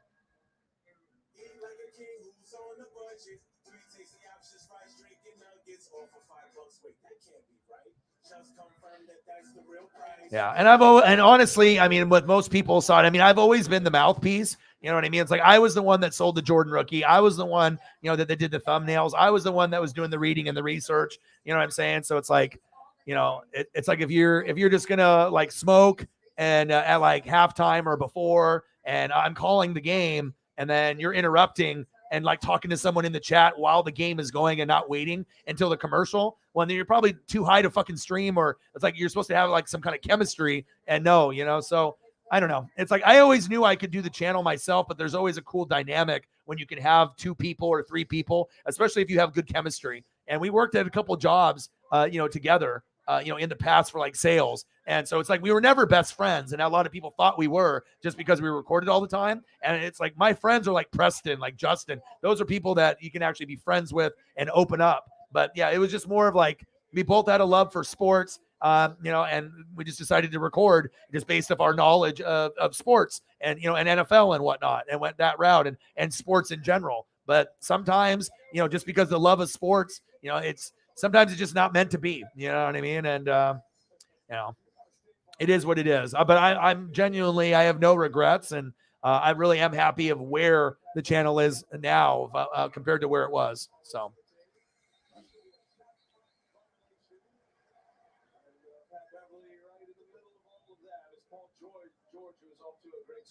Yeah, and honestly, I mean, what most people saw, I mean, I've always been the mouthpiece. You know what I mean? It's like I was the one that sold the Jordan rookie. I was the one, that they did the thumbnails. I was the one that was doing the reading and the research. You know what I'm saying? So it's like, it's like if you're just gonna like smoke and at like halftime or before, and I'm calling the game, and then you're interrupting and like talking to someone in the chat while the game is going and not waiting until the commercial, well, then you're probably too high to fucking stream, or it's like you're supposed to have like some kind of chemistry, and no, so I don't know. It's like I always knew I could do the channel myself, but there's always a cool dynamic when you can have 2 people or 3 people, especially if you have good chemistry. And we worked at a couple jobs, together, in the past for like sales. And so it's like we were never best friends. And a lot of people thought we were just because we recorded all the time. And it's like my friends are like Preston, like Justin. Those are people that you can actually be friends with and open up. But yeah, it was just more of like we both had a love for sports, and we just decided to record just based off our knowledge of sports and, and NFL and whatnot, and went that route and sports in general. But sometimes, just because the love of sports, sometimes it's just not meant to be, you know what I mean? And, it is what it is. But I'm genuinely, I have no regrets. And I really am happy of where the channel is now compared to where it was. So.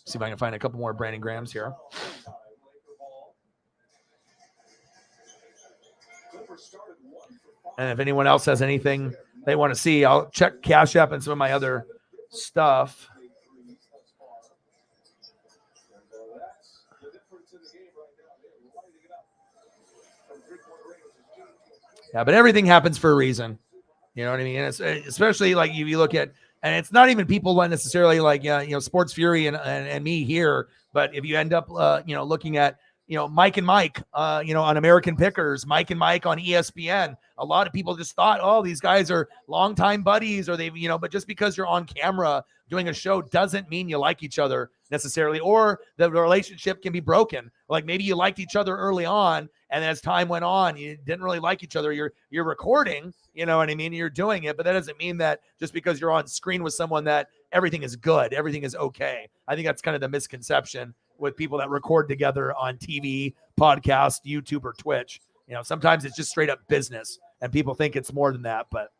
See if I can find a couple more Brandon Grahams here. And if anyone else has anything they want to see, I'll check Cash App and some of my other stuff. Yeah, but everything happens for a reason. You know what I mean? It's, especially like you look at, and it's not even people necessarily like, Sports Fury and me here, but if you end up, looking at, Mike and Mike, on American Pickers, Mike and Mike on ESPN, a lot of people just thought, oh, these guys are longtime buddies, or they've, but just because you're on camera doing a show doesn't mean you like each other necessarily, or the relationship can be broken. Like maybe you liked each other early on, and as time went on, you didn't really like each other. You're recording, you know what I mean? You're doing it, but that doesn't mean that just because you're on screen with someone that everything is good, everything is okay. I think that's kind of the misconception with people that record together on TV, podcast, YouTube, or Twitch. Sometimes it's just straight up business, and people think it's more than that, but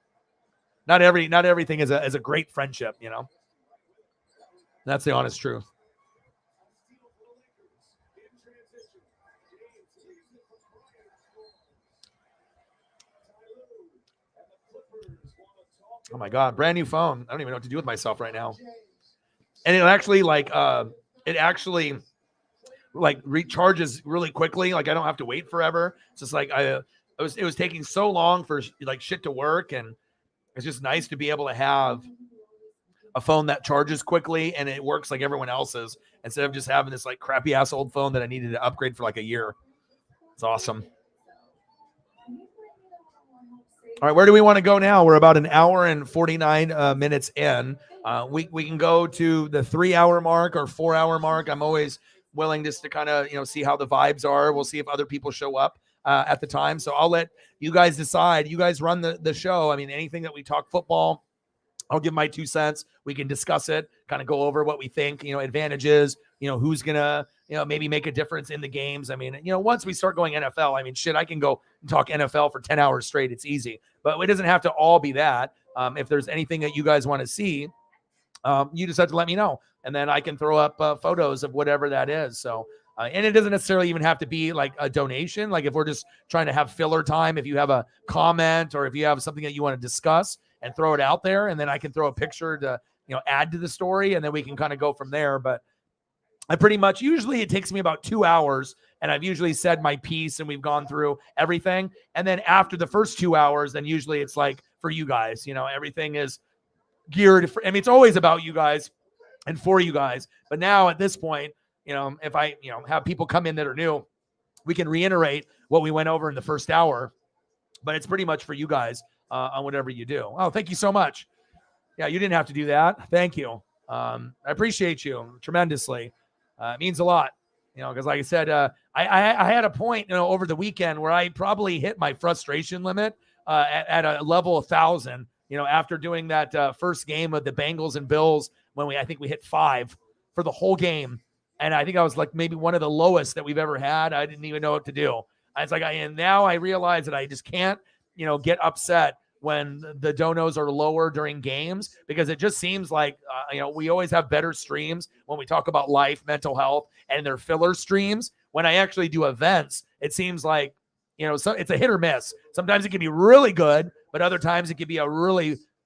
not everything is a great friendship, That's the honest truth. Oh my God, brand new phone. I don't even know what to do with myself right now. And it actually like recharges really quickly. Like I don't have to wait forever. It's just like it was taking so long for like shit to work, and it's just nice to be able to have a phone that charges quickly and it works like everyone else's instead of just having this like crappy ass old phone that I needed to upgrade for like a year. It's awesome. All right, where do we want to go now? We're about an hour and 49 minutes in. We can go to the 3 hour mark or 4 hour mark. I'm always willing just to kind of see how the vibes are. We'll see if other people show up at the time. So I'll let you guys decide. You guys run the show. I mean, anything that we talk football, I'll give my 2 cents. We can discuss it, kind of go over what we think, advantages, who's going to, maybe make a difference in the games. I mean, once we start going NFL, I mean, shit, I can go and talk NFL for 10 hours straight. It's easy, but it doesn't have to all be that. If there's anything that you guys want to see, you just have to let me know. And then I can throw up photos of whatever that is. So, and it doesn't necessarily even have to be like a donation. Like if we're just trying to have filler time, if you have a comment or if you have something that you want to discuss and throw it out there, and then I can throw a picture to, add to the story, and then we can kind of go from there. But I pretty much, usually it takes me about 2 hours, and I've usually said my piece and we've gone through everything. And then after the first 2 hours, then usually it's like for you guys, everything is geared for, I mean, it's always about you guys and for you guys. But now at this point, if I, have people come in that are new, we can reiterate what we went over in the first hour, but it's pretty much for you guys on whatever you do. Oh, thank you so much. Yeah, you didn't have to do that. Thank you. I appreciate you tremendously. It means a lot, because like I said, I had a point, over the weekend where I probably hit my frustration limit at a level 1,000, after doing that first game of the Bengals and Bills when I think we hit 5 for the whole game. And I think I was like maybe one of the lowest that we've ever had. I didn't even know what to do. It's like, and now I realize that I just can't, get upset when the donos are lower during games, because it just seems like, we always have better streams when we talk about life, mental health, and they're filler streams. When I actually do events, it seems like, so it's a hit or miss. Sometimes it can be really good, but other times it can be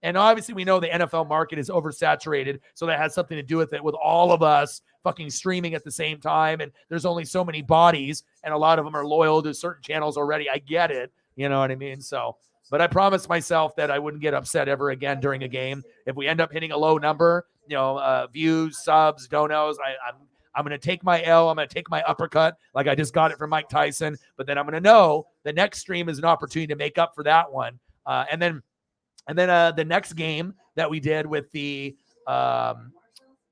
and obviously we know the NFL market is oversaturated. So that has something to do with it, with all of us fucking streaming at the same time. And there's only so many bodies, and a lot of them are loyal to certain channels already. I get it. You know what I mean? So, but I promised myself that I wouldn't get upset ever again during a game. If we end up hitting a low number, views, subs, donos, I'm going to take my L. I'm going to take my uppercut like I just got it from Mike Tyson. But then I'm going to know the next stream is an opportunity to make up for that one. And then the next game that we did with the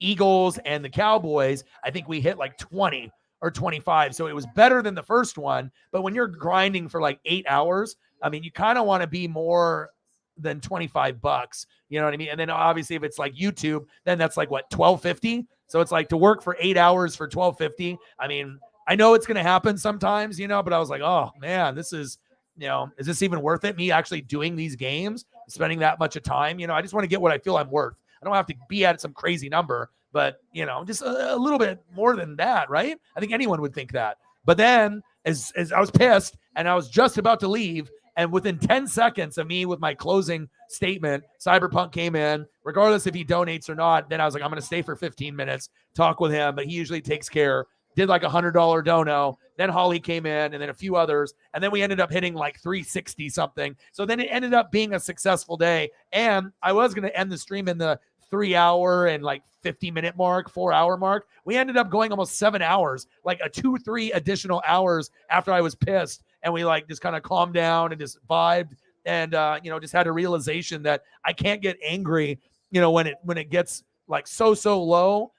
Eagles and the Cowboys, I think we hit like 20 or 25. So it was better than the first one. But when you're grinding for like 8 hours, I mean, you kind of want to be more than $25. You know what I mean? And then obviously if it's like YouTube, then that's like what, $12.50. So it's like to work for 8 hours for $12.50. I mean, I know it's going to happen sometimes, but I was like, oh man, this is, is this even worth it? Me actually doing these games, spending that much of time, I just want to get what I feel I'm worth. I don't have to be at some crazy number, but just a little bit more than that. Right. I think anyone would think that. But then as I was pissed and I was just about to leave, and within 10 seconds of me with my closing statement, Cyberpunk came in, regardless if he donates or not. Then I was like, I'm going to stay for 15 minutes, talk with him, but he usually takes care. Did like $100 dono. Then Holly came in, and then a few others. And then we ended up hitting like 360 something. So then it ended up being a successful day. And I was going to end the stream in the 3 hour and like 50-minute mark, 4 hour mark. We ended up going almost 7 hours, like a 2-3 additional hours after I was pissed. And we like just kind of calmed down and just vibed and, just had a realization that I can't get angry, when it gets like so low.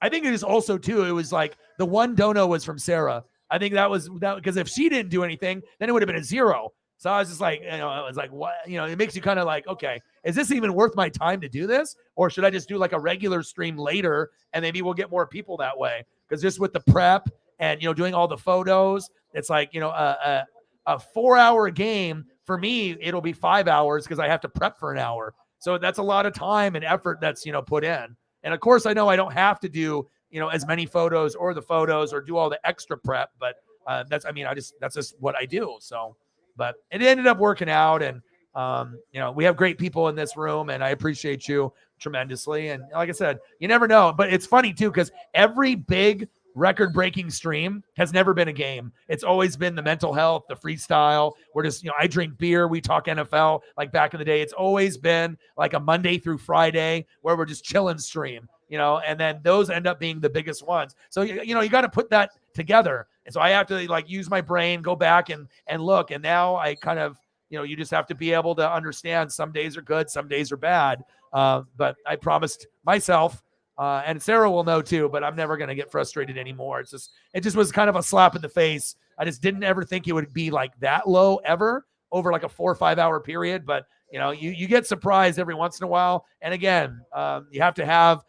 I think it is also too, it was like the one dono was from Sarah. I think that was that, because if she didn't do anything, then it would have been a 0. So I was just like, I was like, what, it makes you kind of like, okay, is this even worth my time to do this? Or should I just do like a regular stream later and maybe we'll get more people that way? Because just with the prep and, doing all the photos, it's like, a 4-hour game for me, it'll be 5 hours because I have to prep for an hour. So that's a lot of time and effort that's, put in. And of course, I know I don't have to do, as many photos or the photos or do all the extra prep, but that's just what I do. So, but it ended up working out. And We have great people in this room, and I appreciate you tremendously. And like I said, you never know. But it's funny too, because every big record-breaking stream has never been a game. It's always been the mental health, the freestyle. We're just, I drink beer, we talk NFL. Like back in the day, it's always been like a Monday through Friday where we're just chilling stream, and then those end up being the biggest ones. So, you got to put that together. And so I have to like use my brain, go back and look. And now I kind of, you just have to be able to understand some days are good, some days are bad. But I promised myself, and Sarah will know too, but I'm never going to get frustrated anymore. It just was kind of a slap in the face. I just didn't ever think it would be like that low ever over like a 4 or 5 hour period. But, you get surprised every once in a while. And again, you have to have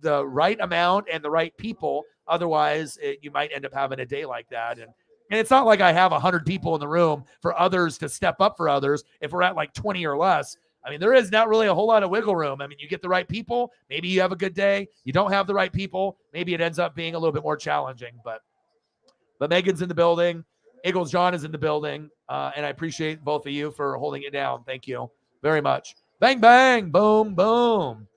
the right amount and the right people. Otherwise, you might end up having a day like that. And it's not like I have 100 people in the room for others to step up for others. If we're at like 20 or less, there is not really a whole lot of wiggle room. You get the right people, maybe you have a good day. You don't have the right people, maybe it ends up being a little bit more challenging. But Megan's in the building. Eagles John is in the building. And I appreciate both of you for holding it down. Thank you very much. Bang, bang, boom, boom.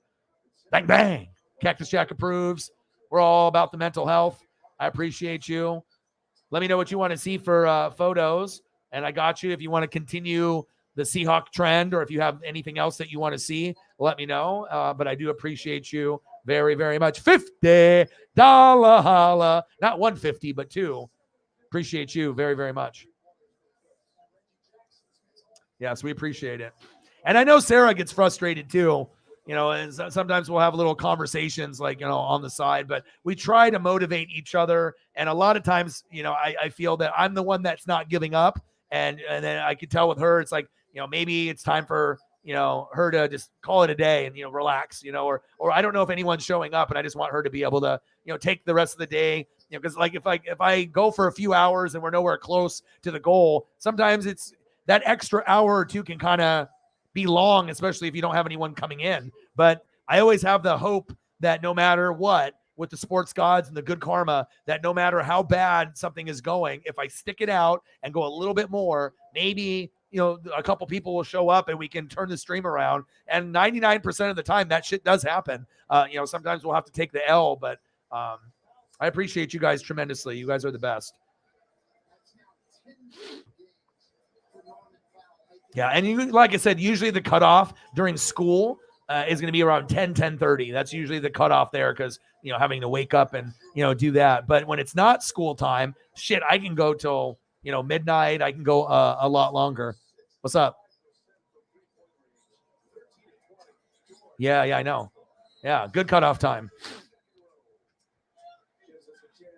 Bang, bang. Cactus Jack approves. We're all about the mental health. I appreciate you. Let me know what you want to see for photos. And I got you. If you want to continue the Seahawk trend, or if you have anything else that you want to see, let me know. But I do appreciate you very, very much. $50 holla. Not 150, but 2. Appreciate you very, very much. Yes, we appreciate it. And I know Sarah gets frustrated too. And sometimes we'll have little conversations like, on the side, but we try to motivate each other. And a lot of times, I feel that I'm the one that's not giving up. And then I could tell with her, it's like, maybe it's time for, her to just call it a day and, relax, or I don't know if anyone's showing up, and I just want her to be able to, take the rest of the day, because like if I go for a few hours and we're nowhere close to the goal, sometimes it's that extra hour or two can kind of be long, especially if you don't have anyone coming in. But I always have the hope that no matter what, with the sports gods and the good karma, that no matter how bad something is going, if I stick it out and go a little bit more, maybe, a couple people will show up and we can turn the stream around. And 99% of the time that shit does happen. Sometimes we'll have to take the L, but I appreciate you guys tremendously. You guys are the best. Yeah, and like I said, usually the cutoff during school is going to be around 10:30. That's usually the cutoff there because, having to wake up and, do that. But when it's not school time, shit, I can go till, midnight. I can go a lot longer. What's up? Yeah, I know. Yeah, good cutoff time.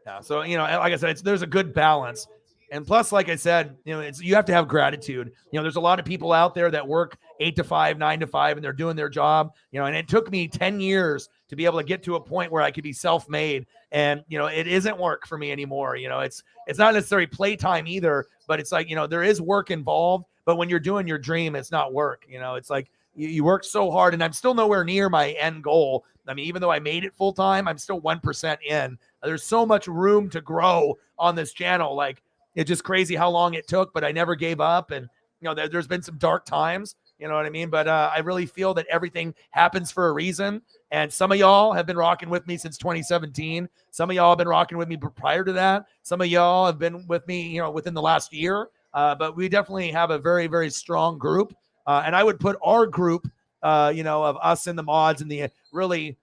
Yeah, so, like I said, there's a good balance. And plus, like I said, you have to have gratitude. There's a lot of people out there that work 8 to 5, 9 to 5, and they're doing their job, and it took me 10 years to be able to get to a point where I could be self-made. And, it isn't work for me anymore. It's not necessarily playtime either, but it's like, there is work involved, but when you're doing your dream, it's not work. It's like you work so hard, and I'm still nowhere near my end goal. Even though I made it full time, I'm still 1% in. There's so much room to grow on this channel. Like, it's just crazy how long it took, but I never gave up. And, there's been some dark times, you know what I mean? But I really feel that everything happens for a reason. And some of y'all have been rocking with me since 2017. Some of y'all have been rocking with me prior to that. Some of y'all have been with me, within the last year. But we definitely have a very, very strong group. And I would put our group, of us and the mods and the really,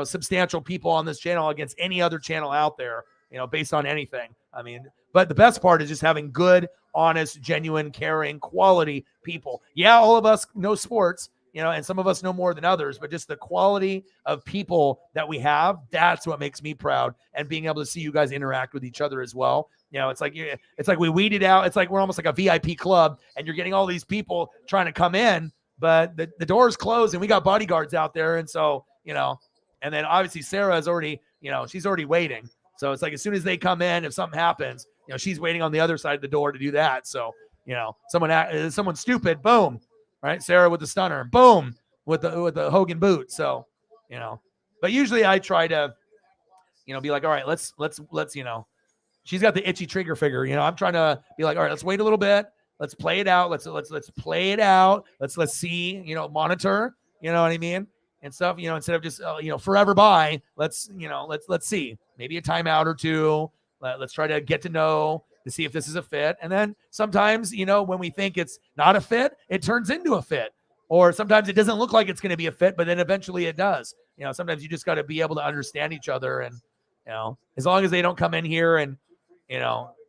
substantial people on this channel against any other channel out there, based on anything. But the best part is just having good, honest, genuine, caring, quality people. Yeah, all of us know sports, and some of us know more than others, but just the quality of people that we have, that's what makes me proud. And being able to see you guys interact with each other as well. It's like we weeded out. It's like we're almost like a VIP club, and you're getting all these people trying to come in, but the door's closed and we got bodyguards out there. And so, and then obviously Sarah is already, she's already waiting. So it's like, as soon as they come in, if something happens, she's waiting on the other side of the door to do that. So, someone stupid, boom, right? Sarah with the stunner, boom, with the Hogan boot. So, but usually I try to, be like, all right, let's, she's got the itchy trigger finger. I'm trying to be like, all right, let's wait a little bit. Let's play it out. Let's play it out. Let's see, monitor, you know what I mean? And stuff, instead of just, forever by, let's see, maybe a timeout or two. Let's try to get to know to see if this is a fit. And then sometimes, when we think it's not a fit, it turns into a fit. Or sometimes it doesn't look like it's going to be a fit, but then eventually it does. Sometimes you just got to be able to understand each other. And, as long as they don't come in here and,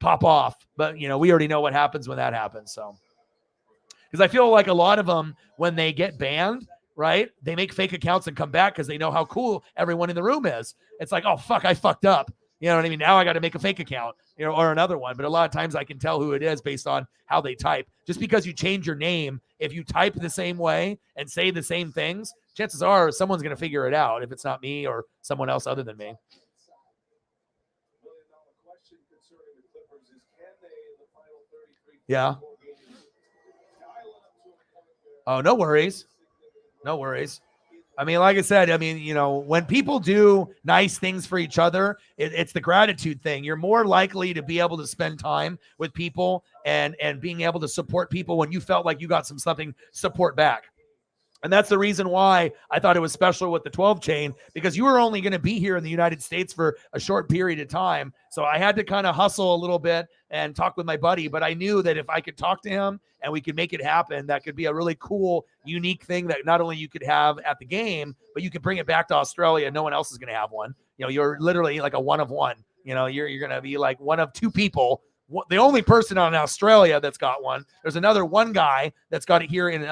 pop off. But, we already know what happens when that happens. So, because I feel like a lot of them, when they get banned, right, they make fake accounts and come back because they know how cool everyone in the room is. It's like, oh, fuck, I fucked up. You know what I mean? Now I got to make a fake account, or another one. But a lot of times I can tell who it is based on how they type. Just because you change your name, if you type the same way and say the same things, chances are someone's going to figure it out if it's not me or someone else other than me. Yeah. Oh, no worries. No worries. I mean, like I said, when people do nice things for each other, it's the gratitude thing. You're more likely to be able to spend time with people and being able to support people when you felt like you got something support back. And that's the reason why I thought it was special with the 12 chain, because you were only going to be here in the United States for a short period of time. So I had to kind of hustle a little bit and talk with my buddy. But I knew that if I could talk to him and we could make it happen, that could be a really cool, unique thing that not only you could have at the game, but you could bring it back to Australia. No one else is going to have one. You're literally like a one of one. You're going to be like one of two people. The only person in Australia that's got one. There's another one guy that's got it here in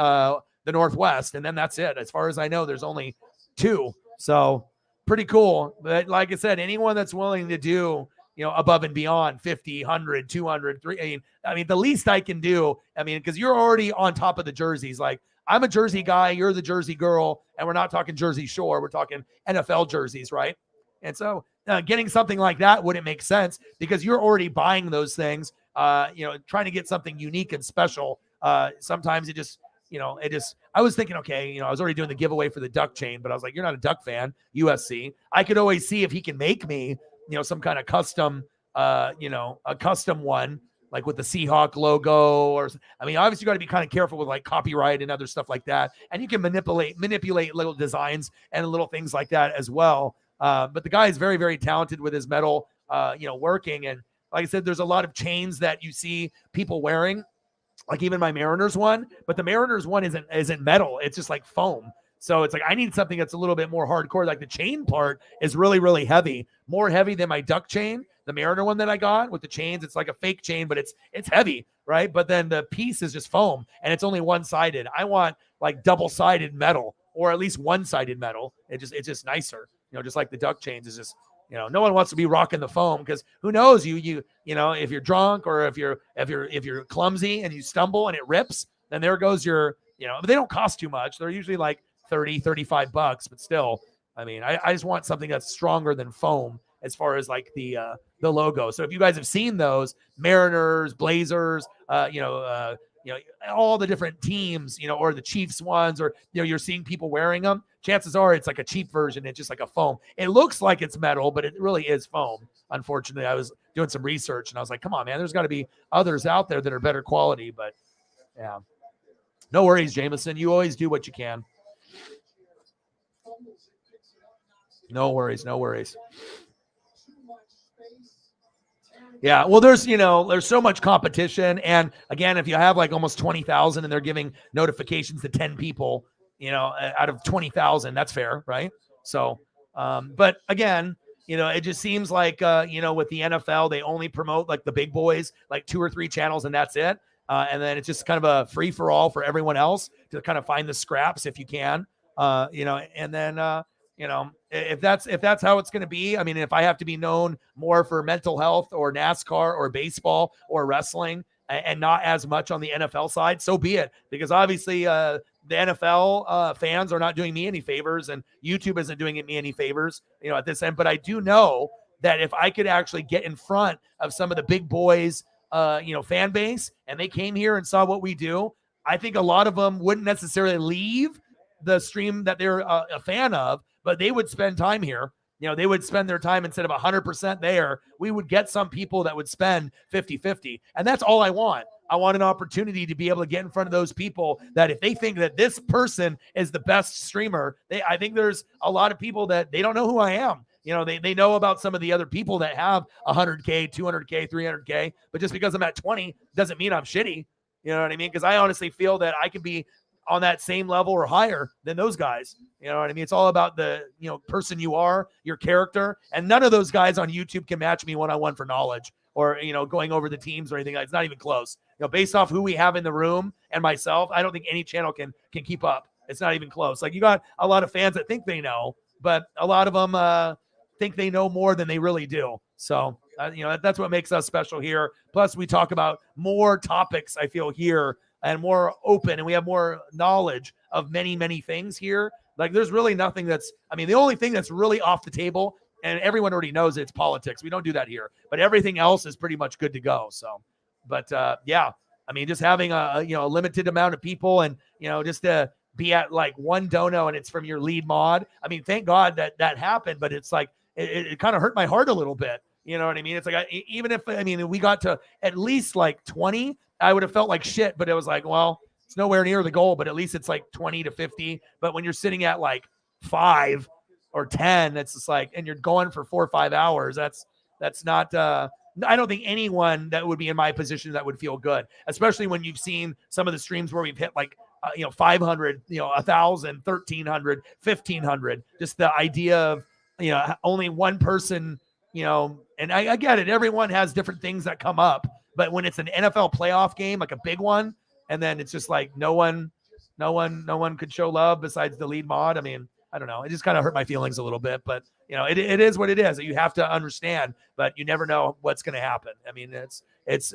the Northwest, and then that's it. As far as I know, there's only two. So pretty cool. But like I said, anyone that's willing to do, above and beyond 50, 100, 200, 3. I mean, the least I can do, because you're already on top of the jerseys. Like, I'm a Jersey guy, you're the Jersey girl, and we're not talking Jersey Shore. We're talking NFL jerseys, right? And so getting something like that wouldn't make sense because you're already buying those things, trying to get something unique and special. Sometimes it just, I was thinking, okay, I was already doing the giveaway for the duck chain, but I was like, you're not a duck fan, USC. I could always see if he can make me, some kind of custom, a custom one, like with the Seahawk logo, or, obviously you got to be kind of careful with like copyright and other stuff like that. And you can manipulate little designs and little things like that as well. But the guy is very, very talented with his metal, working. And like I said, there's a lot of chains that you see people wearing, like even my Mariners one, but the Mariners one isn't metal. It's just like foam. So it's like, I need something that's a little bit more hardcore. Like the chain part is really, really heavy, more heavy than my duck chain. The Mariner one that I got with the chains, it's like a fake chain, but it's heavy, right? But then the piece is just foam and it's only one-sided. I want like double-sided metal, or at least one-sided metal. It's just nicer, just like the duck chains is just, no one wants to be rocking the foam because who knows if you're drunk or if you're clumsy and you stumble and it rips, then there goes your, but they don't cost too much. They're usually like $30-$35, but still, I just want something that's stronger than foam as far as like the logo. So if you guys have seen those Mariners, Blazers, all the different teams, or the Chiefs ones, or, you're seeing people wearing them, chances are it's like a cheap version. It's just like a foam. It looks like it's metal, but it really is foam. Unfortunately, I was doing some research and I was like, come on, man, there's got to be others out there that are better quality, but yeah. No worries, Jameson. You always do what you can. No worries. No worries. Yeah, well, there's so much competition. And again, if you have like almost 20,000 and they're giving notifications to 10 people, out of 20,000, that's fair, right? So, but again, it just seems like, with the NFL, they only promote like the big boys, like 2 or 3 channels, and that's it. And then it's just kind of a free for all for everyone else to kind of find the scraps if you can, and then, if that's how it's going to be, if I have to be known more for mental health or NASCAR or baseball or wrestling and not as much on the NFL side, so be it. Because obviously the NFL fans are not doing me any favors and YouTube isn't doing me any favors, at this end. But I do know that if I could actually get in front of some of the big boys, fan base, and they came here and saw what we do, I think a lot of them wouldn't necessarily leave the stream that they're a fan of, but they would spend time here. They would spend their time instead of 100% there. We would get some people that would spend 50-50. And that's all I want. I want an opportunity to be able to get in front of those people that if they think that this person is the best streamer, I think there's a lot of people that they don't know who I am. They know about some of the other people that have 100K, 200K, 300K, but just because I'm at 20 doesn't mean I'm shitty. You know what I mean? Because I honestly feel that I can be on that same level or higher than those guys. You know what I mean? It's all about the, person you are, your character. And none of those guys on YouTube can match me one-on-one for knowledge or, going over the teams or anything. It's not even close. Based off who we have in the room and myself, I don't think any channel can keep up. It's not even close. Like, you got a lot of fans that think they know, but a lot of them think they know more than they really do. So, that's what makes us special here. Plus, we talk about more topics, I feel, here, and more open, and we have more knowledge of many, many things here. Like, there's really nothing the only thing that's really off the table, and everyone already knows it's politics. We don't do that here, but everything else is pretty much good to go. So, but just having a limited amount of people and, just to be at like one dono and it's from your lead mod. I mean, thank God that happened, but it's like, it kind of hurt my heart a little bit. You know what I mean? It's like, even if we got to at least like 20, I would have felt like shit, but it was like, well, it's nowhere near the goal, but at least it's like 20 to 50. But when you're sitting at like 5 or 10, it's just like, and you're going for 4 or 5 hours, that's not, I don't think anyone that would be in my position that would feel good, especially when you've seen some of the streams where we've hit like, 500, 1,000, 1,300, 1,500, just the idea of, only one person, and I get it. Everyone has different things that come up, but when it's an NFL playoff game, like a big one, and then it's just like no one could show love besides the lead mod. I mean, I don't know. It just kind of hurt my feelings a little bit, but it is what it is. You have to understand, but you never know what's going to happen. I mean, it's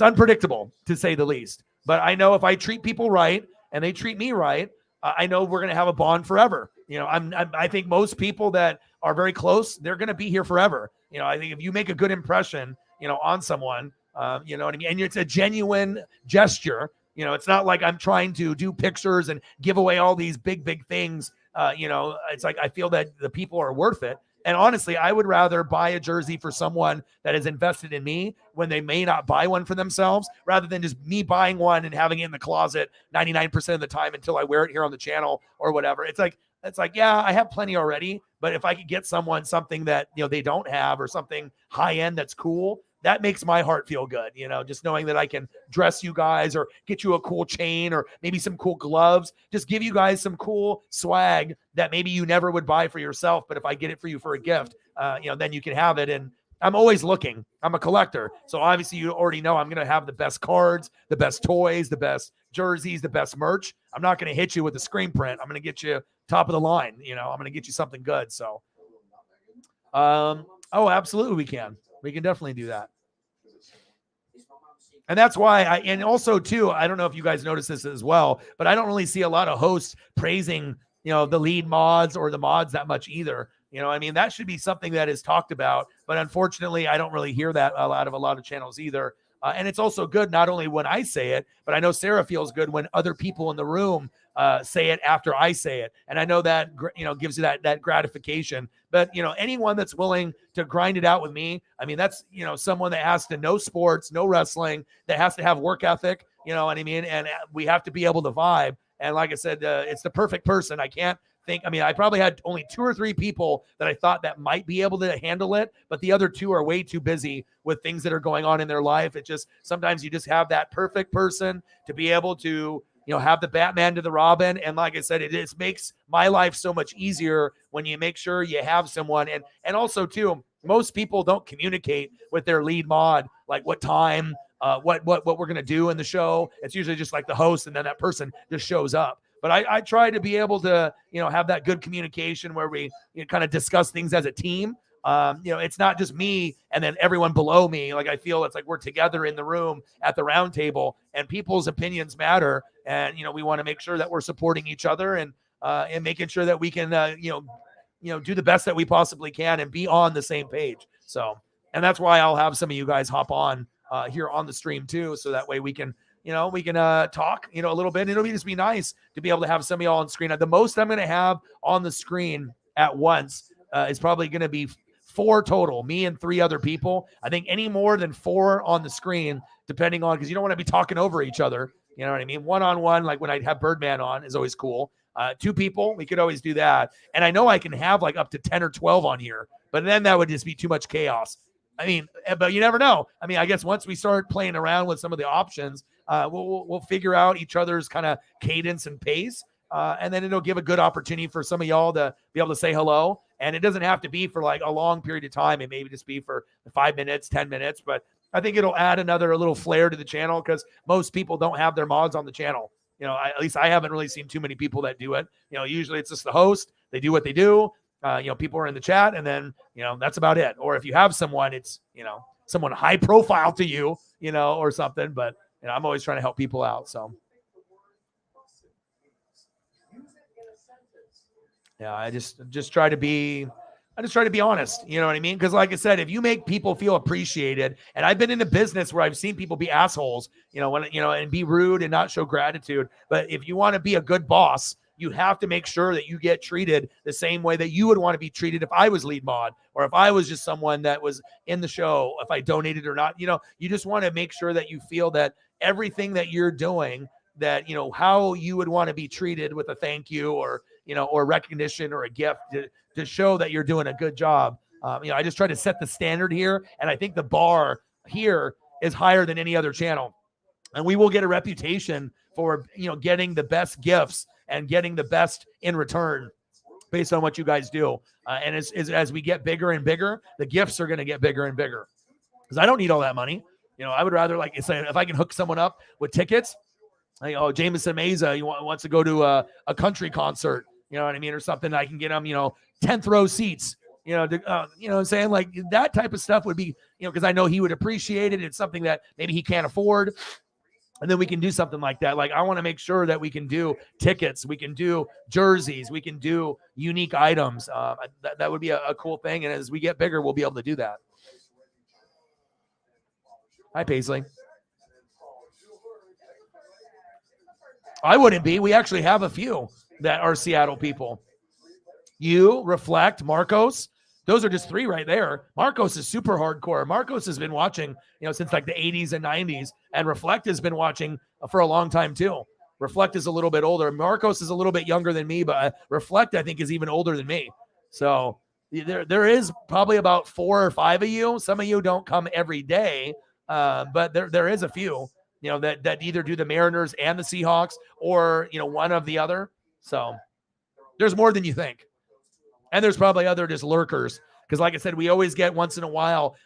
unpredictable to say the least, but I know if I treat people right and they treat me right, I know we're going to have a bond forever. I think most people that are very close, they're going to be here forever. I think if you make a good impression, on someone, you know what I mean? And it's a genuine gesture. It's not like I'm trying to do pictures and give away all these big things. It's like, I feel that the people are worth it. And honestly, I would rather buy a jersey for someone that is invested in me when they may not buy one for themselves, rather than just me buying one and having it in the closet 99% of the time until I wear it here on the channel or whatever. It's like, yeah, I have plenty already, but if I could get someone something that, they don't have, or something high end that's cool, that makes my heart feel good. Just knowing that I can dress you guys or get you a cool chain or maybe some cool gloves, just give you guys some cool swag that maybe you never would buy for yourself. But if I get it for you for a gift, then you can have it. And I'm always looking. I'm a collector. So obviously you already know I'm going to have the best cards, the best toys, the best jerseys, the best merch. I'm not going to hit you with a screen print. I'm going to get you top of the line. I'm going to get you something good. So, absolutely. We can definitely do that. And that's why and also too, I don't know if you guys notice this as well, but I don't really see a lot of hosts praising, the lead mods or the mods that much either. That should be something that is talked about, but unfortunately I don't really hear that out of a lot of channels either. And it's also good, not only when I say it, but I know Sarah feels good when other people in the room say it after I say it. And I know that, gives you that gratification. But, anyone that's willing to grind it out with me, that's, someone that has to know sports, know wrestling, that has to have work ethic, you know what I mean? And we have to be able to vibe. And like I said, it's the perfect person. I can't think, I probably had only 2 or 3 people that I thought that might be able to handle it, but the other 2 are way too busy with things that are going on in their life. It just, sometimes you just have that perfect person to be able to, have the Batman to the Robin. And like I said, it just makes my life so much easier when you make sure you have someone. And also too, most people don't communicate with their lead mod, like what time, what we're going to do in the show. It's usually just like the host, and then that person just shows up. But I try to be able to, have that good communication where we kind of discuss things as a team. It's not just me and then everyone below me. Like, I feel it's like we're together in the room at the round table, and people's opinions matter. And, we want to make sure that we're supporting each other and making sure that we can, do the best that we possibly can and be on the same page. So, and that's why I'll have some of you guys hop on here on the stream too. So that way we can talk, a little bit. And it'll just be nice to be able to have some of y'all on screen. The most I'm going to have on the screen at once is probably going to be 4 total, me and 3 other people. I think any more than 4 on the screen depending on, because you don't want to be talking over each other. You know what I mean? One-on-one, like when I have Birdman on, is always cool. 2 people, we could always do that. And I know I can have like up to 10 or 12 on here, but then that would just be too much chaos. I mean, but you never know. I mean, I guess once we start playing around with some of the options, we'll figure out each other's kind of cadence and pace. And then it'll give a good opportunity for some of y'all to be able to say hello. And it doesn't have to be for like a long period of time. It may just be for 5 minutes, 10 minutes, but I think it'll add a little flair to the channel because most people don't have their mods on the channel. At least I haven't really seen too many people that do it. Usually it's just the host. They do what they do. People are in the chat, and then, that's about it. Or if you have someone, it's, someone high profile to you, or something. But, I'm always trying to help people out. So, yeah, I just try to be honest. You know what I mean? Because like I said, if you make people feel appreciated, and I've been in a business where I've seen people be assholes, and be rude and not show gratitude. But if you want to be a good boss, you have to make sure that you get treated the same way that you would want to be treated if I was lead mod, or if I was just someone that was in the show, if I donated or not. You just want to make sure that you feel that everything that you're doing, that, how you would want to be treated with a thank you, or, or recognition or a gift to show that you're doing a good job. I just try to set the standard here. And I think the bar here is higher than any other channel. And we will get a reputation for, getting the best gifts and getting the best in return based on what you guys do. And as we get bigger and bigger, the gifts are going to get bigger and bigger, because I don't need all that money. I would rather, like, say, if I can hook someone up with tickets, like, Jameson Meza, wants to go to a country concert, you know what I mean, or something, I can get them, 10th row seats, what I'm saying? Like, that type of stuff would be, because I know he would appreciate it. It's something that maybe he can't afford. And then we can do something like that. Like, I want to make sure that we can do tickets, we can do jerseys, we can do unique items. That would be a cool thing. And as we get bigger, we'll be able to do that. Hi, Paisley. I wouldn't be. We actually have a few that are Seattle people. You, Reflect, Marcos. Those are just 3 right there. Marcos is super hardcore. Marcos has been watching, since like the 80s and 90s. And Reflect has been watching for a long time too. Reflect is a little bit older. Marcos is a little bit younger than me, but Reflect, I think, is even older than me. So there is probably about 4 or 5 of you. Some of you don't come every day, but there is a few, that either do the Mariners and the Seahawks, or, one of the other. So there's more than you think. And there's probably other just lurkers. Because like I said, we always get once in a while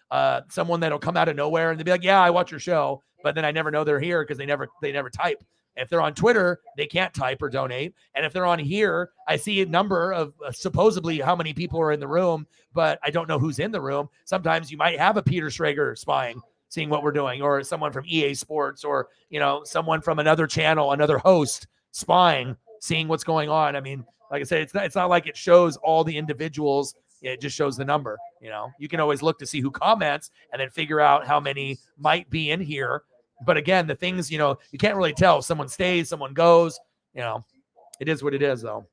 someone that'll come out of nowhere and they'll be like, yeah, I watch your show. But then I never know they're here because they never type. If they're on Twitter, they can't type or donate. And if they're on here, I see a number of supposedly how many people are in the room, but I don't know who's in the room. Sometimes you might have a Peter Schrager spying, seeing what we're doing, or someone from EA Sports, or, someone from another channel, another host spying, seeing what's going on. I mean, like I said, it's not like it shows all the individuals. It just shows the number. You can always look to see who comments and then figure out how many might be in here. But again, the things, you can't really tell if someone stays, someone goes, it is what it is though.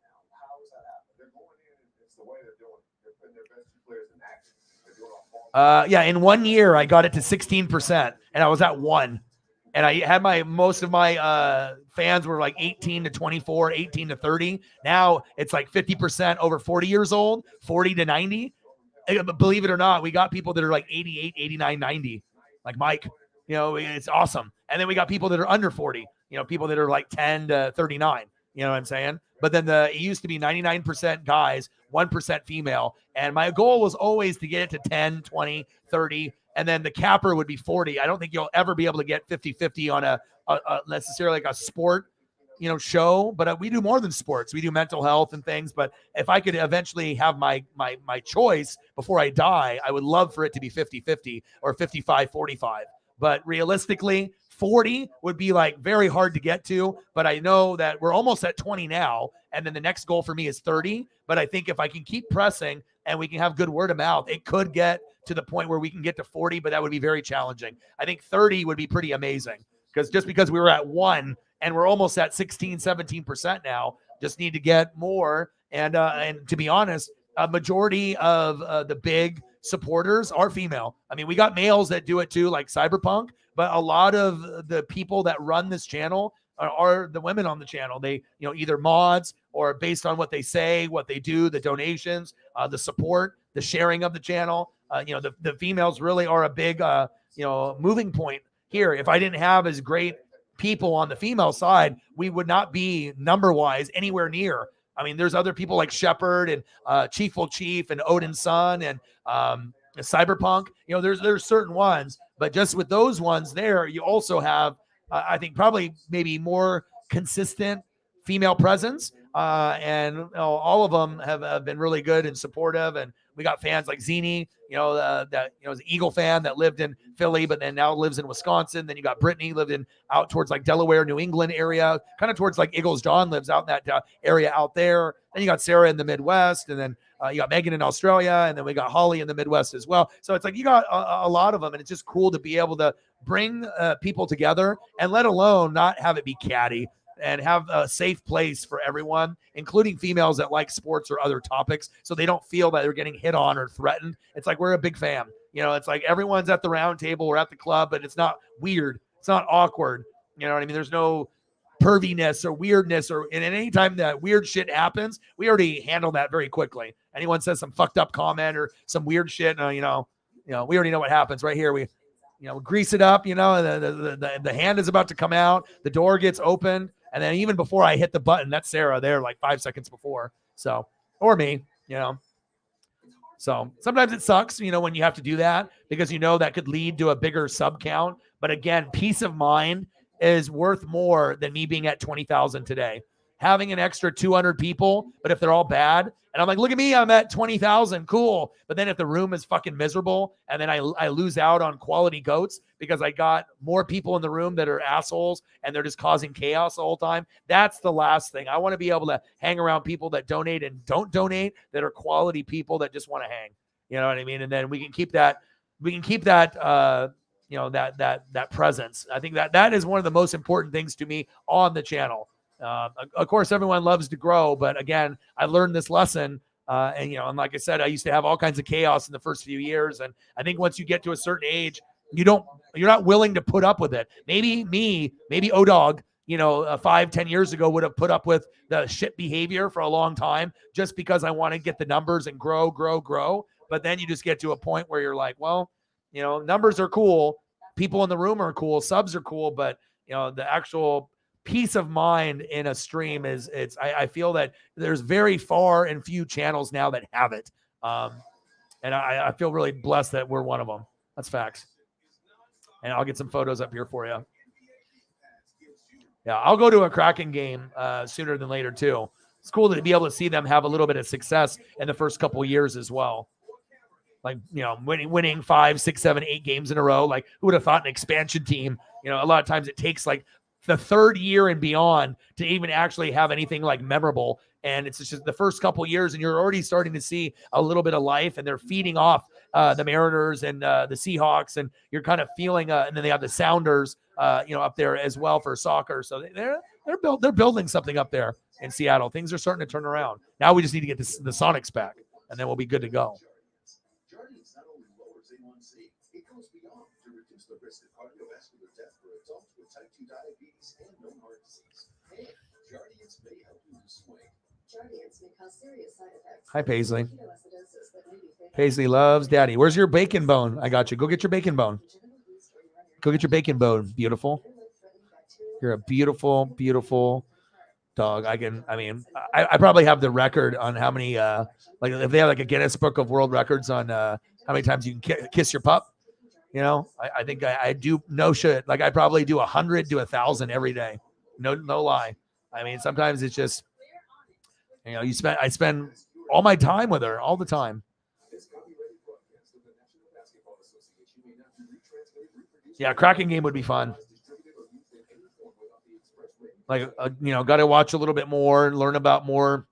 Yeah, in 1 year, I got it to 16%, and I was at 1. And I had most of my fans were like 18 to 24, 18 to 30. Now it's like 50% over 40 years old, 40 to 90. Believe it or not, we got people that are like 88, 89, 90, like Mike. It's awesome. And then we got people that are under 40, people that are like 10 to 39. You know what I'm saying? But then it used to be 99% guys, 1% female. And my goal was always to get it to 10, 20, 30. And then the capper would be 40. I don't think you'll ever be able to get 50-50 on a necessarily like a sport, show. But we do more than sports. We do mental health and things. But if I could eventually have my choice before I die, I would love for it to be 50-50 or 55-45. But realistically, 40 would be like very hard to get to. But I know that we're almost at 20 now. And then the next goal for me is 30. But I think if I can keep pressing and we can have good word of mouth, it could get to the point where we can get to 40, but that would be very challenging. I think 30 would be pretty amazing, because we were at 1 and we're almost at 16-17% now. Just need to get more. And to be honest, a majority of the big supporters are female. I mean, we got males that do it too, like Cyberpunk, but a lot of the people that run this channel are the women on the channel. They, either mods or based on what they say, what they do, the donations, the support, the sharing of the channel. The females really are a big, moving point here. If I didn't have as great people on the female side, we would not be number-wise anywhere near. I mean, there's other people like Shepard and Chief and Odin's Son and Cyberpunk. There's certain ones, but just with those ones there, you also have, I think, probably maybe more consistent female presence. And all of them have been really good and supportive. And we got fans like Zini, that is an Eagle fan that lived in Philly, but then now lives in Wisconsin. Then you got Brittany, lived out towards like Delaware, New England area, kind of towards like Eagles. John lives out in that area out there. Then you got Sarah in the Midwest, and then you got Megan in Australia, and then we got Holly in the Midwest as well. So it's like you got a lot of them, and it's just cool to be able to bring people together, and let alone not have it be catty, and have a safe place for everyone, including females that like sports or other topics, so they don't feel that they're getting hit on or threatened. It's like we're a big fam. It's like everyone's at the round table or at the club, but it's not weird. It's not awkward. You know what I mean? There's no perviness or weirdness, and any time that weird shit happens, we already handle that very quickly. Anyone says some fucked up comment or some weird shit, we already know what happens right here. We grease it up, the hand is about to come out, the door gets opened. And then even before I hit the button, that's Sarah there like 5 seconds before. So, or me, So sometimes it sucks, when you have to do that, because that could lead to a bigger sub count. But again, peace of mind is worth more than me being at 20,000 today. Having an extra 200 people, but if they're all bad, and I'm like, look at me, I'm at 20,000, cool. But then if the room is fucking miserable, and then I lose out on quality goats because I got more people in the room that are assholes and they're just causing chaos the whole time, that's the last thing. I want to be able to hang around people that donate and don't donate, that are quality people that just want to hang. You know what I mean? And then we can keep that that presence. I think that is one of the most important things to me on the channel. Of course, everyone loves to grow, but again, I learned this lesson, and like I said, I used to have all kinds of chaos in the first few years, and I think once you get to a certain age, you're not willing to put up with it. Maybe O-Dog, 5-10 years ago would have put up with the shit behavior for a long time, just because I want to get the numbers and grow. But then you just get to a point where you're like, well, numbers are cool, people in the room are cool, subs are cool, but the actual peace of mind in a stream I feel that there's very far and few channels now that have it. And I feel really blessed that we're one of them. That's facts. And I'll get some photos up here for you. Yeah, I'll go to a Kraken game sooner than later too. It's cool to be able to see them have a little bit of success in the first couple of years as well. Like, winning 5, 6, 7, 8 games in a row. Like, who would have thought an expansion team, a lot of times it takes like the third year and beyond to even actually have anything like memorable. And it's just the first couple of years, and you're already starting to see a little bit of life, and they're feeding off the Mariners and the Seahawks, and you're kind of feeling, and then they have the Sounders, up there as well for soccer. So they're building something up there in Seattle. Things are starting to turn around. Now we just need to get the Sonics back, and then we'll be good to go. It goes beyond to reduce the risk of cardiovascular death for adults with type 2 diabetes and known heart disease. And Jardiance may help you lose weight. Jardiance may cause serious side effects. Hi, Paisley. Paisley loves daddy. Where's your bacon bone? I got you. Go get your bacon bone. Go get your bacon bone. Beautiful. You're a beautiful, beautiful dog. I probably have the record on how many, like if they have like a Guinness Book of World Records on how many times you can kiss your pup. I think I do no shit. Like I probably do 100 to 1,000 every day. No lie. I mean, sometimes it's just, I spend all my time with her all the time. Yeah, Kraken game would be fun. Like, got to watch a little bit more, learn about more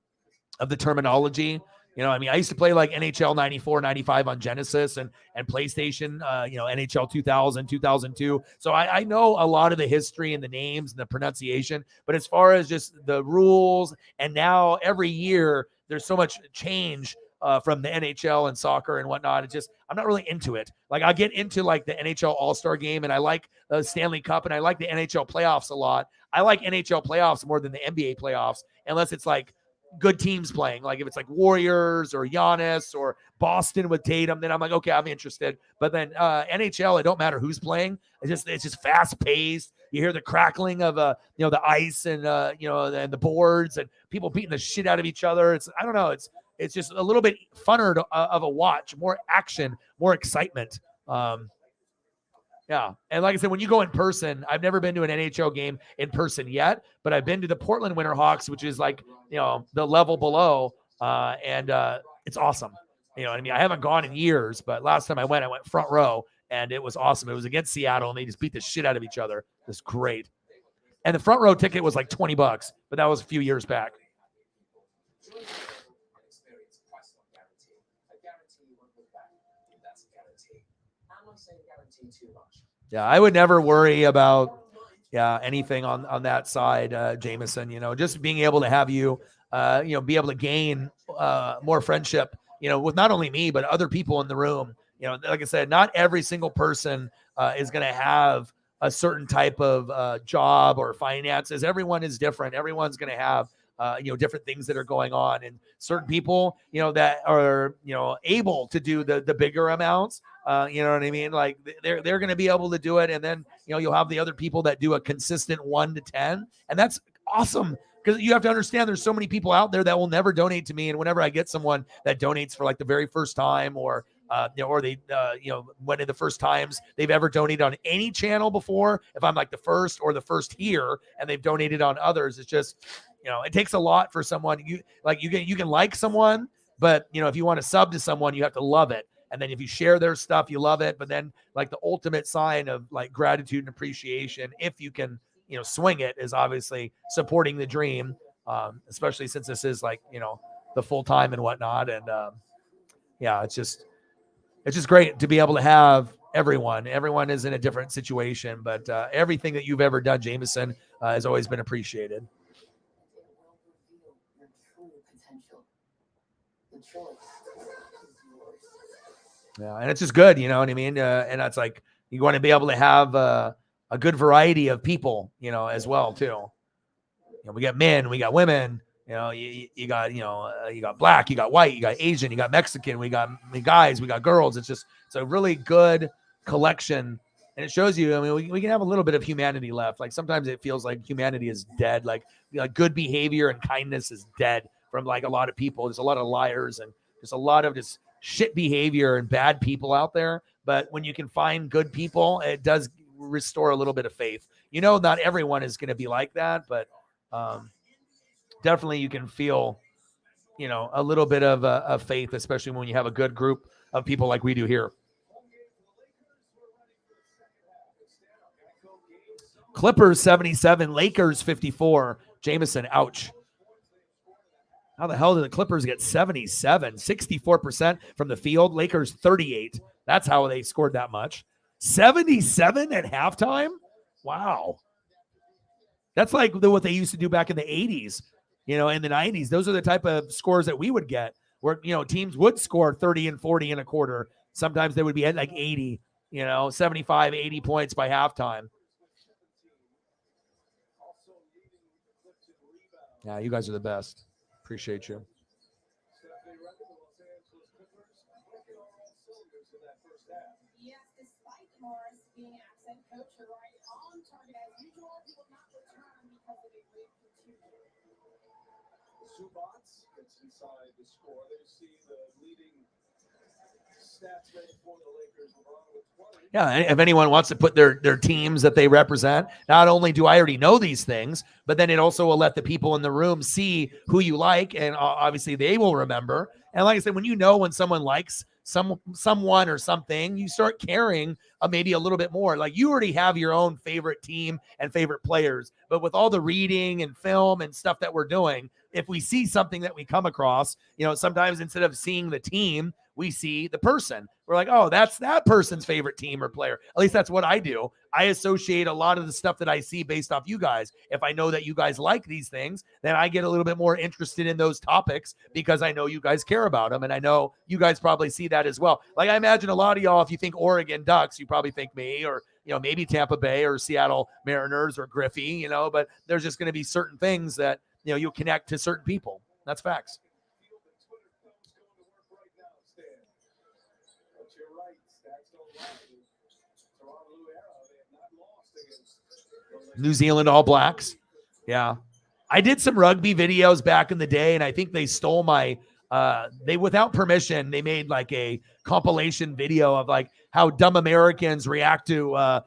of the terminology. I used to play like NHL 94, 95 on Genesis and PlayStation, NHL 2000, 2002. So I know a lot of the history and the names and the pronunciation, but as far as just the rules, and now every year there's so much change from the NHL and soccer and whatnot. It's just, I'm not really into it. Like, I get into like the NHL All-Star game, and I like the Stanley Cup, and I like the NHL playoffs a lot. I like NHL playoffs more than the NBA playoffs, unless it's like good teams playing. Like if it's like Warriors or Giannis or Boston with Tatum, then I'm like, okay, I'm interested. But then NHL, it don't matter who's playing. It's just fast paced. You hear the crackling of the ice and and the boards and people beating the shit out of each other. I don't know. It's just a little bit funner of a watch, more action, more excitement. Yeah. And like I said, when you go in person, I've never been to an NHL game in person yet, but I've been to the Portland Winterhawks, which is like, the level below. And it's awesome. You know what I mean? I haven't gone in years, but last time I went front row, and it was awesome. It was against Seattle, and they just beat the shit out of each other. It was great. And the front row ticket was like $20, but that was a few years back. Yeah, I would never worry about anything on that side, Jameson. Just being able to have you, be able to gain more friendship, with not only me but other people in the room. Like I said, not every single person is going to have a certain type of job or finances. Everyone is different. Everyone's going to have different things that are going on, and certain people, that are, able to do the bigger amounts. You know what I mean? Like they're going to be able to do it. And then, you'll have the other people that do a consistent 1 to 10. And that's awesome, because you have to understand there's so many people out there that will never donate to me. And whenever I get someone that donates for like the very first time, or or they, one of the first times they've ever donated on any channel before, if I'm like the first or the first here and they've donated on others, it's just, it takes a lot for someone. You can like someone, but if you want to sub to someone, you have to love it. And then if you share their stuff, you love it. But then like the ultimate sign of like gratitude and appreciation, if you can, swing it, is obviously supporting the dream. Especially since this is like, the full time and whatnot. And it's just great to be able to have everyone. Everyone is in a different situation, but everything that you've ever done, Jameson, has always been appreciated. Yeah, and it's just good, you know what I mean? And that's like, you want to be able to have a good variety of people, as well too. We got men, we got women, you got, you got black, you got white, you got Asian, you got Mexican, we got guys, we got girls. It's a really good collection. And it shows you, I mean, we can have a little bit of humanity left. Like sometimes it feels like humanity is dead. Like good behavior and kindness is dead from like a lot of people. There's a lot of liars and there's a lot of just shit behavior and bad people out there. But when you can find good people, it does restore a little bit of faith. Not everyone is going to be like that, but definitely you can feel, a little bit of faith, especially when you have a good group of people like we do here. Clippers 77, Lakers 54. Jameson, ouch. How the hell did the Clippers get 77? 64% from the field. Lakers 38. That's how they scored that much. 77 at halftime? Wow. That's like what they used to do back in the 80s, in the 90s. Those are the type of scores that we would get where, teams would score 30 and 40 in a quarter. Sometimes they would be at like 80, 75, 80 points by halftime. Yeah, you guys are the best. Appreciate you. Yes, despite Morris being absent, Coach Wright on target as usual. He will not return because of a great contusion. Subats gets inside the score. They see the leading stats man for the Lakers. Yeah, if anyone wants to put their teams that they represent, not only do I already know these things, but then it also will let the people in the room see who you like, and obviously they will remember. And like I said, when someone likes someone or something, you start caring maybe a little bit more. Like you already have your own favorite team and favorite players, but with all the reading and film and stuff that we're doing, if we see something that we come across, sometimes instead of seeing the team, we see the person. We're like, oh, that's that person's favorite team or player. At least that's what I do. I associate a lot of the stuff that I see based off you guys. If I know that you guys like these things, then I get a little bit more interested in those topics because I know you guys care about them. And I know you guys probably see that as well. Like I imagine a lot of y'all, if you think Oregon Ducks, you probably think me, or maybe Tampa Bay or Seattle Mariners or Griffey, but there's just going to be certain things that, you'll connect to certain people. That's facts. New Zealand All Blacks. Yeah. I did some rugby videos back in the day, and I think they stole my they without permission, they made like a compilation video of like how dumb Americans react to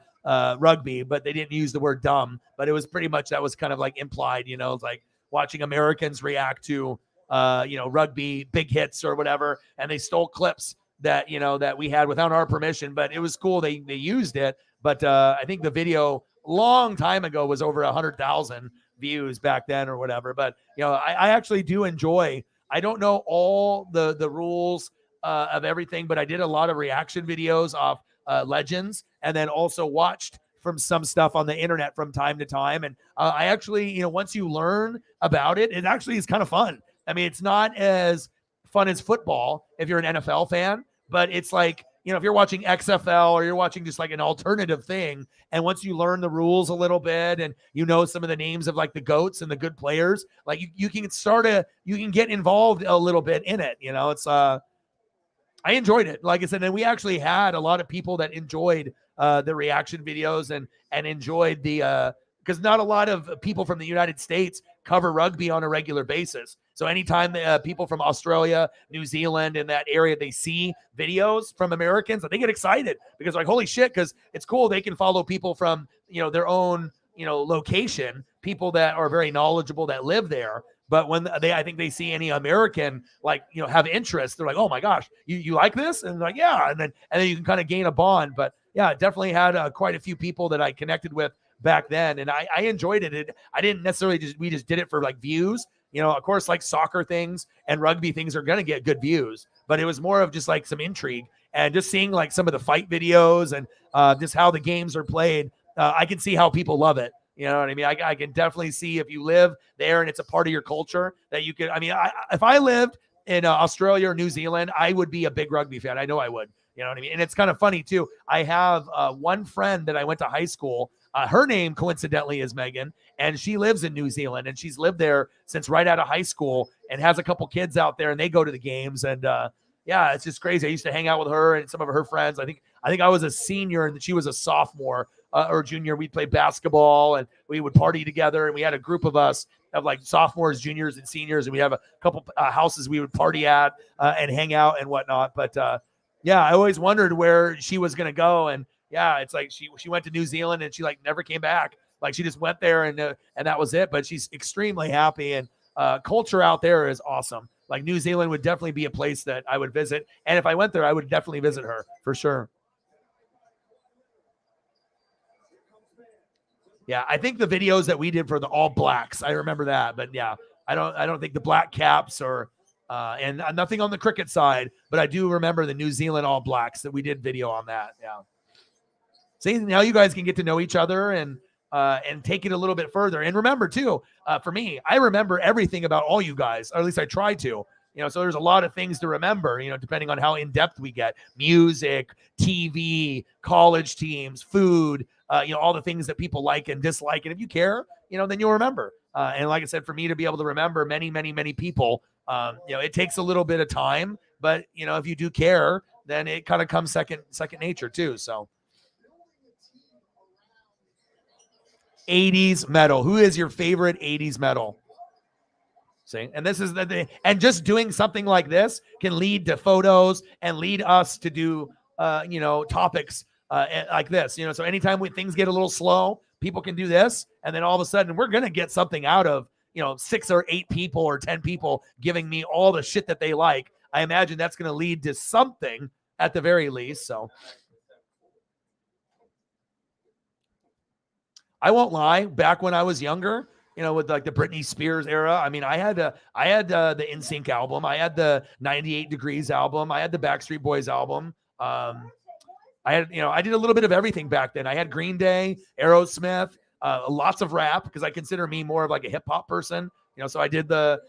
rugby, but they didn't use the word dumb, but it was pretty much, that was kind of like implied, it's like watching Americans react to rugby big hits or whatever, and they stole clips that that we had without our permission, but it was cool they used it. But I think the video long time ago was over 100,000 views back then or whatever. But I actually do enjoy, I don't know all the rules of everything, but I did a lot of reaction videos off Legends, and then also watched from some stuff on the internet from time to time. And I actually, once you learn about it, it actually is kind of fun. I mean, it's not as fun as football if you're an NFL fan, but it's like, if you're watching XFL or you're watching just like an alternative thing, and once you learn the rules a little bit and some of the names of like the GOATs and the good players, like you can get involved a little bit in it. It's I enjoyed it. Like I said, and we actually had a lot of people that enjoyed the reaction videos and enjoyed the because not a lot of people from the United States cover rugby on a regular basis. So anytime people from Australia, New Zealand, in that area, they see videos from Americans, they get excited because like, holy shit, because it's cool. They can follow people from, their own, location, people that are very knowledgeable that live there. But when I think they see any American, like, have interest, they're like, oh my gosh, you like this? And like, yeah. And then you can kind of gain a bond. But yeah, definitely had quite a few people that I connected with back then. And I enjoyed it. I didn't necessarily we just did it for like views. Of course, like soccer things and rugby things are going to get good views, but it was more of just like some intrigue and just seeing like some of the fight videos and just how the games are played. I can see how people love it. You know what I mean? I can definitely see if you live there and it's a part of your culture that you could, if I lived in Australia or New Zealand, I would be a big rugby fan. I know I would, you know what I mean? And it's kind of funny too. I have one friend that I went to high school. Her name coincidentally is Megan, and she lives in New Zealand, and she's lived there since right out of high school and has a couple kids out there, and they go to the games. And yeah, it's just crazy. I used to hang out with her and some of her friends. I think I was a senior and she was a sophomore or junior. We'd play basketball and we would party together, and we had a group of us of like sophomores, juniors, and seniors, and we have a couple houses we would party at and hang out and whatnot. But yeah, I always wondered where she was going to go. And yeah, it's like she went to New Zealand and she like never came back. Like she just went there and that was it. But she's extremely happy, and culture out there is awesome. Like New Zealand would definitely be a place that I would visit. And if I went there, I would definitely visit her for sure. Yeah, I think the videos that we did for the All Blacks, I remember that. But yeah, I don't think the Black Caps or and nothing on the cricket side, but I do remember the New Zealand All Blacks that we did video on that. Yeah. See, now you guys can get to know each other and take it a little bit further. And remember too, for me, I remember everything about all you guys, or at least I try to. So there's a lot of things to remember, depending on how in-depth we get. Music, TV, college teams, food, all the things that people like and dislike. And if you care, then you'll remember. And like I said, for me to be able to remember many, many, many people, it takes a little bit of time. But, if you do care, then it kind of comes second nature too. So 80s metal. Who is your favorite 80s metal? See, and this is and just doing something like this can lead to photos and lead us to do, topics like this, so anytime things get a little slow, people can do this. And then all of a sudden we're going to get something out of, 6 or 8 people or 10 people giving me all the shit that they like. I imagine that's going to lead to something at the very least. So I won't lie. Back when I was younger, with like the Britney Spears era. I mean, I had the NSYNC album. I had the 98 Degrees album. I had the Backstreet Boys album. I did a little bit of everything back then. I had Green Day, Aerosmith, lots of rap because I consider me more of like a hip hop person. So I did the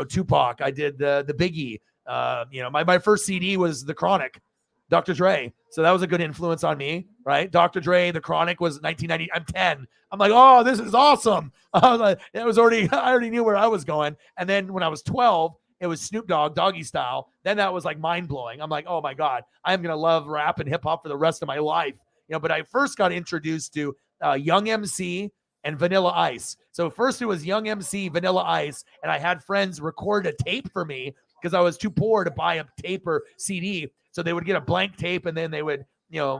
Tupac. I did the Biggie. My first CD was The Chronic, Dr. Dre. So that was a good influence on me, right? Dr. Dre, The Chronic was 1990. I'm 10. I'm like, oh, this is awesome. I already knew where I was going. And then when I was 12, it was Snoop Dogg, Doggy Style. Then that was like mind blowing. I'm like, oh my God, I'm going to love rap and hip hop for the rest of my life. But I first got introduced to Young MC and Vanilla Ice. So first it was Young MC, Vanilla Ice, and I had friends record a tape for me because I was too poor to buy a tape or CD. So they would get a blank tape and then they would,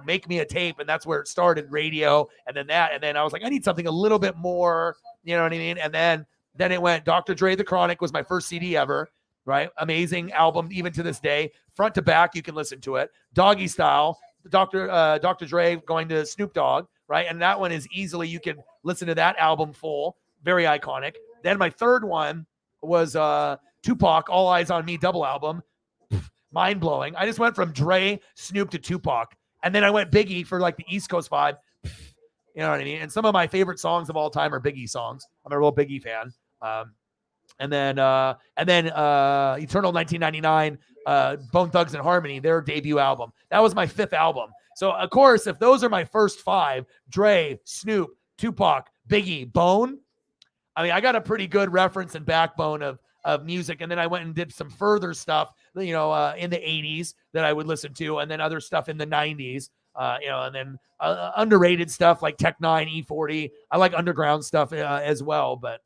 make me a tape, and that's where it started, radio, and then that. And then I was like, I need something a little bit more, you know what I mean? And then it went Dr. Dre, The Chronic was my first CD ever, right? Amazing album, even to this day. Front to back, you can listen to it. Doggy Style, Dr. Dre going to Snoop Dogg, right? And that one is easily, you can listen to that album full, very iconic. Then my third one was Tupac, All Eyes on Me double album. Mind blowing. I just went from Dre, Snoop to Tupac. And then I went Biggie for like the East Coast vibe. You know what I mean? And some of my favorite songs of all time are Biggie songs. I'm a real Biggie fan. And then Eternal 1999, Bone Thugs and Harmony, their debut album. That was my fifth album. So of course, if those are my first five, Dre, Snoop, Tupac, Biggie, Bone, I mean, I got a pretty good reference and backbone of music. And then I went and did some further stuff, in the 80s that I would listen to, and then other stuff in the 90s, and then underrated stuff like Tech 9, E40. I like underground stuff as well, but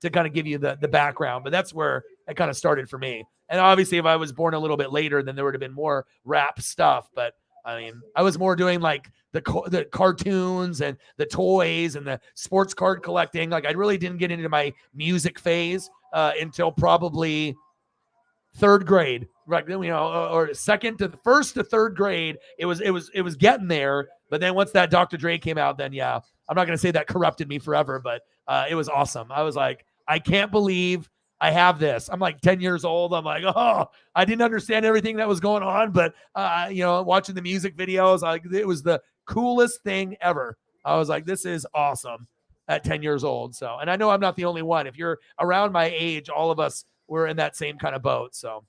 to kind of give you the background. But that's where it kind of started for me. And obviously, if I was born a little bit later, then there would have been more rap stuff. But I mean, I was more doing like the cartoons and the toys and the sports card collecting. Like I really didn't get into my music phase until probably third grade, right? Or first to third grade. It was getting there. But then once that Dr. Dre came out, then yeah, I'm not going to say that corrupted me forever, but it was awesome. I was like, I can't believe I have this. I'm like 10 years old. I'm like, oh, I didn't understand everything that was going on, but watching the music videos, it was the coolest thing ever. I was like, this is awesome at 10 years old. So, and I know I'm not the only one. If you're around my age, all of us were in that same kind of boat. So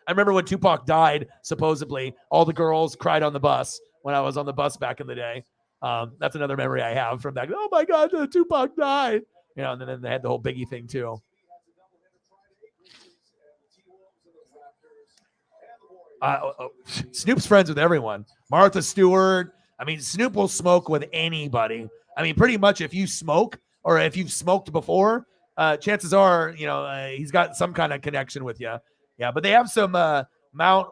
I remember when Tupac died, supposedly all the girls cried on the bus when I was on the bus back in the day. That's another memory I have from that. Oh my God, Tupac died. And then they had the whole Biggie thing too. Snoop's friends with everyone. Martha Stewart. I mean, Snoop will smoke with anybody. I mean, pretty much if you smoke or if you've smoked before, chances are, he's got some kind of connection with you. Yeah, but they have some Mount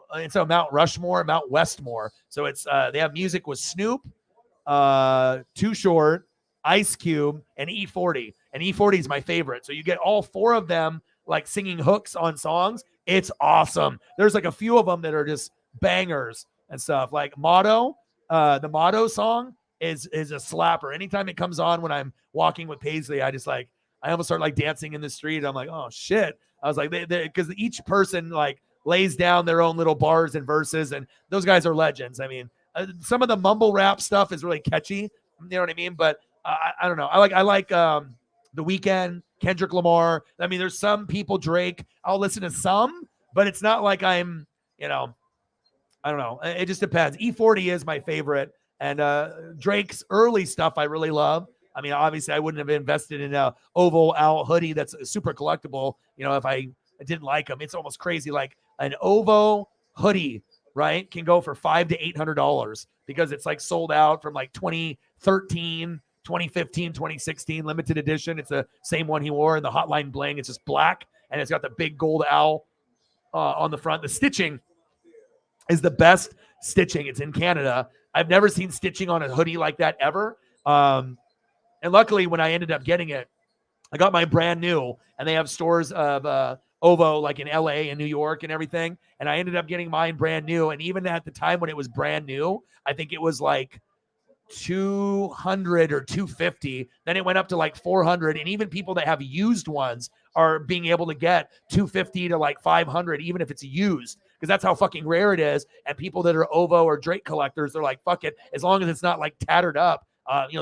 Rushmore, Mount Westmore. So it's they have music with Snoop, Too Short, Ice Cube, and E40. And E40 is my favorite. So you get all four of them like singing hooks on songs. It's awesome. There's like a few of them that are just bangers and stuff. Like Motto, the Motto song is a slapper. Anytime it comes on when I'm walking with Paisley, I almost start like dancing in the street. I'm like, oh shit. I was like, because each person like lays down their own little bars and verses, and those guys are legends. I mean, some of the mumble rap stuff is really catchy. You know what I mean? But I don't know. I like The Weeknd, Kendrick Lamar. I mean, there's some people, Drake, I'll listen to some, but it's not like I'm, I don't know. It just depends. E40 is my favorite. And Drake's early stuff I really love. I mean, obviously, I wouldn't have invested in a Oval Owl hoodie that's super collectible, if I didn't like them. It's almost crazy. Like an Ovo hoodie, right, can go for $500 to $800 because it's like sold out from like 2013, 2015, 2016 limited edition. It's the same one he wore in the Hotline Bling. It's just black, and it's got the big gold owl on the front. The stitching is the best stitching. It's in Canada. I've never seen stitching on a hoodie like that ever. And luckily, when I ended up getting it, I got mine brand new, and they have stores of Ovo like in LA and New York and everything. And I ended up getting mine brand new. And even at the time when it was brand new, I think it was like 200 or 250. Then it went up to like 400. And even people that have used ones are being able to get 250 to like 500, even if it's used, because that's how fucking rare it is. And people that are OVO or Drake collectors, they're like, fuck it, as long as it's not like tattered up.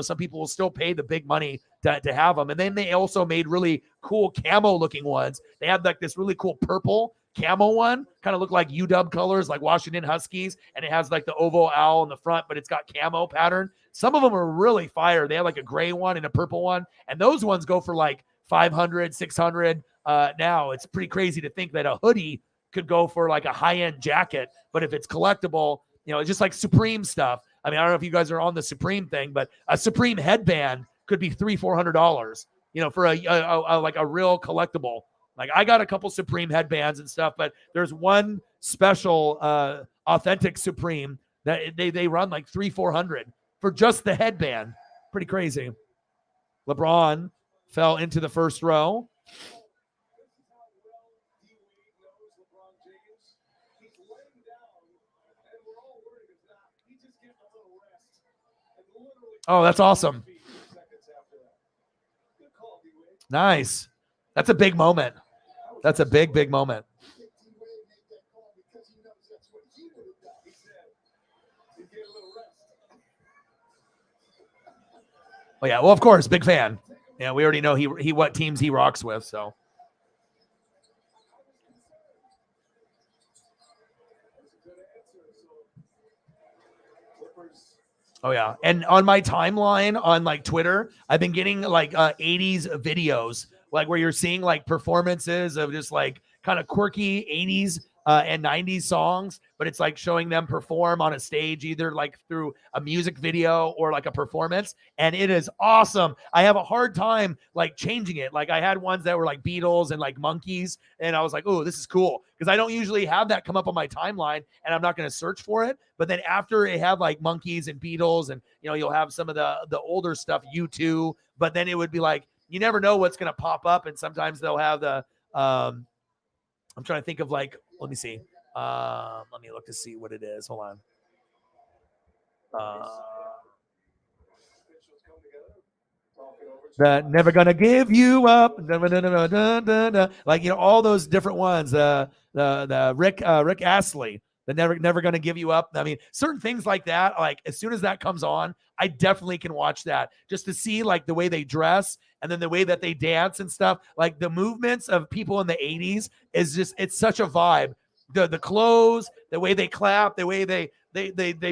Some people will still pay the big money to have them. And then they also made really cool camo looking ones. They had like this really cool purple camo one, kind of look like UW colors, like Washington Huskies, and it has like the oval owl in the front, but it's got camo pattern. Some of them are really fire. They have like a gray one and a purple one, and those ones go for like 500, 600. Now it's pretty crazy to think that a hoodie could go for like a high-end jacket, but if it's collectible, it's just like Supreme stuff. I mean, I don't know if you guys are on the Supreme thing, but a Supreme headband could be $300-$400, for a real collectible. Like I got a couple Supreme headbands and stuff, but there's one special authentic Supreme that they run like $300-$400 for just the headband. Pretty crazy. LeBron fell into the first row. Oh, that's awesome. Nice. That's a big moment. That's a big, big moment. Oh yeah, well, of course, big fan. Yeah, we already know he what teams he rocks with, so. Oh yeah, and on my timeline on like Twitter, I've been getting like 80s videos, like where you're seeing like performances of just like kind of quirky 80s and 90s songs, but it's like showing them perform on a stage, either like through a music video or like a performance, and it is awesome. I have a hard time like changing it. Like I had ones that were like Beatles and like Monkeys, and I was like, oh, this is cool, because I don't usually have that come up on my timeline, and I'm not going to search for it. But then after it had like Monkeys and Beatles, and you'll have some of the older stuff, U2, but then it would be like, you never know what's going to pop up, and sometimes they'll have the I'm trying to think of like, let me see. Let me look to see what it is. Hold on. The Never Gonna Give You Up. Like, all those different ones. The Rick Astley. The Never Gonna Give You Up. I mean, certain things like that, like as soon as that comes on, I definitely can watch that just to see like the way they dress and then the way that they dance and stuff. Like the movements of people in the 80s is just, it's such a vibe. The clothes, the way they clap, the way they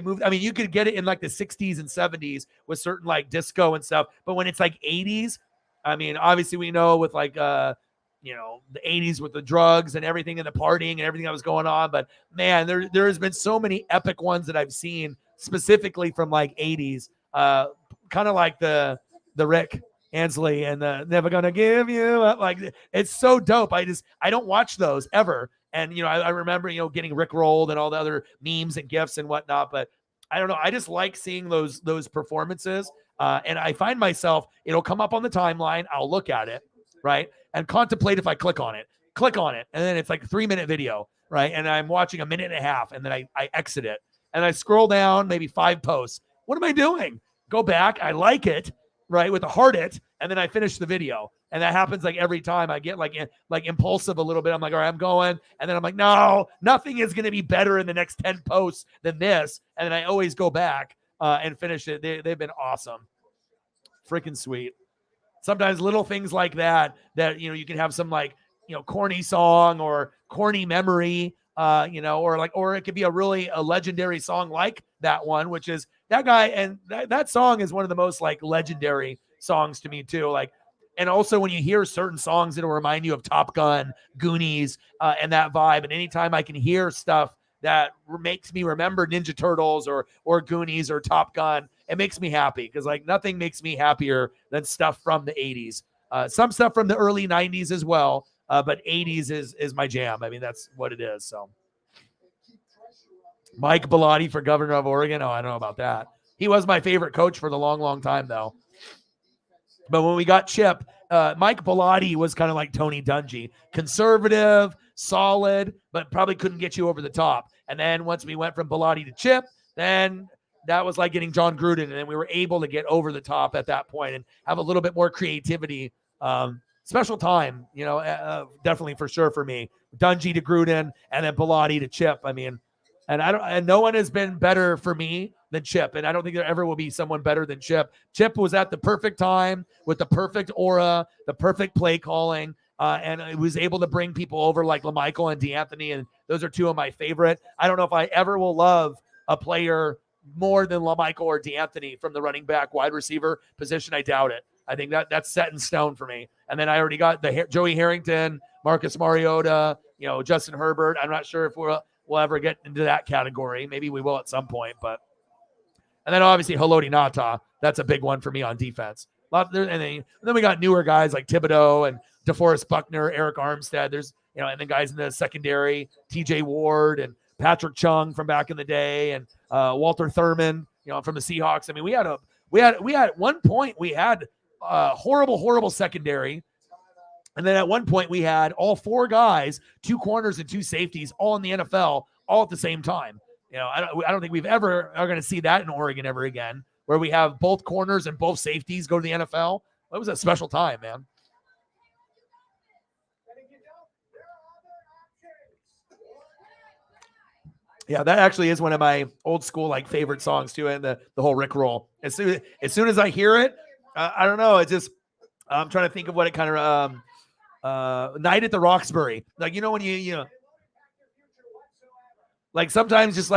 move. I mean, you could get it in like the 60s and 70s with certain like disco and stuff. But when it's like 80s, I mean, obviously we know with like, the 80s with the drugs and everything and the partying and everything that was going on. But man, there has been so many epic ones that I've seen specifically from like 80s, kind of like the Rick Ansley and the Never Gonna Give You Up. Like, it's so dope. I don't watch those ever. And, I remember, getting Rickrolled and all the other memes and gifs and whatnot, but I don't know. I just like seeing those performances. And I find myself, it'll come up on the timeline. I'll look at it, right, and contemplate if I click on it, and then it's like a 3-minute video, right? And I'm watching a minute and a half, and then I exit it, and I scroll down maybe 5 posts. What am I doing? Go back. I like it, right, with a heart it, and then I finish the video. And that happens like every time. I get like impulsive a little bit. I'm like, all right, I'm going. And then I'm like, no, nothing is going to be better in the next 10 posts than this. And then I always go back and finish it. They've been awesome. Freaking sweet. Sometimes little things like that you can have some like, corny song or corny memory, or it could be a legendary song like that one, which is that guy. And that song is one of the most like legendary songs to me too. Like, and also when you hear certain songs, it'll remind you of Top Gun, Goonies, and that vibe. And anytime I can hear stuff that makes me remember Ninja Turtles or Goonies or Top Gun, it makes me happy, because like nothing makes me happier than stuff from the 80s. Some stuff from the early 90s as well, but 80s is my jam. I mean, that's what it is. So Mike Bellotti for governor of Oregon. Oh, I don't know about that. He was my favorite coach for the long, long time, though. But when we got Chip, Mike Bellotti was kind of like Tony Dungy, conservative, solid, but probably couldn't get you over the top. And then once we went from Bellotti to Chip, then that was like getting John Gruden, and then we were able to get over the top at that point and have a little bit more creativity. Special time, definitely for sure for me. Dungy to Gruden, and then Bellotti to Chip. I mean, and no one has been better for me than Chip, and I don't think there ever will be someone better than Chip. Chip was at the perfect time with the perfect aura, the perfect play calling, and it was able to bring people over like LaMichael and DeAnthony, and those are two of my favorite. I don't know if I ever will love a player more than LaMichael or DeAnthony from the running back wide receiver position. I doubt it. I think that's set in stone for me. And then I already got the Joey Harrington, Marcus Mariota, Justin Herbert. I'm not sure if we'll ever get into that category. Maybe we will at some point, and then obviously Haloti Ngata. That's a big one for me on defense. And then we got newer guys like Thibodeau and DeForest Buckner, Eric Armstead. There's, and then guys in the secondary, TJ Ward and Patrick Chung from back in the day, and Walter Thurman, from the Seahawks. I mean, we had at one point we had horrible secondary. And then at one point we had all four guys, 2 corners and 2 safeties, all in the NFL, all at the same time. I don't think we've ever are going to see that in Oregon ever again, where we have both corners and both safeties go to the NFL. It was a special time, man. Yeah, that actually is one of my old school favorite songs too, and the whole Rick roll. As soon as I hear it, I don't know. I'm trying to think of what it kind of Night at the Roxbury. When you sometimes just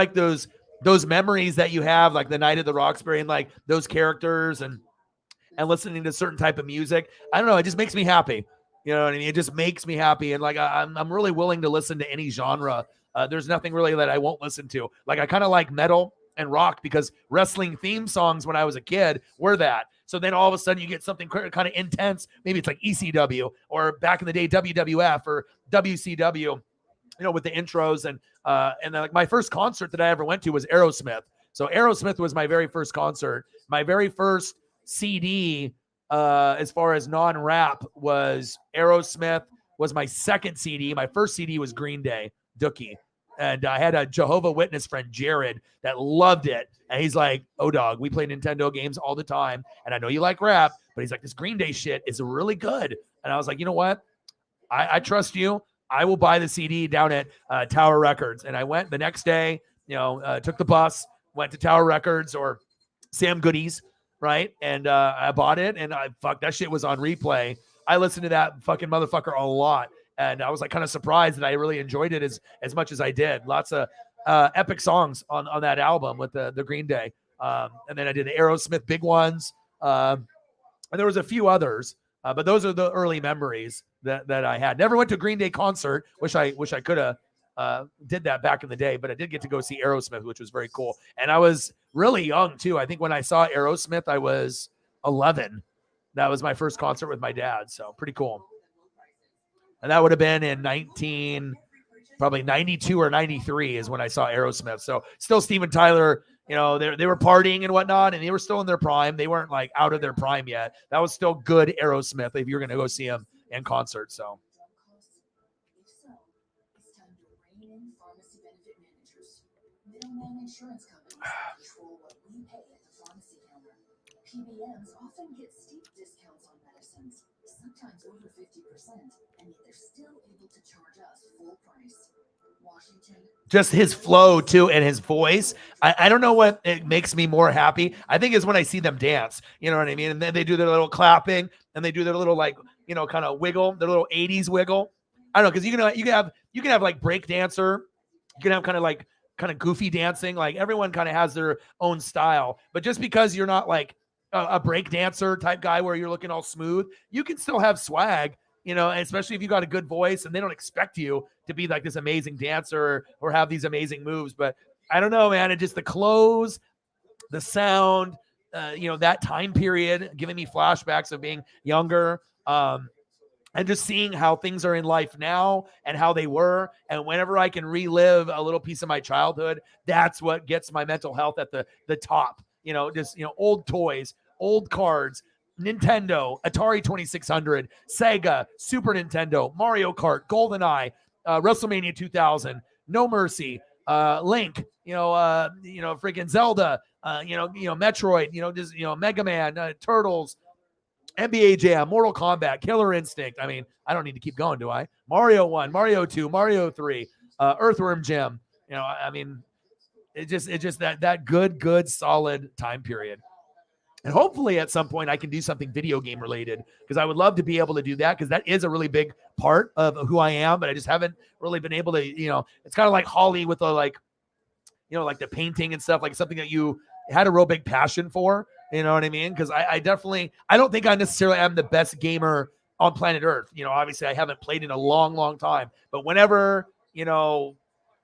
those memories that you have, like the Night at the Roxbury and those characters and listening to certain type of music. I don't know. It just makes me happy. You know what I mean? It just makes me happy. And I'm really willing to listen to any genre. There's nothing really that I won't listen to. I kind of like metal and rock because wrestling theme songs when I was a kid were that. So then all of a sudden you get something kind of intense. Maybe it's like ECW or back in the day, WWF or WCW, with the intros. And then my first concert that I ever went to was Aerosmith. So Aerosmith was my very first concert. My very first CD, as far as non-rap, was Aerosmith. Was my second CD. My first CD was Green Day, Dookie. And I had a Jehovah Witness friend, Jared, that loved it. And he's like, "Oh, dog, we play Nintendo games all the time. And I know you like rap, but he's like, this Green Day shit is really good." And I was like, you know what? I trust you. I will buy the CD down at Tower Records. And I went the next day, took the bus, went to Tower Records or Sam Goody's, right? And I bought it, and that shit was on replay. I listened to that fucking motherfucker a lot. And I was kind of surprised that I really enjoyed it as much as I did. Lots of epic songs on that album with the Green Day. And then I did the Aerosmith big ones. And there was a few others, but those are the early memories that I had. Never went to a Green Day concert. Wish I could have did that back in the day, but I did get to go see Aerosmith, which was very cool. And I was really young too. I think when I saw Aerosmith, I was 11. That was my first concert with my dad. So pretty cool. And that would have been in probably 92 or 93 is when I saw Aerosmith. So still Steven Tyler, they were partying and whatnot, and they were still in their prime. They weren't out of their prime yet. That was still good Aerosmith if you're going to go see him in concert. So. PBMs often get steep discounts on medicines, sometimes over 50%, and yet they're still able to charge us full price. Washington. Just his flow too and his voice. I don't know what it makes me more happy. I think is when I see them dance. You know what I mean? And then they do their little clapping and they do their little kind of wiggle, their little 80s wiggle. I don't know, because you can have like break dancer, you can have kind of goofy dancing. Everyone kind of has their own style. But just because you're not a break dancer type guy where you're looking all smooth, you can still have swag, especially if you got a good voice and they don't expect you to be this amazing dancer or have these amazing moves. But I don't know, man. It just the clothes, the sound, that time period giving me flashbacks of being younger. And just seeing how things are in life now and how they were. And whenever I can relive a little piece of my childhood, that's what gets my mental health at the top. Old toys, old cards, Nintendo, Atari 2600, Sega, Super Nintendo, Mario Kart, GoldenEye, WrestleMania 2000, No Mercy, Link, freaking Zelda, Metroid, just, Mega Man, Turtles, NBA Jam, Mortal Kombat, Killer Instinct. I mean, I don't need to keep going, do I? Mario 1, Mario 2, Mario 3, Earthworm Jim. I mean, it's just that good, solid time period. And hopefully at some point I can do something video game related, because I would love to be able to do that, because that is a really big part of who I am, but I just haven't really been able to, it's kind of like Holly with the like the painting and stuff, like something that you had a real big passion for, you know what I mean? Because I don't think I necessarily am the best gamer on planet Earth. Obviously I haven't played in a long, long time, but whenever,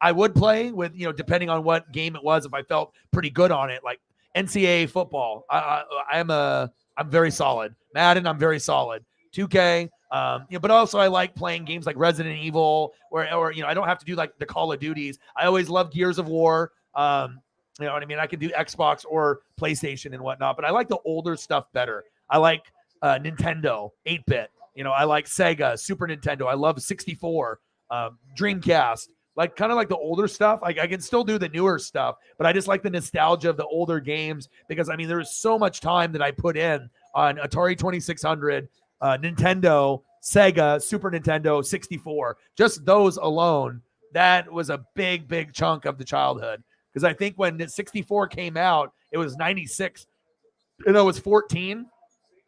I would play with, depending on what game it was, if I felt pretty good on it, like NCAA football, I'm very solid. Madden, I'm very solid. 2K, but also I like playing games like Resident Evil, or I don't have to do like the Call of Duties. I always loved Gears of War. You know what I mean? I can do Xbox or PlayStation and whatnot, but I like the older stuff better. I like Nintendo, 8-bit. I like Sega, Super Nintendo. I love 64, Dreamcast. Like kind of like the older stuff. Like I can still do the newer stuff, but I just like the nostalgia of the older games, because I mean, there's so much time that I put in on Atari 2600, Nintendo, Sega, Super Nintendo, 64. Just those alone, that was a big chunk of the childhood. Because I think when 64 came out, it was 96, and I was 14.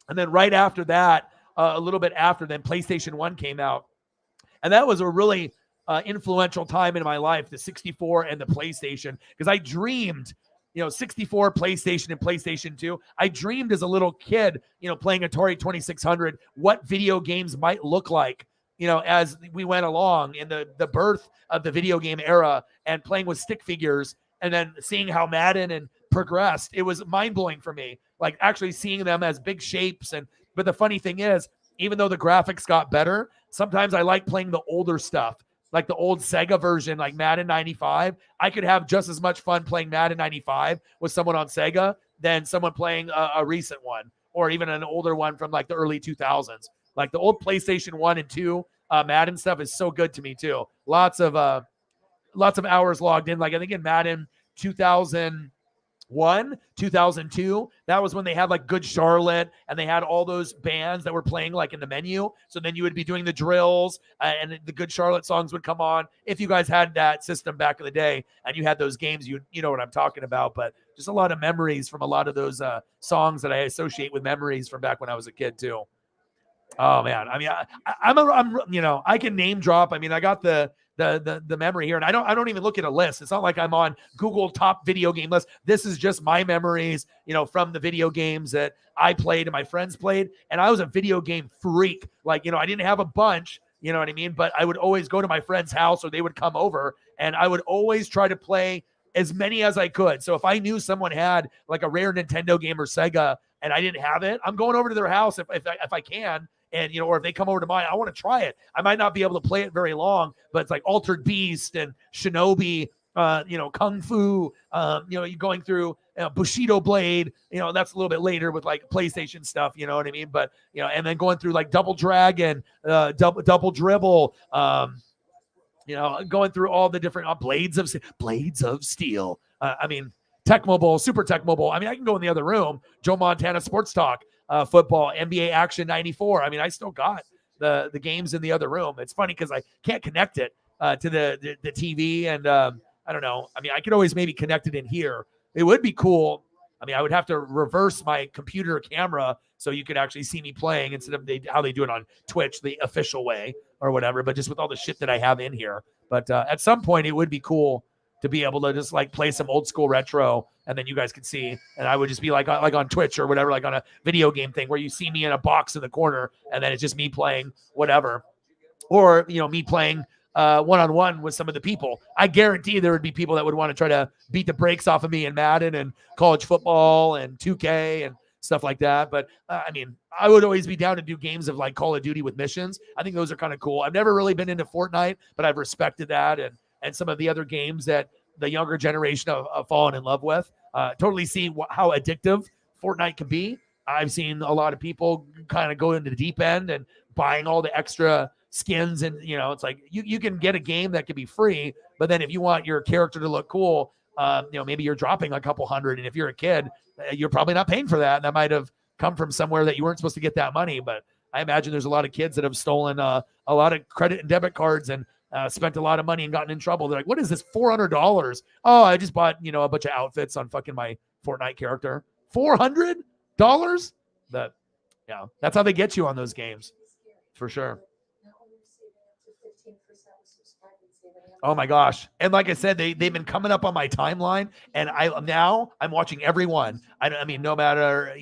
And then right after that, a little bit after, then PlayStation 1 came out. And that was a really influential time in my life, the 64 and the PlayStation, because I dreamed, 64, PlayStation, and PlayStation 2. I dreamed as a little kid, playing Atari 2600, what video games might look like, as we went along in the birth of the video game era, and playing with stick figures, and then seeing how Madden and progressed. It was mind-blowing for me, like actually seeing them as big shapes. But the funny thing is, even though the graphics got better, sometimes I like playing the older stuff, like the old Sega version, like Madden 95. I could have just as much fun playing Madden 95 with someone on Sega than someone playing a recent one, or even an older one from like the early 2000s. Like the old PlayStation 1 and 2 Madden stuff is so good to me too. Lots of hours logged in. Like I think in Madden 2001, 2002, that was when they had like Good Charlotte, and they had all those bands that were playing like in the menu. So then you would be doing the drills, and the Good Charlotte songs would come on. If you guys had that system back in the day and you had those games, you know what I'm talking about. But just a lot of memories from a lot of those songs that I associate with memories from back when I was a kid too. Oh man, I mean, I'm I can name drop. I mean, I got the memory here, and I don't even look at a list. It's not like I'm on Google top video game list. This is just my memories, from the video games that I played and my friends played. And I was a video game freak. Like, I didn't have a bunch, you know what I mean? But I would always go to my friend's house, or they would come over, and I would always try to play as many as I could. So if I knew someone had like a rare Nintendo game or Sega and I didn't have it, I'm going over to their house if I can. And, or if they come over to mine, I want to try it. I might not be able to play it very long, but it's like Altered Beast and Shinobi, Kung Fu, you're going through Bushido Blade, that's a little bit later with like PlayStation stuff, you know what I mean? But, and then going through like Double Dragon, Double Dribble, going through all the different Blades of Steel. I mean, Tecmo Bowl, Super Tecmo Bowl. I mean, I can go in the other room, Joe Montana Sports Talk. Football, NBA Action 94. I mean, I still got the games in the other room. It's funny because I can't connect it to the TV, and I don't know. I mean, I could always maybe connect it in here. It would be cool. I mean, I would have to reverse my computer camera so you could actually see me playing instead of how they do it on Twitch, the official way or whatever, but just with all the shit that I have in here. But at some point, it would be cool to be able to just like play some old school retro, and then you guys could see, and I would just be like on Twitch or whatever, like on a video game thing where you see me in a box in the corner, and then it's just me playing whatever, or me playing one-on-one with some of the people. I guarantee there would be people that would want to try to beat the brakes off of me in Madden and college football and 2K and stuff like that. But I mean, I would always be down to do games of like Call of Duty with missions. I think those are kind of cool. I've never really been into Fortnite, but I've respected that, and some of the other games that the younger generation have fallen in love with. Totally see how addictive Fortnite can be. I've seen a lot of people kind of go into the deep end and buying all the extra skins. And, it's like you can get a game that can be free, but then if you want your character to look cool, maybe you're dropping a couple hundred. And if you're a kid, you're probably not paying for that. And that might have come from somewhere that you weren't supposed to get that money. But I imagine there's a lot of kids that have stolen a lot of credit and debit cards and spent a lot of money and gotten in trouble. They're like, what is this? $400? Oh, I just bought, a bunch of outfits on fucking my Fortnite character. $400? That's how they get you on those games. For sure. Oh my gosh. And like I said, they've been coming up on my timeline, and I'm watching every one. I mean, no matter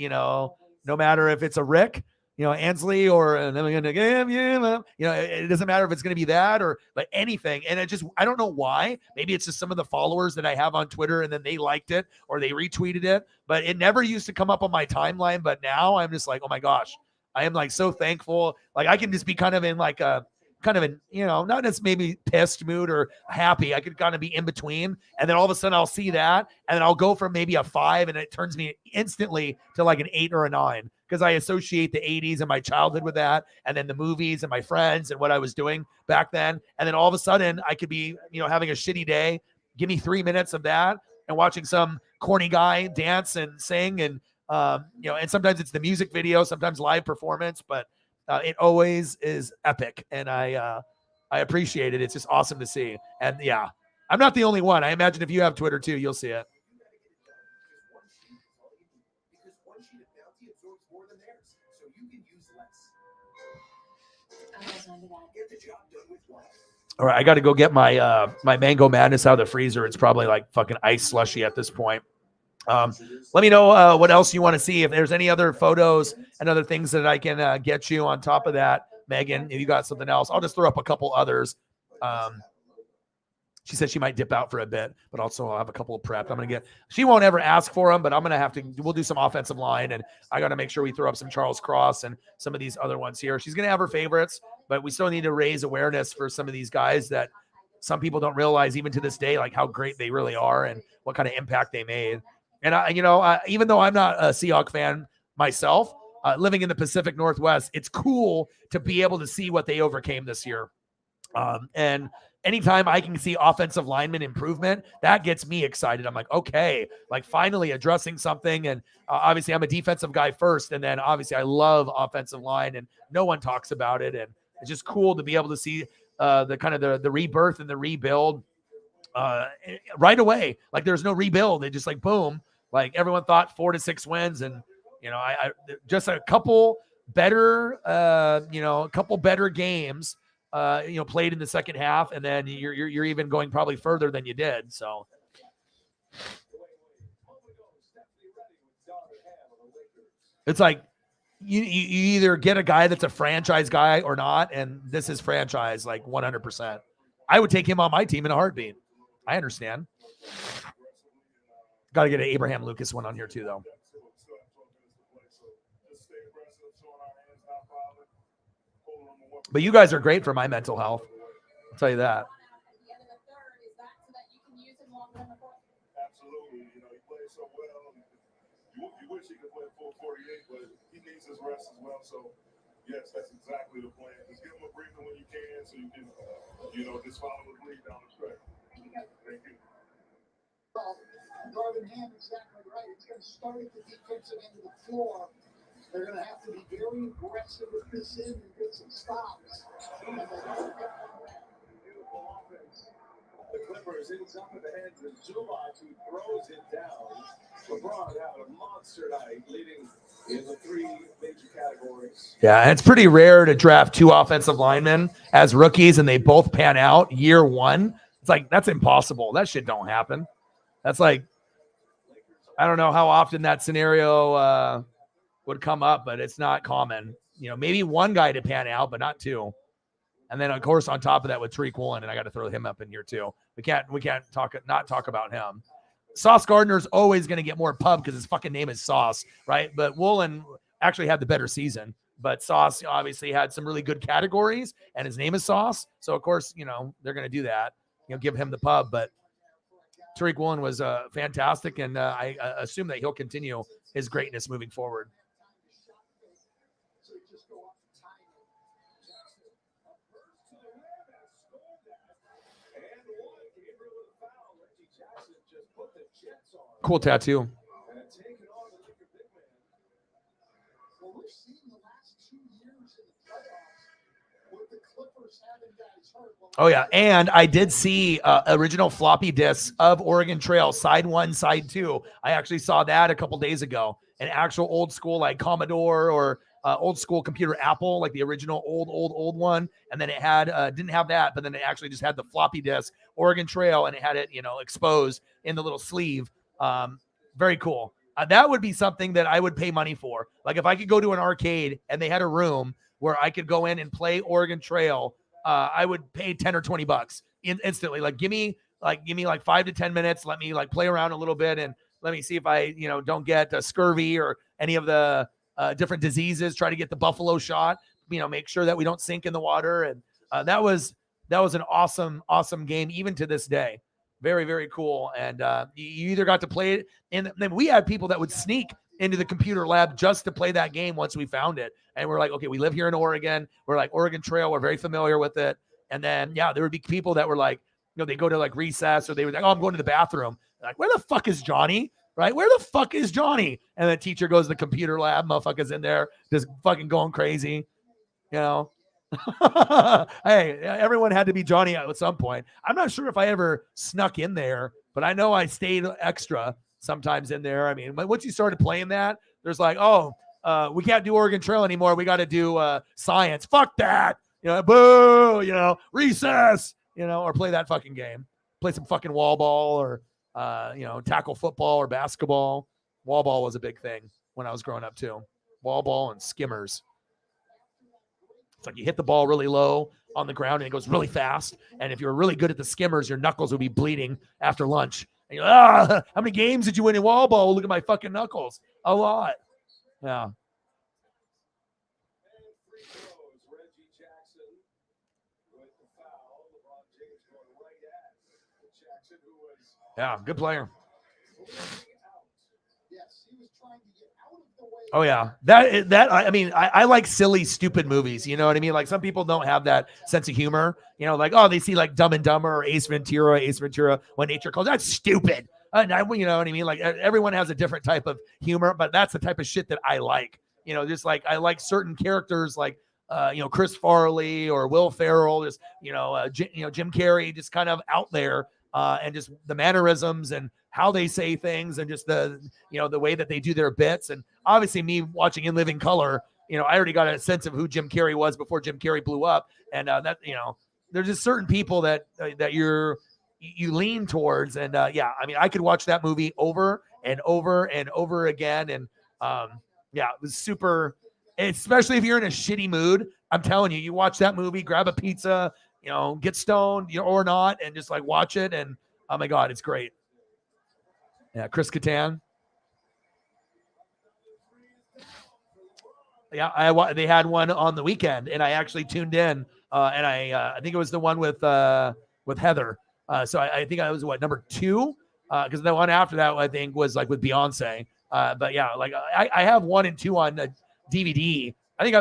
if it's a Rick, Ansley, or I'm gonna give you, it doesn't matter if it's going to be that or like anything. And I don't know why. Maybe it's just some of the followers that I have on Twitter, and then they liked it or they retweeted it, but it never used to come up on my timeline. But now I'm just like, oh my gosh, I am like so thankful. Like I can just be kind of in like a, not as maybe pissed mood or happy. I could kind of be in between. And then all of a sudden I'll see that. And then I'll go from maybe a 5 and it turns me instantly to like an 8 or a 9. Because I associate the 80s and my childhood with that. And then the movies and my friends and what I was doing back then. And then all of a sudden I could be, having a shitty day. Give me 3 minutes of that and watching some corny guy dance and sing. And, and sometimes it's the music video, sometimes live performance, but it always is epic, and I appreciate it. It's just awesome to see. And yeah, I'm not the only one. I imagine if you have Twitter too, you'll see it. All right, I got to go get my my Mango Madness out of the freezer. It's probably like fucking ice slushy at this point. Let me know what else you want to see. If there's any other photos and other things that I can get you on top of that, Megan, if you got something else, I'll just throw up a couple others. She said she might dip out for a bit, but also I'll have a couple of prepped. She won't ever ask for them, but I'm going to have to, we'll do some offensive line, and I got to make sure we throw up some Charles Cross and some of these other ones here. She's going to have her favorites, but we still need to raise awareness for some of these guys that some people don't realize even to this day, like how great they really are and what kind of impact they made. And even though I'm not a Seahawks fan myself, living in the Pacific Northwest, it's cool to be able to see what they overcame this year. And anytime I can see offensive lineman improvement, that gets me excited. I'm like, okay, like finally addressing something. And obviously I'm a defensive guy first. And then obviously I love offensive line, and no one talks about it. And it's just cool to be able to see the kind of the rebirth and the rebuild right away. Like there's no rebuild. They just like, boom. Like everyone thought 4 to 6 wins, and I just a couple better, a couple better games, played in the second half, and then you're even going probably further than you did. So it's like you either get a guy that's a franchise guy or not, and this is franchise like 100%. I would take him on my team in a heartbeat. I understand. Got to get an Abraham Lucas one on here too, though. But you guys are great for my mental health. I'll tell you that. Absolutely. He plays so well. You wish he could play full 48, but he needs his rest as well. So, yes, that's exactly the plan. Just give him a breather when you can, so you can, just follow the lead down the stretch. Thank you. Northern Ham, exactly right. It's going to start at the defensive end of the floor. They're going to have to be very aggressive with this in and get some stops. Beautiful offense. The Clippers ends up at the hands of Zubac, who throws it down. LeBron having a monster night, leading in the 3 major categories. Yeah, and it's pretty rare to draft 2 offensive linemen as rookies and they both pan out year 1. It's like, that's impossible. That shit don't happen. That's like, I don't know how often that scenario would come up, but it's not common. Maybe one guy to pan out, but not 2. And then of course on top of that with Tariq Woolen, and I got to throw him up in here too. We can't not talk about him. Sauce Gardner's always going to get more pub because his fucking name is Sauce, right? But Woolen actually had the better season. But Sauce obviously had some really good categories, and his name is Sauce. So of course, they're going to do that. Give him the pub. But Tariq Woolen was fantastic, and I assume that he'll continue his greatness moving forward. And one, Gabriel with a foul. Reggie Jackson just put cool tattoo. Well, we've seen the last 2 years in the playoffs with the Clippers having guys hurt. Well, Oh yeah, and I did see original floppy disks of Oregon Trail, side 1, side 2. I actually saw that a couple days ago. An actual old school like Commodore or old school computer Apple, like the original old one. And then it had didn't have that, but then it actually just had the floppy disk Oregon Trail, and it had it exposed in the little sleeve. Very cool. That would be something that I would pay money for. Like if I could go to an arcade and they had a room where I could go in and play Oregon Trail, I would pay 10 or 20 bucks instantly. Like give me like 5 to 10 minutes. Let me like play around a little bit and let me see if I don't get scurvy or any of the different diseases. Try to get the buffalo shot. Make sure that we don't sink in the water. And that was an awesome game even to this day. Very, very cool. And you either got to play it, and then we had people that would sneak into the computer lab just to play that game once we found it. And we're like, okay, we live here in Oregon. We're like Oregon Trail. We're very familiar with it. And then, yeah, there would be people that were like, they go to like recess, or they were like, oh, I'm going to the bathroom. Like, where the fuck is Johnny? Right? Where the fuck is Johnny? And the teacher goes to the computer lab. Motherfuckers in there just fucking going crazy. Hey, everyone had to be Johnny at some point. I'm not sure if I ever snuck in there, but I know I stayed extra sometimes in there. I mean, once you started playing that, there's like, we can't do Oregon Trail anymore. We got to do science. Fuck that. Boo, recess, or play that fucking game. Play some fucking wall ball or, tackle football or basketball. Wall ball was a big thing when I was growing up too. Wall ball and skimmers. It's like you hit the ball really low on the ground and it goes really fast. And if you're really good at the skimmers, your knuckles will be bleeding after lunch. And you're like, how many games did you win in wall ball? Look at my fucking knuckles. A lot. Yeah. Yeah, good player. yes, he was trying to get out of the way. Oh yeah, I mean, I like silly, stupid movies. You know what I mean? Like some people don't have that sense of humor. Like they see like Dumb and Dumber or Ace Ventura, When Nature Calls. That's stupid. And you know what I mean? Like everyone has a different type of humor, but that's the type of shit that I like. Just like I like certain characters, like Chris Farley or Will Ferrell, just Jim Carrey, just kind of out there. And just the mannerisms and how they say things and just the way that they do their bits. And obviously me watching In Living Color, I already got a sense of who Jim Carrey was before Jim Carrey blew up. And there's just certain people that you lean towards. And I mean, I could watch that movie over and over and over again. And it was super, especially if you're in a shitty mood. I'm telling you, you watch that movie, grab a pizza, get stoned or not, and just like watch it. And oh my God, it's great. Yeah. Chris Kattan. Yeah. They had one on the weekend and I actually tuned in and I think it was the one with Heather. So I think I was number 2 because the one after that I think was like with Beyonce. But yeah, like I have 1 and 2 on DVD. I think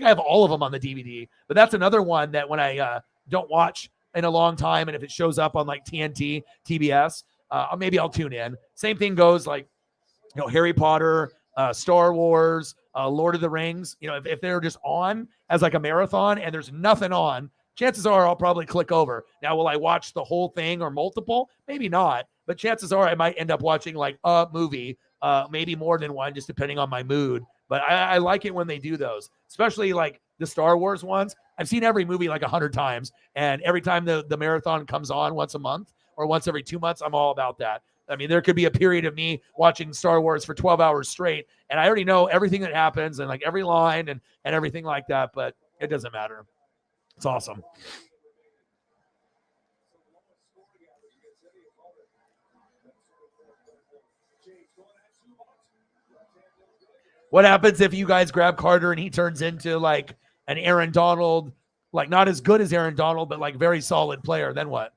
I have all of them on the DVD, but that's another one that when I don't watch in a long time, and if it shows up on like TNT, TBS, maybe I'll tune in. Same thing goes like, Harry Potter, Star Wars, Lord of the Rings. If they're just on as like a marathon and there's nothing on, chances are I'll probably click over. Now, will I watch the whole thing or multiple? Maybe not, but chances are I might end up watching like a movie, maybe more than one, just depending on my mood. But I like it when they do those, especially like the Star Wars ones. I've seen every movie like 100 times, and every time the marathon comes on once a month or once every 2 months, I'm all about that. I mean, there could be a period of me watching Star Wars for 12 hours straight, and I already know everything that happens and like every line and everything like that, but it doesn't matter. It's awesome. What happens if you guys grab Carter and he turns into like an Aaron Donald, like not as good as Aaron Donald, but like very solid player? Then what?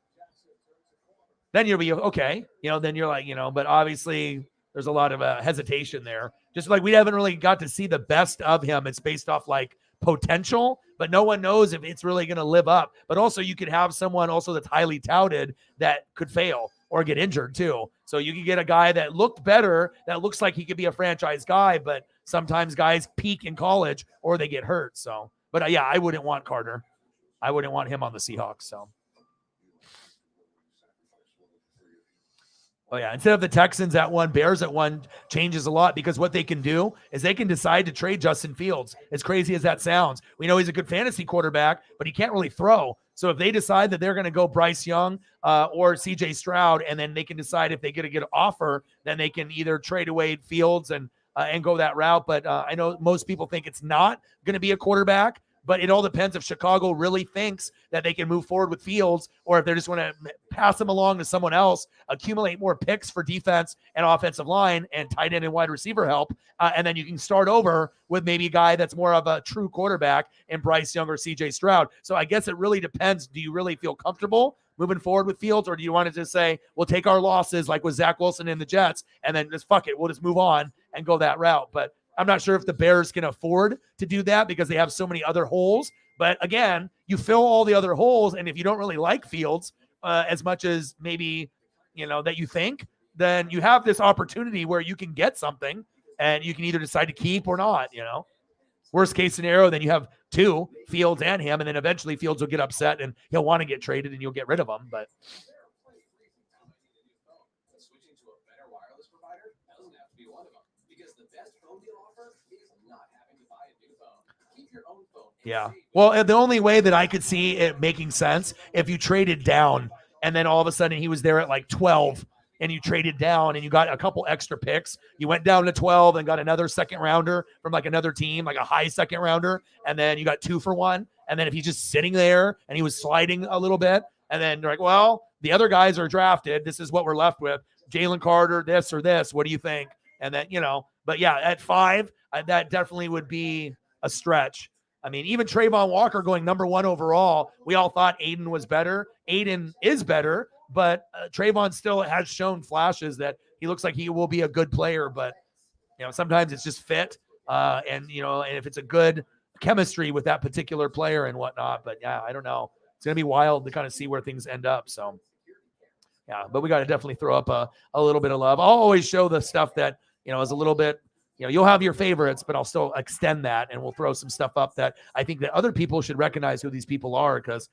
Then you'll be okay. Then you're like, but obviously there's a lot of hesitation there. Just like we haven't really got to see the best of him. It's based off like potential, but no one knows if it's really going to live up. But also you could have someone also that's highly touted that could fail. or get injured too. So you can get a guy that looked better, that looks like he could be a franchise guy, but sometimes guys peak in college or they get hurt. So, but yeah, I wouldn't want Carter. I wouldn't want him on the Seahawks. So. Oh, yeah. Instead of the Texans at 1, Bears at 1 changes a lot because what they can do is they can decide to trade Justin Fields. As crazy as that sounds, we know he's a good fantasy quarterback, but he can't really throw. So if they decide that they're going to go Bryce Young or CJ Stroud, and then they can decide if they get a good offer, then they can either trade away Fields and go that route. But I know most people think it's not going to be a quarterback. But it all depends if Chicago really thinks that they can move forward with Fields or if they just want to pass him along to someone else, accumulate more picks for defense and offensive line and tight end and wide receiver help. And then you can start over with maybe a guy that's more of a true quarterback in Bryce Young or CJ Stroud. So I guess it really depends. Do you really feel comfortable moving forward with Fields, or do you want to just say, we'll take our losses like with Zach Wilson and the Jets and then just fuck it, we'll just move on and go that route? But I'm not sure if the Bears can afford to do that because they have so many other holes. But again, you fill all the other holes, and if you don't really like Fields as much as maybe that you think, then you have this opportunity where you can get something, and you can either decide to keep or not. Worst case scenario, then you have 2, Fields and him, and then eventually Fields will get upset and he'll want to get traded, and you'll get rid of him. But yeah. Well, the only way that I could see it making sense if you traded down and then all of a sudden he was there at like 12 and you traded down and you got a couple extra picks. You went down to 12 and got another second rounder from like another team, like a high second rounder. And then you got 2 for 1. And then if he's just sitting there and he was sliding a little bit, and then you're like, well, the other guys are drafted. This is what we're left with. Jalen Carter, this or this. What do you think? And then, but yeah, at 5, that definitely would be a stretch. I mean, even Trayvon Walker going number 1 overall, we all thought Aiden was better. Aiden is better, but Trayvon still has shown flashes that he looks like he will be a good player. But, sometimes it's just fit. And if it's a good chemistry with that particular player and whatnot. But, yeah, I don't know. It's going to be wild to kind of see where things end up. So, yeah, but we got to definitely throw up a little bit of love. I'll always show the stuff that, is a little bit, you'll have your favorites, but I'll still extend that, and we'll throw some stuff up that I think that other people should recognize who these people are, because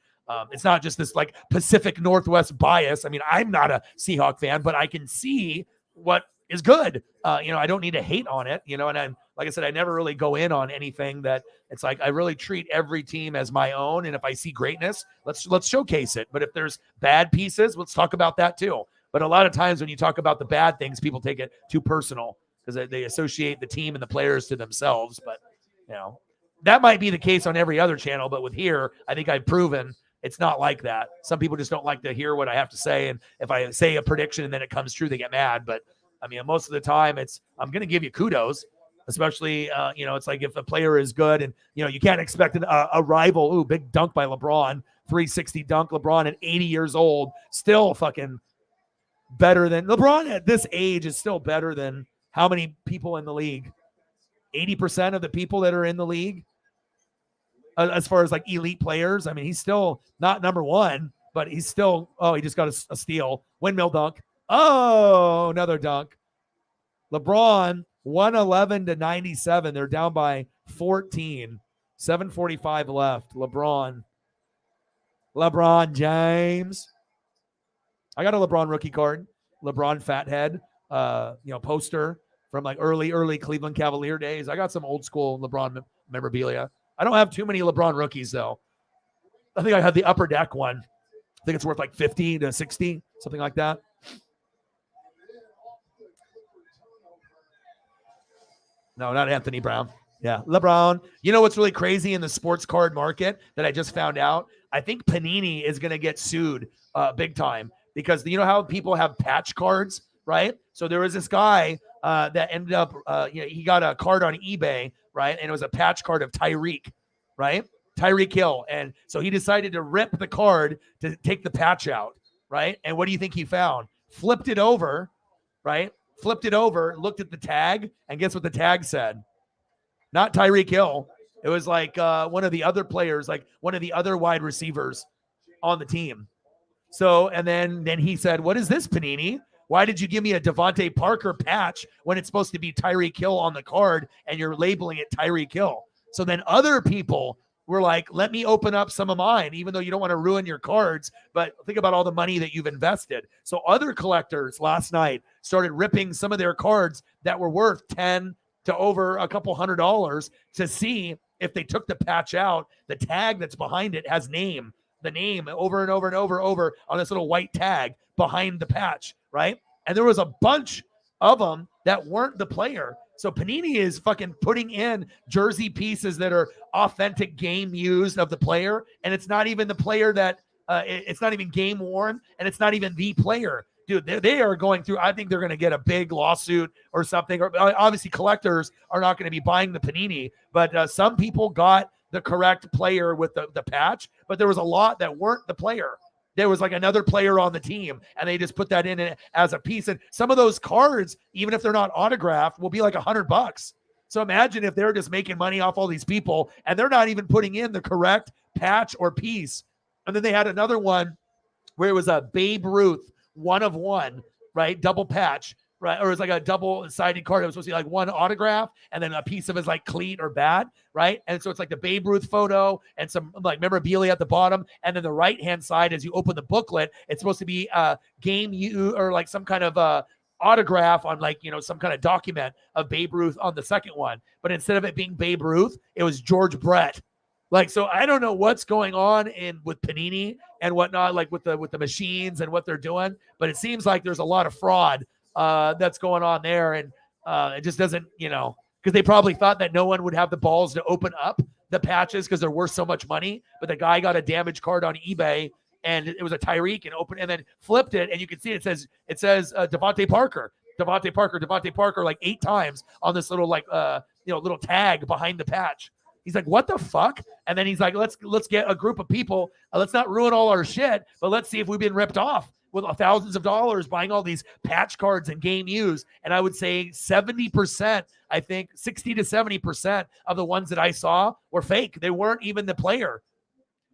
it's not just this like Pacific Northwest bias. I mean, I'm not a Seahawk fan, but I can see what is good. I don't need to hate on it, and I'm, like I said, I never really go in on anything that it's like, I really treat every team as my own. And if I see greatness, let's showcase it. But if there's bad pieces, let's talk about that too. But a lot of times when you talk about the bad things, people take it too personal, because they associate the team and the players to themselves. But, that might be the case on every other channel. But with here, I think I've proven it's not like that. Some people just don't like to hear what I have to say. And if I say a prediction and then it comes true, they get mad. But, I mean, most of the time I'm going to give you kudos, especially, it's like if a player is good and, you can't expect a rival. Ooh, big dunk by LeBron, 360 dunk. LeBron at 80 years old, still fucking better than LeBron at this age is still better than how many people in the league? 80% of the people that are in the league, as far as like elite players. I mean, he's still not number 1, but he's still, he just got a steal. Windmill dunk. Oh, another dunk. LeBron, 111-97. They're down by 14. 7:45 left. LeBron James. I got a LeBron rookie card. LeBron fathead, poster from like early Cleveland Cavalier days. I got some old school LeBron memorabilia. I don't have too many LeBron rookies though. I think I had the upper deck one. I think it's worth like 50 to 60, something like that. No, not Anthony Brown. Yeah, LeBron. You know what's really crazy in the sports card market that I just found out? I think Panini is going to get sued big time, because you know how people have patch cards, right? So there was this guy that ended up, he got a card on eBay, right? And it was a patch card of Tyreek, right? Tyreek Hill. And so he decided to rip the card to take the patch out, right? And what do you think he found? Flipped it over, right? Flipped it over, looked at the tag, and guess what the tag said? Not Tyreek Hill. It was like one of the other players, like one of the other wide receivers on the team. So, and then he said, what is this, Panini? Why did you give me a Devontae Parker patch when it's supposed to be Tyreek Hill on the card and you're labeling it Tyreek Hill? So then other people were like, let me open up some of mine, even though you don't want to ruin your cards, but think about all the money that you've invested. So other collectors last night started ripping some of their cards that were worth $10 to over a couple $100 to see if they took the patch out. The tag that's behind it has the name over and over and over on this little white tag behind the patch, right? And there was a bunch of them that weren't the player. So Panini is fucking putting in jersey pieces that are authentic game used of the player, and it's not even the player that it's not even game worn, and it's not even the player. Dude, they are going through, I think they're going to get a big lawsuit or something. Or obviously collectors are not going to be buying the Panini, but some people got the correct player with the patch, but there was a lot that weren't the player. There was like another player on the team, and they just put that in as a piece. And some of those cards, even if they're not autographed, will be like $100. So imagine if they're just making money off all these people, and they're not even putting in the correct patch or piece. And then they had another one where it was a Babe Ruth 1/1, right? Double patch, right? Or it was like a double-sided card. It was supposed to be like one autograph and then a piece of his like cleat or bat, right? And so it's like the Babe Ruth photo and some like memorabilia at the bottom. And then the right-hand side, as you open the booklet, it's supposed to be a or like some kind of autograph on like, some kind of document of Babe Ruth on the second one. But instead of it being Babe Ruth, it was George Brett. Like, so I don't know what's going on with Panini and whatnot, like with the machines and what they're doing, but it seems like there's a lot of fraud that's going on there. And it just doesn't, because they probably thought that no one would have the balls to open up the patches because they're worth so much money. But the guy got a damaged card on eBay, and it was a Tyreek, and then flipped it, and you can see it says Devontae Parker like 8 times on this little little tag behind the patch. He's like, what the fuck? And then he's like, let's get a group of people. Let's not ruin all our shit, but let's see if we've been ripped off with thousands of dollars buying all these patch cards and game use. And I would say 70%, I think 60 to 70% of the ones that I saw were fake. They weren't even the player.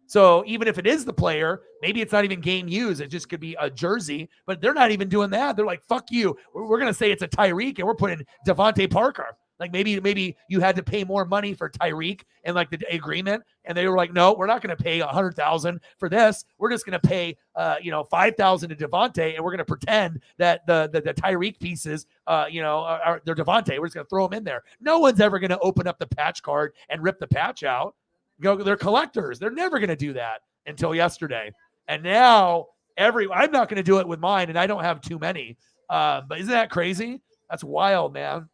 So even if it is the player, maybe it's not even game use. It just could be a jersey, but they're not even doing that. They're like, fuck you. We're going to say it's a Tyreek, and we're putting Devontae Parker. Like maybe you had to pay more money for Tyreek and like the agreement, and they were like, no, we're not going to pay $100,000 for this. We're just going to pay $5,000 to Devontae, and we're going to pretend that the Tyreek pieces they're Devontae. We're just going to throw them in there. No one's ever going to open up the patch card and rip the patch out. They're collectors. They're never going to do that until yesterday. And now I'm not going to do it with mine, and I don't have too many. But isn't that crazy? That's wild, man.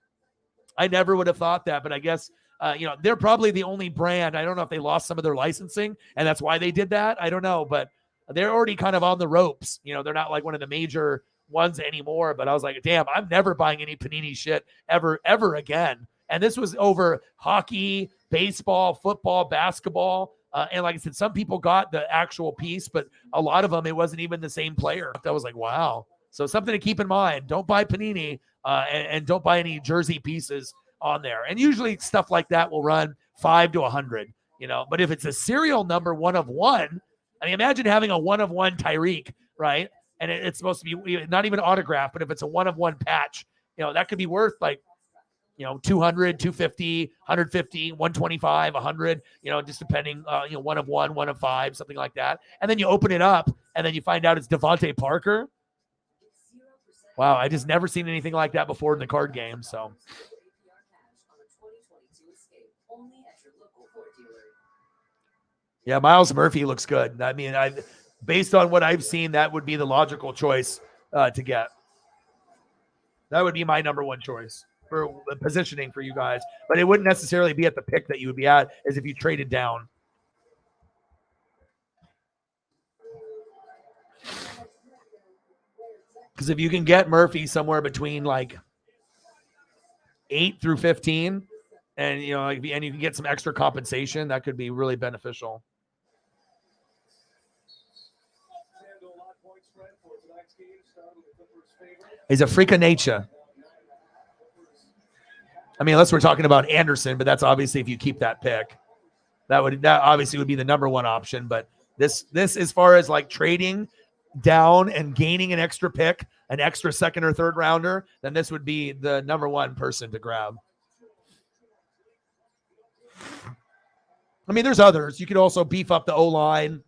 I never would have thought that, but I guess, they're probably the only brand. I don't know if they lost some of their licensing and that's why they did that. I don't know, but they're already kind of on the ropes. They're not like one of the major ones anymore, but I was like, damn, I'm never buying any Panini shit ever again. And this was over hockey, baseball, football, basketball. And like I said, some people got the actual piece, but a lot of them, it wasn't even the same player. I was like, wow. So something to keep in mind. Don't buy Panini. And don't buy any jersey pieces on there. And usually stuff like that will run $5 to $100, But if it's a serial number 1/1, I mean, imagine having a 1/1 Tyreek, right? And it's supposed to be not even autographed, but if it's a 1/1 patch, that could be worth like, 200, 250, 150, 125, 100, just depending, 1/1, 1/5, something like that. And then you open it up, and then you find out it's Devontae Parker. Wow, I just never seen anything like that before in the card game. So, yeah, Miles Murphy looks good. I mean, based on what I've seen, that would be the logical choice to get. That would be my number one choice for positioning for you guys. But it wouldn't necessarily be at the pick that you would be at as if you traded down. Because if you can get Murphy somewhere between like 8 through 15, and and you can get some extra compensation, that could be really beneficial. He's a freak of nature. I mean, unless we're talking about Anderson, but that's obviously if you keep that pick, that obviously would be the number one option. But this as far as like trading, down and gaining an extra pick, an extra second or third rounder, then this would be the number one person to grab. I mean, there's others. You could also beef up the O-line.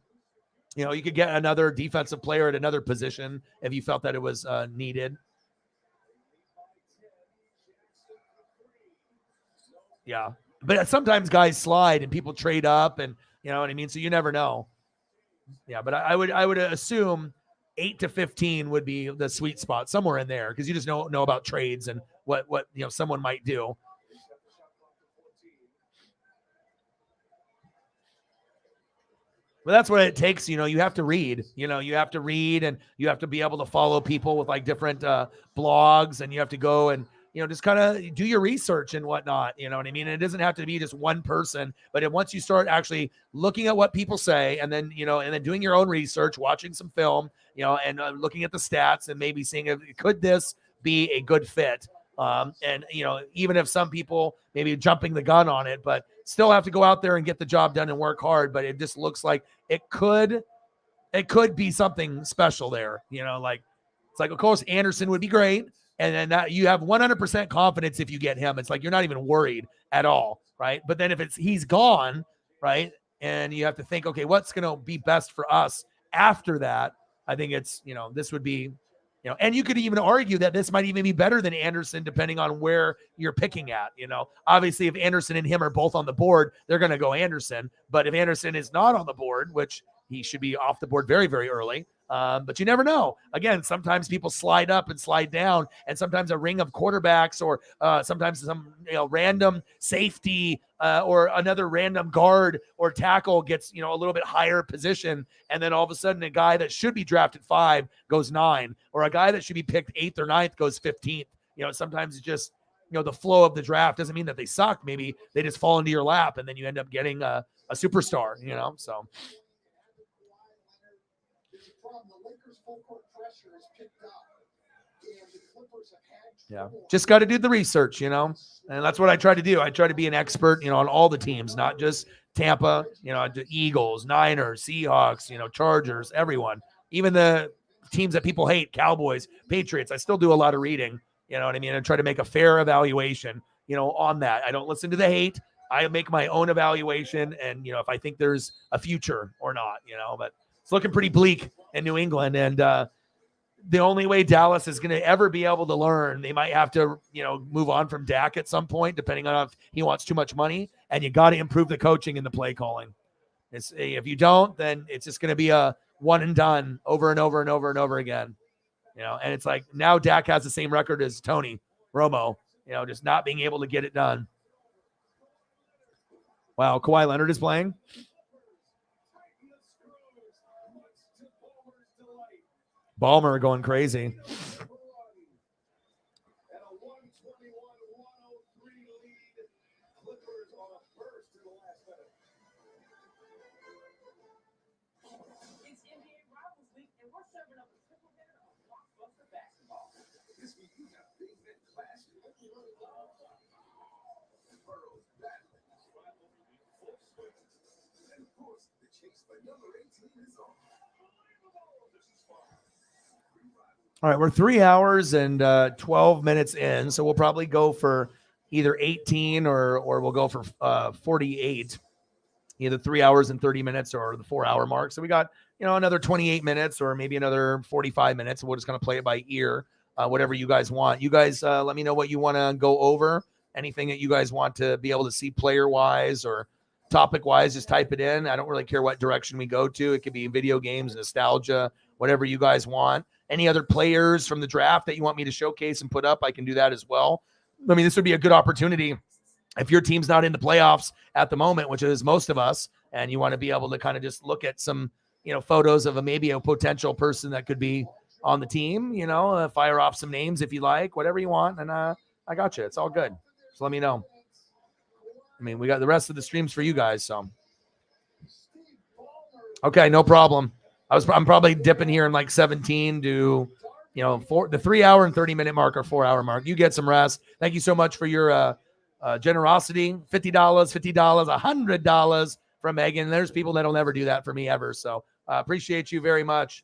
You know, you could get another defensive player at another position if you felt that it was needed. Yeah. But sometimes guys slide and people trade up, and you know what I mean? So you never know. Yeah, but I would assume 8 to 15 would be the sweet spot, somewhere in there, because you just don't know about trades and what you know someone might do. But that's what it takes. You know, you have to read. You know, you have to read, and you have to be able to follow people with like different blogs, and you have to go and you know just kind of do your research and whatnot. You know what I mean? And it doesn't have to be just one person, but once you start actually looking at what people say, and then you know, and then doing your own research, watching some film, you know, and looking at the stats, and maybe seeing if could this be a good fit. And you know, even if some people maybe jumping the gun on it, but still have to go out there and get the job done and work hard. But it just looks like it could be something special there. You know, like it's like, of course, Anderson would be great. And then that you have 100% confidence if you get him. It's like you're not even worried at all, right? But then if he's gone, right, and you have to think, okay, what's going to be best for us after that? I think it's, you know, this would be, you know, and you could even argue that this might even be better than Anderson, depending on where you're picking at. You know, obviously, if Anderson and him are both on the board, they're going to go Anderson. But if Anderson is not on the board, which he should be off the board very, very early. But you never know. Again, sometimes people slide up and slide down, and sometimes a ring of quarterbacks, or sometimes some random safety or another random guard or tackle gets a little bit higher position, and then all of a sudden a guy that should be drafted 5 goes 9, or a guy that should be picked 8th or 9th goes 15th. Sometimes it's just the flow of the draft doesn't mean that they suck. Maybe they just fall into your lap, and then you end up getting a superstar. So. Yeah, just got to do the research, and that's what I try to do. I try to be an expert, on all the teams, not just Tampa, the Eagles, Niners, Seahawks, Chargers, everyone, even the teams that people hate, Cowboys, Patriots. I still do a lot of reading, you know what I mean, and try to make a fair evaluation, on that. I don't listen to the hate. I make my own evaluation, and if I think there's a future or not, but it's looking pretty bleak in New England, and the only way Dallas is going to ever be able to learn, they might have to, move on from Dak at some point, depending on if he wants too much money, and you got to improve the coaching and the play calling. If you don't, then it's just going to be a one and done over and over and over and over again, and it's like now Dak has the same record as Tony Romo, just not being able to get it done. Wow, Kawhi Leonard is playing. Ballmer going crazy. All right, we're 3 hours and 12 minutes in, so we'll probably go for either 18 or we'll go for 48, either 3 hours and 30 minutes or the 4 hour mark. So we got, another 28 minutes or maybe another 45 minutes. We're just going to play it by ear, whatever you guys want. You guys let me know what you want to go over, anything that you guys want to be able to see player-wise or topic-wise, just type it in. I don't really care what direction we go to. It could be video games, nostalgia, whatever you guys want. Any other players from the draft that you want me to showcase and put up, I can do that as well. I mean, this would be a good opportunity if your team's not in the playoffs at the moment, which is most of us, and you want to be able to kind of just look at some, photos of maybe a potential person that could be on the team, fire off some names if you like, whatever you want. And I got you. It's all good. So let me know. I mean, we got the rest of the streams for you guys. So, okay, no problem. I'm probably dipping here in like 17 to, for the 3 hour and 30 minute mark or 4 hour mark. You get some rest. Thank you so much for your generosity. $50, $100 from Megan. There's people that'll never do that for me ever. So appreciate you very much.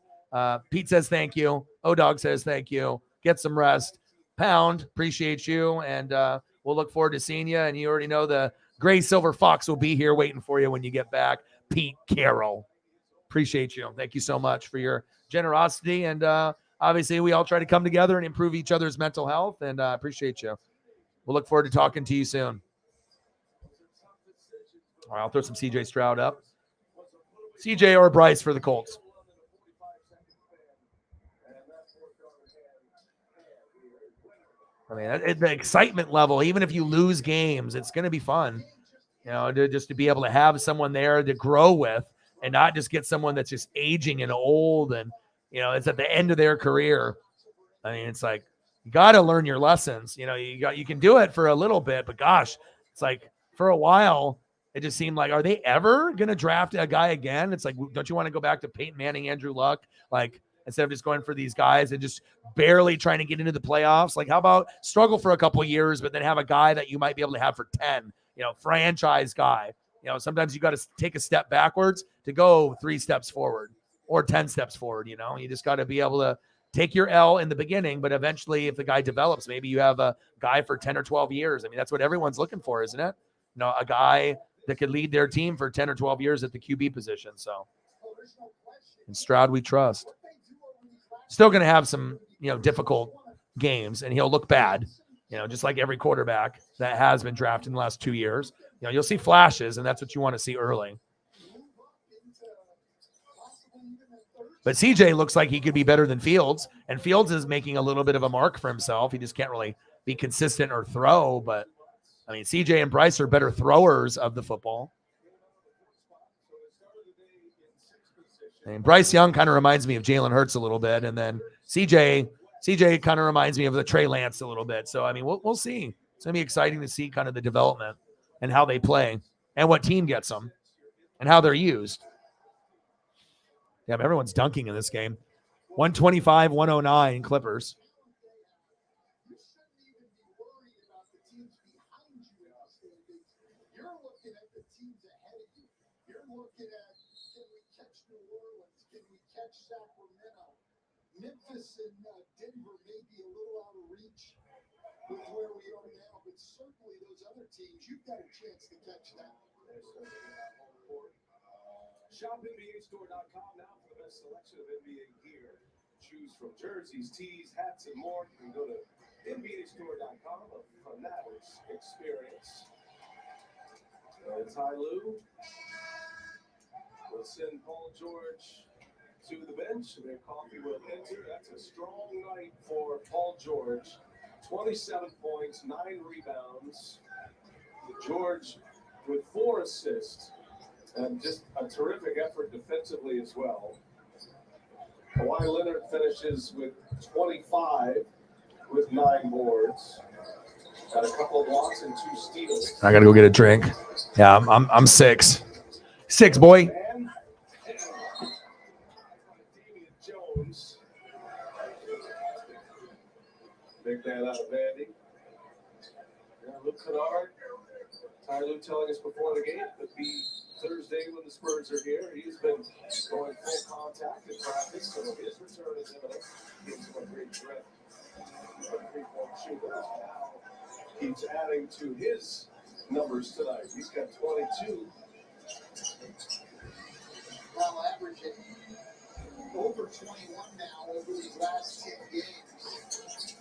Pete says thank you. O-Dog says thank you. Get some rest. Pound, appreciate you. And we'll look forward to seeing you. And you already know the Gray Silver Fox will be here waiting for you when you get back. Pete Carroll. Appreciate you. Thank you so much for your generosity. And obviously, we all try to come together and improve each other's mental health. And I appreciate you. We'll look forward to talking to you soon. All right, I'll throw some CJ Stroud up. CJ or Bryce for the Colts. I mean, the excitement level, even if you lose games, it's going to be fun, just to be able to have someone there to grow with and not just get someone that's just aging and old and, it's at the end of their career. I mean, it's like, you got to learn your lessons. You can do it for a little bit, but gosh, it's like for a while, it just seemed like, are they ever going to draft a guy again? It's like, don't you want to go back to Peyton Manning, Andrew Luck? Like, instead of just going for these guys and just barely trying to get into the playoffs, like how about struggle for a couple of years, but then have a guy that you might be able to have for 10, franchise guy. Sometimes you got to take a step backwards to go 3 steps forward or 10 steps forward. You just got to be able to take your L in the beginning, but eventually if the guy develops, maybe you have a guy for 10 or 12 years. I mean, that's what everyone's looking for, isn't it? A guy that could lead their team for 10 or 12 years at the QB position. So in Stroud, we trust. Still going to have some, difficult games, and he'll look bad, just like every quarterback that has been drafted in the last 2 years. You'll see flashes, and that's what you want to see early. But CJ looks like he could be better than Fields, and Fields is making a little bit of a mark for himself. He just can't really be consistent or throw, but I mean, CJ and Bryce are better throwers of the football. And Bryce Young kind of reminds me of Jalen Hurts a little bit. And then CJ kind of reminds me of the Trey Lance a little bit. So, I mean, we'll see. It's going to be exciting to see kind of the development and how they play and what team gets them and how they're used. Yeah, everyone's dunking in this game. 125-109 Clippers. Memphis and Denver may be a little out of reach with where we are now, but certainly those other teams, you've got a chance to catch that. Shop NBAstore.com now for the best selection of NBA gear. Choose from jerseys, tees, hats, and more. You can go to NBAstore.com, a Fanatics experience. Ty Lue will send Paul George to the bench. Their coffee will enter. That's a strong night for Paul George. 27 points, 9 rebounds. George with 4 assists. And just a terrific effort defensively as well. Kawhi Leonard finishes with 25 with 9 boards. Got a couple of blocks and 2 steals. I got to go get a drink. Yeah, I'm 6. 6, boy. Pick that out of Vandy. Luke Kennard. Ty Lue telling us before the game that be Thursday when the Spurs are here. He's been going full contact in practice, so his return is imminent. Gives him a great threat. A 3-point shooter. Keeps adding to his numbers tonight. He's got 22. Now averaging over 21 now over these last 10 games.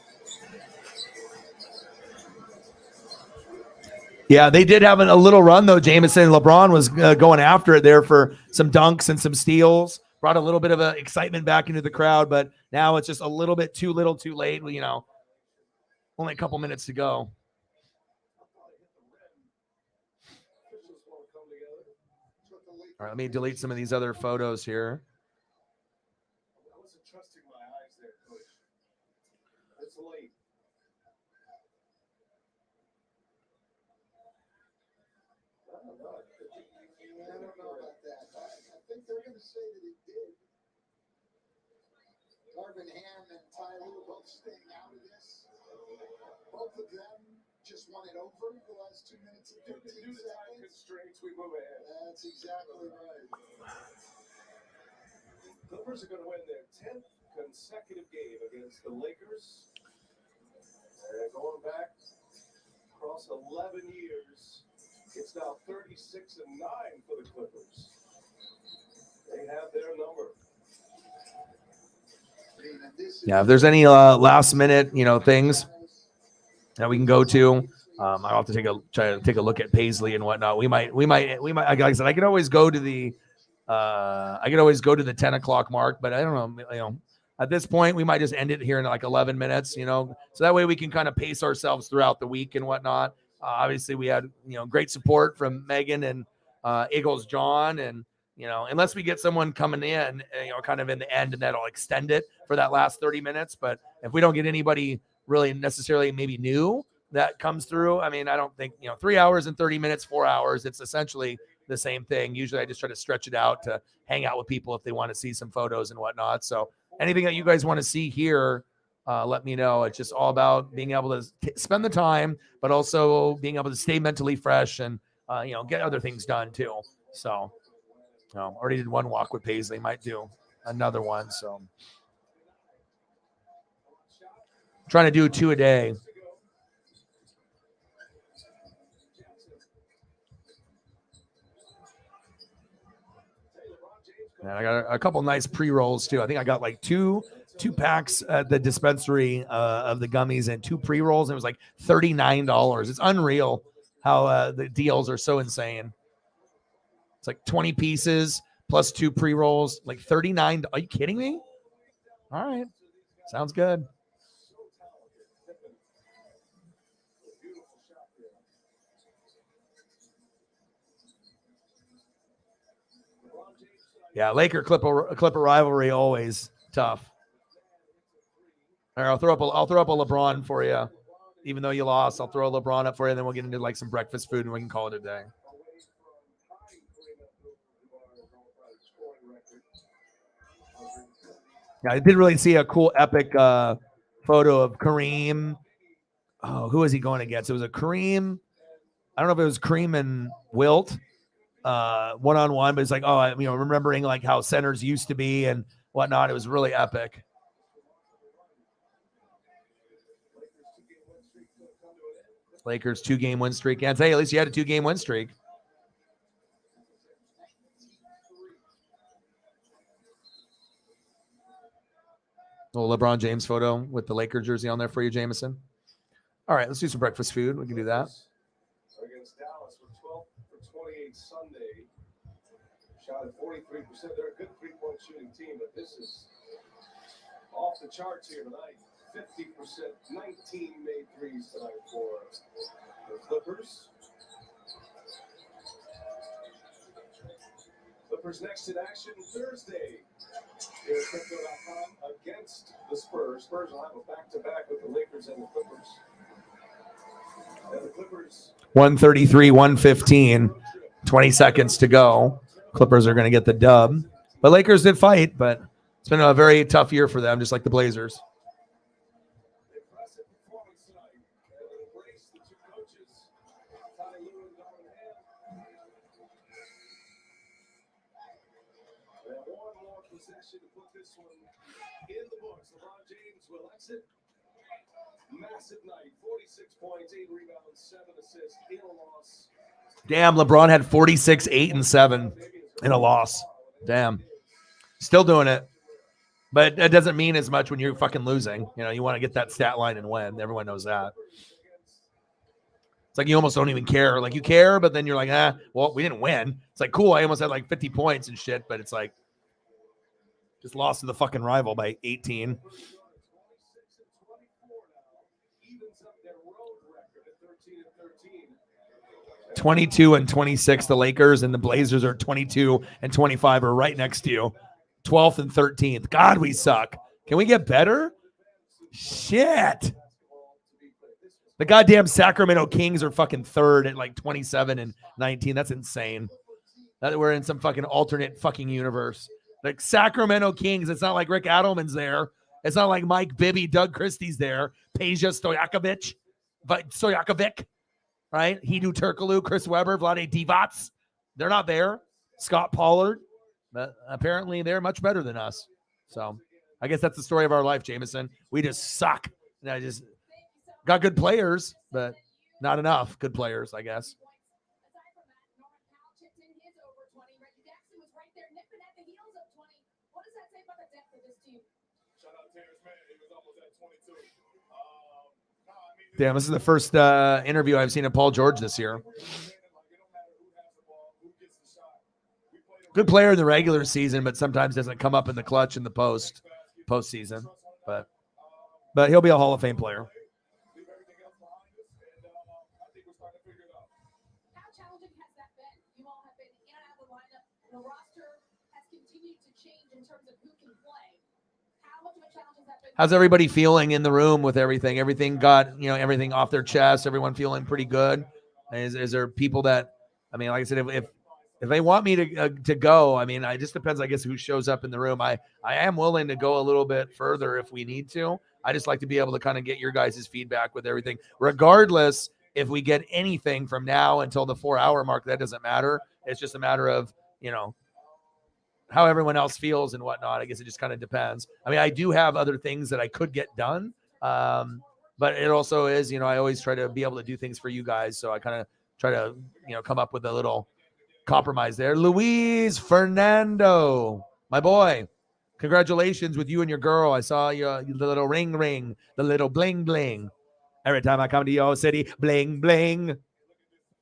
Yeah, they did have a little run, though, Jameson. LeBron was going after it there for some dunks and some steals. Brought a little bit of excitement back into the crowd, but now it's just a little bit too little too late. Only a couple minutes to go. All right, let me delete some of these other photos here. I wasn't trusting my eyes there, Coach. It's late. I don't know about that. I think they're going to say that it did. Marvin Ham and Ty Lue both staying out of this. Both of them just won it over the last 2 minutes and 15 Due to time constraints, we move ahead. That's exactly right. Clippers Clippers are going to win their 10th consecutive game against the Lakers. And going back across 11 years, it's now 36-9 for the Clippers. They have their number. Yeah, if there's any last minute, things that we can go to, I'll have to try to take a look at Paisley and whatnot. We might. Like I said, I can always go to the 10 o'clock mark, but I don't know. At this point, we might just end it here in like 11 minutes. So that way we can kind of pace ourselves throughout the week and whatnot. Obviously, we had great support from Megan and Eagles John, and unless we get someone coming in, kind of in the end, and that'll extend it for that last 30 minutes. But if we don't get anybody really necessarily maybe new that comes through, I mean, I don't think 3 hours and 30 minutes, 4 hours, it's essentially the same thing. Usually I just try to stretch it out to hang out with people if they want to see some photos and whatnot. So anything that you guys want to see here, let me know. It's just all about being able to spend the time, but also being able to stay mentally fresh and, get other things done too. So already did one walk with Paisley, might do another one. So I'm trying to do 2 a day. And I got a couple nice pre-rolls too. I think I got like two packs at the dispensary of the gummies and 2 pre-rolls. And it was like $39. It's unreal how the deals are so insane. It's like 20 pieces plus 2 pre-rolls, like $39. Are you kidding me? All right. Sounds good. Yeah, Laker Clipper rivalry always tough. All right, I'll throw up a LeBron for you, even though you lost. I'll throw a LeBron up for you, and then we'll get into like some breakfast food, and we can call it a day. Yeah, I did really see a cool epic photo of Kareem. Oh, who was he going against? It was a Kareem. I don't know if it was Kareem and Wilt. One-on-one, but it's like, remembering like how centers used to be and whatnot. It was really epic. Lakers 2-game win streak. Can't say at least you had a 2-game win streak. Little LeBron James photo with the Laker jersey on there for you, Jameson. All right, let's do some breakfast food. We can do that. Against Dallas with 12 for 28 Sunday. Shot at 43%. They're a good three-point shooting team, but this is off the charts here tonight. 50%, 19 made threes tonight for the Clippers. Clippers next in action Thursday here at Crypto.com against the Spurs. Spurs will have a back-to-back with the Lakers and the Clippers. And the Clippers 133, 115, 20 seconds to go. Clippers are going to get the dub. But Lakers did fight, but it's been a very tough year for them, just like the Blazers. impressive performance tonight. They'll embrace the two coaches, Ty Lue and Darvin Ham. They have one more possession to put this one in the books. LeBron James will exit. Massive night, 46 points, 8 rebounds, 7 assists in a loss. Damn, LeBron had 46, 8, and 7 in a loss. Damn. Still doing it. But it doesn't mean as much when you're fucking losing. You want to get that stat line and win. Everyone knows that. It's like you almost don't even care. Like you care, but then you're like, well, we didn't win. It's like, cool, I almost had like 50 points and shit, but it's like just lost to the fucking rival by 18. 22 and 26, the Lakers, and the Blazers are 22 and 25 are right next to you. 12th and 13th. God, we suck. Can we get better? Shit. The goddamn Sacramento Kings are fucking third at like 27 and 19. That's insane. That we're in some fucking alternate fucking universe. Like Sacramento Kings, it's not like Rick Adelman's there. It's not like Mike Bibby, Doug Christie's there. Peja Stojakovic. Right? Hedo Turkoglu, Chris Webber, Vlade Divac. They're not there. Scott Pollard. But apparently they're much better than us. So I guess that's the story of our life, Jameson. We just suck. And I just got good players, but not enough good players, I guess. Aside from that, Norman Powell chipped in his over 20. Reggie Jackson was right there nipping at the heels of 20. What does that say about the depth of this team? Shout out Terrence Mann. He was almost at 22. Damn, this is the first interview I've seen of Paul George this year. Good player in the regular season, but sometimes doesn't come up in the clutch in the postseason. But he'll be a Hall of Fame player. How challenging has that been? You all have been in and out of the lineup. The roster has continued to change in terms of who can play. How much of a challenge has that been? How's everybody feeling in the room with everything? Everything got, everything off their chest. Everyone feeling pretty good. Is there people that, like I said, if they want me to go, it just depends, I guess, who shows up in the room. I am willing to go a little bit further if we need to. I just like to be able to kind of get your guys' feedback with everything, regardless if we get anything from now until the 4-hour mark. That doesn't matter. It's just a matter of, how everyone else feels and whatnot. I guess it just kind of depends. I do have other things that I could get done. But it also is, I always try to be able to do things for you guys. So I kind of try to, come up with a little compromise there. Luis Fernando, my boy, congratulations with you and your girl. I saw the little ring, the little bling bling. Every time I come to your city, bling bling.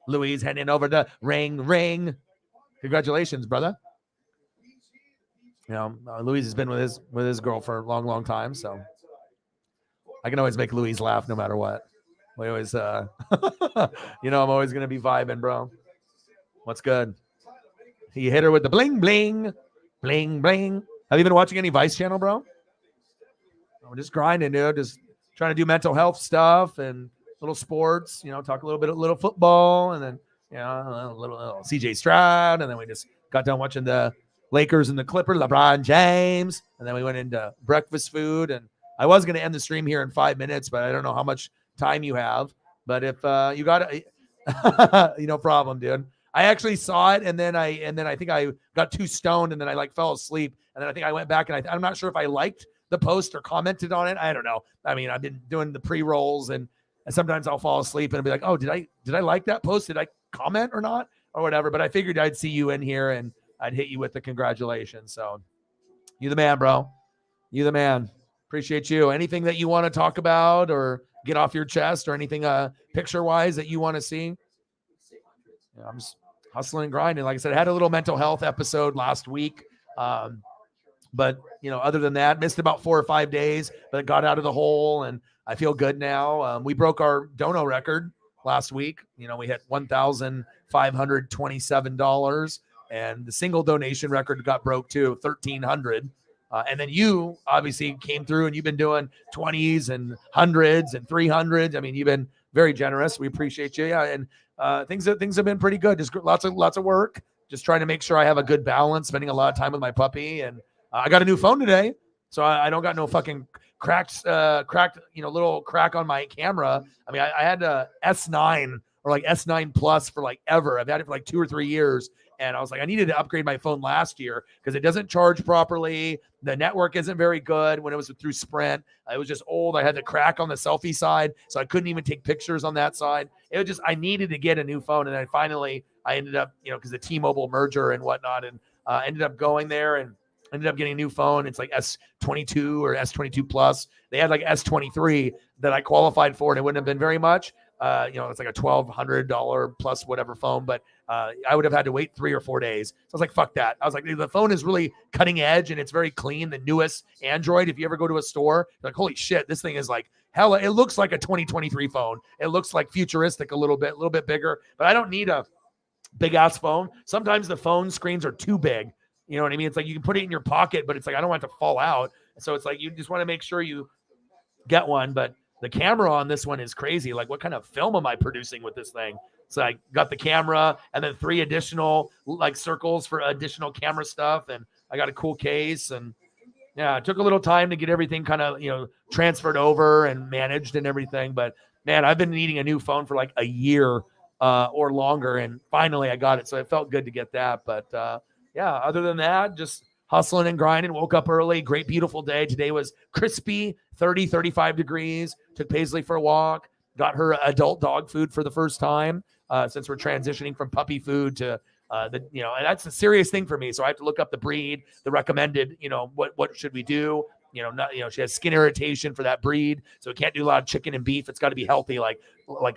Luis handing over the ring. Congratulations, brother. Luis has been with his girl for a long, long time, so I can always make Luis laugh no matter what. We always, I'm always gonna be vibing, bro. What's good? He hit her with the bling bling. Have you been watching any Vice channel, bro? I'm just grinding, dude. Just trying to do mental health stuff and little sports. Talk a little football, and then a little CJ Stroud, and then we just got done watching the Lakers and the Clippers, LeBron James, and then we went into breakfast food. And I was going to end the stream here in 5 minutes, but I don't know how much time you have. But if you got it, no problem, dude. I actually saw it, and then I think I got too stoned, and then I fell asleep, and then I think I went back, and I'm not sure if I liked the post or commented on it. I don't know. I've been doing the pre-rolls, and sometimes I'll fall asleep and I'll be like, oh, did I like that post? Did I comment or not or whatever? But I figured I'd see you in here and I'd hit you with the congratulations. So you the man, bro. You the man. Appreciate you. Anything that you want to talk about or get off your chest or anything picture-wise that you want to see? Yeah, I'm just hustling and grinding. Like I said, I had a little mental health episode last week. But, other than that, missed about 4 or 5 days, but got out of the hole, and I feel good now. We broke our dono record last week. We hit $1,527. And the single donation record got broke too, 1,300. And then you obviously came through, and you've been doing 20s and 100s and 300s. You've been very generous. We appreciate you. Yeah, and things have been pretty good. Just lots of work. Just trying to make sure I have a good balance. Spending a lot of time with my puppy, and I got a new phone today, so I don't got no fucking cracked, little crack on my camera. I had a S9 or S9 Plus for ever. I've had it for 2 or 3 years. And I was like, I needed to upgrade my phone last year because it doesn't charge properly. The network isn't very good when it was through Sprint. It was just old. I had the crack on the selfie side, so I couldn't even take pictures on that side. It was just, I needed to get a new phone. And then finally, I ended up, because the T-Mobile merger and whatnot, and ended up going there and ended up getting a new phone. It's S22 or S22 Plus. They had S23 that I qualified for, and it wouldn't have been very much. It's a $1,200 plus whatever phone, but I would have had to wait 3 or 4 days. So I was like, fuck that. I was like, the phone is really cutting edge and it's very clean. The newest Android, if you ever go to a store, you're like, holy shit, this thing is hella, it looks like a 2023 phone. It looks futuristic a little bit bigger, but I don't need a big ass phone. Sometimes the phone screens are too big. You know what I mean? It's you can put it in your pocket, but it's I don't want it to fall out. So it's you just want to make sure you get one, but the camera on this one is crazy. What kind of film am I producing with this thing? So I got the camera and then 3 additional circles for additional camera stuff. And I got a cool case. And yeah, it took a little time to get everything kind of, transferred over and managed and everything. But man, I've been needing a new phone for a year or longer. And finally I got it. So it felt good to get that. But yeah, other than that, just hustling and grinding. Woke up early. Great, beautiful day. Today was crispy, 30, 35 degrees. Took Paisley for a walk. Got her adult dog food for the first time since we're transitioning from puppy food to and that's a serious thing for me. So I have to look up the breed, the recommended, what should we do? She has skin irritation for that breed, so we can't do a lot of chicken and beef. It's got to be healthy, like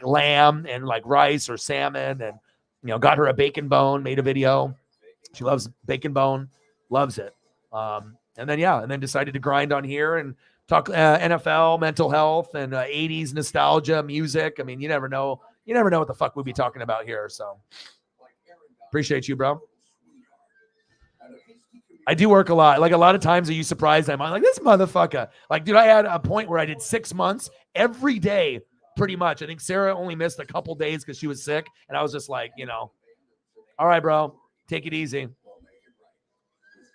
lamb and like rice or salmon. And got her a bacon bone. Made a video. She loves bacon bone, loves it. And then decided to grind on here and talk NFL, mental health, and 80s nostalgia, music. I mean, you never know what the fuck we'll be talking about here. So appreciate you, bro. I do work a lot. Like a lot of times, are you surprised? I'm like, this motherfucker. Like, dude, I had a point where I did 6 months every day, pretty much. I think Sarah only missed a couple days because she was sick. And I was just like, all right, bro, take it easy.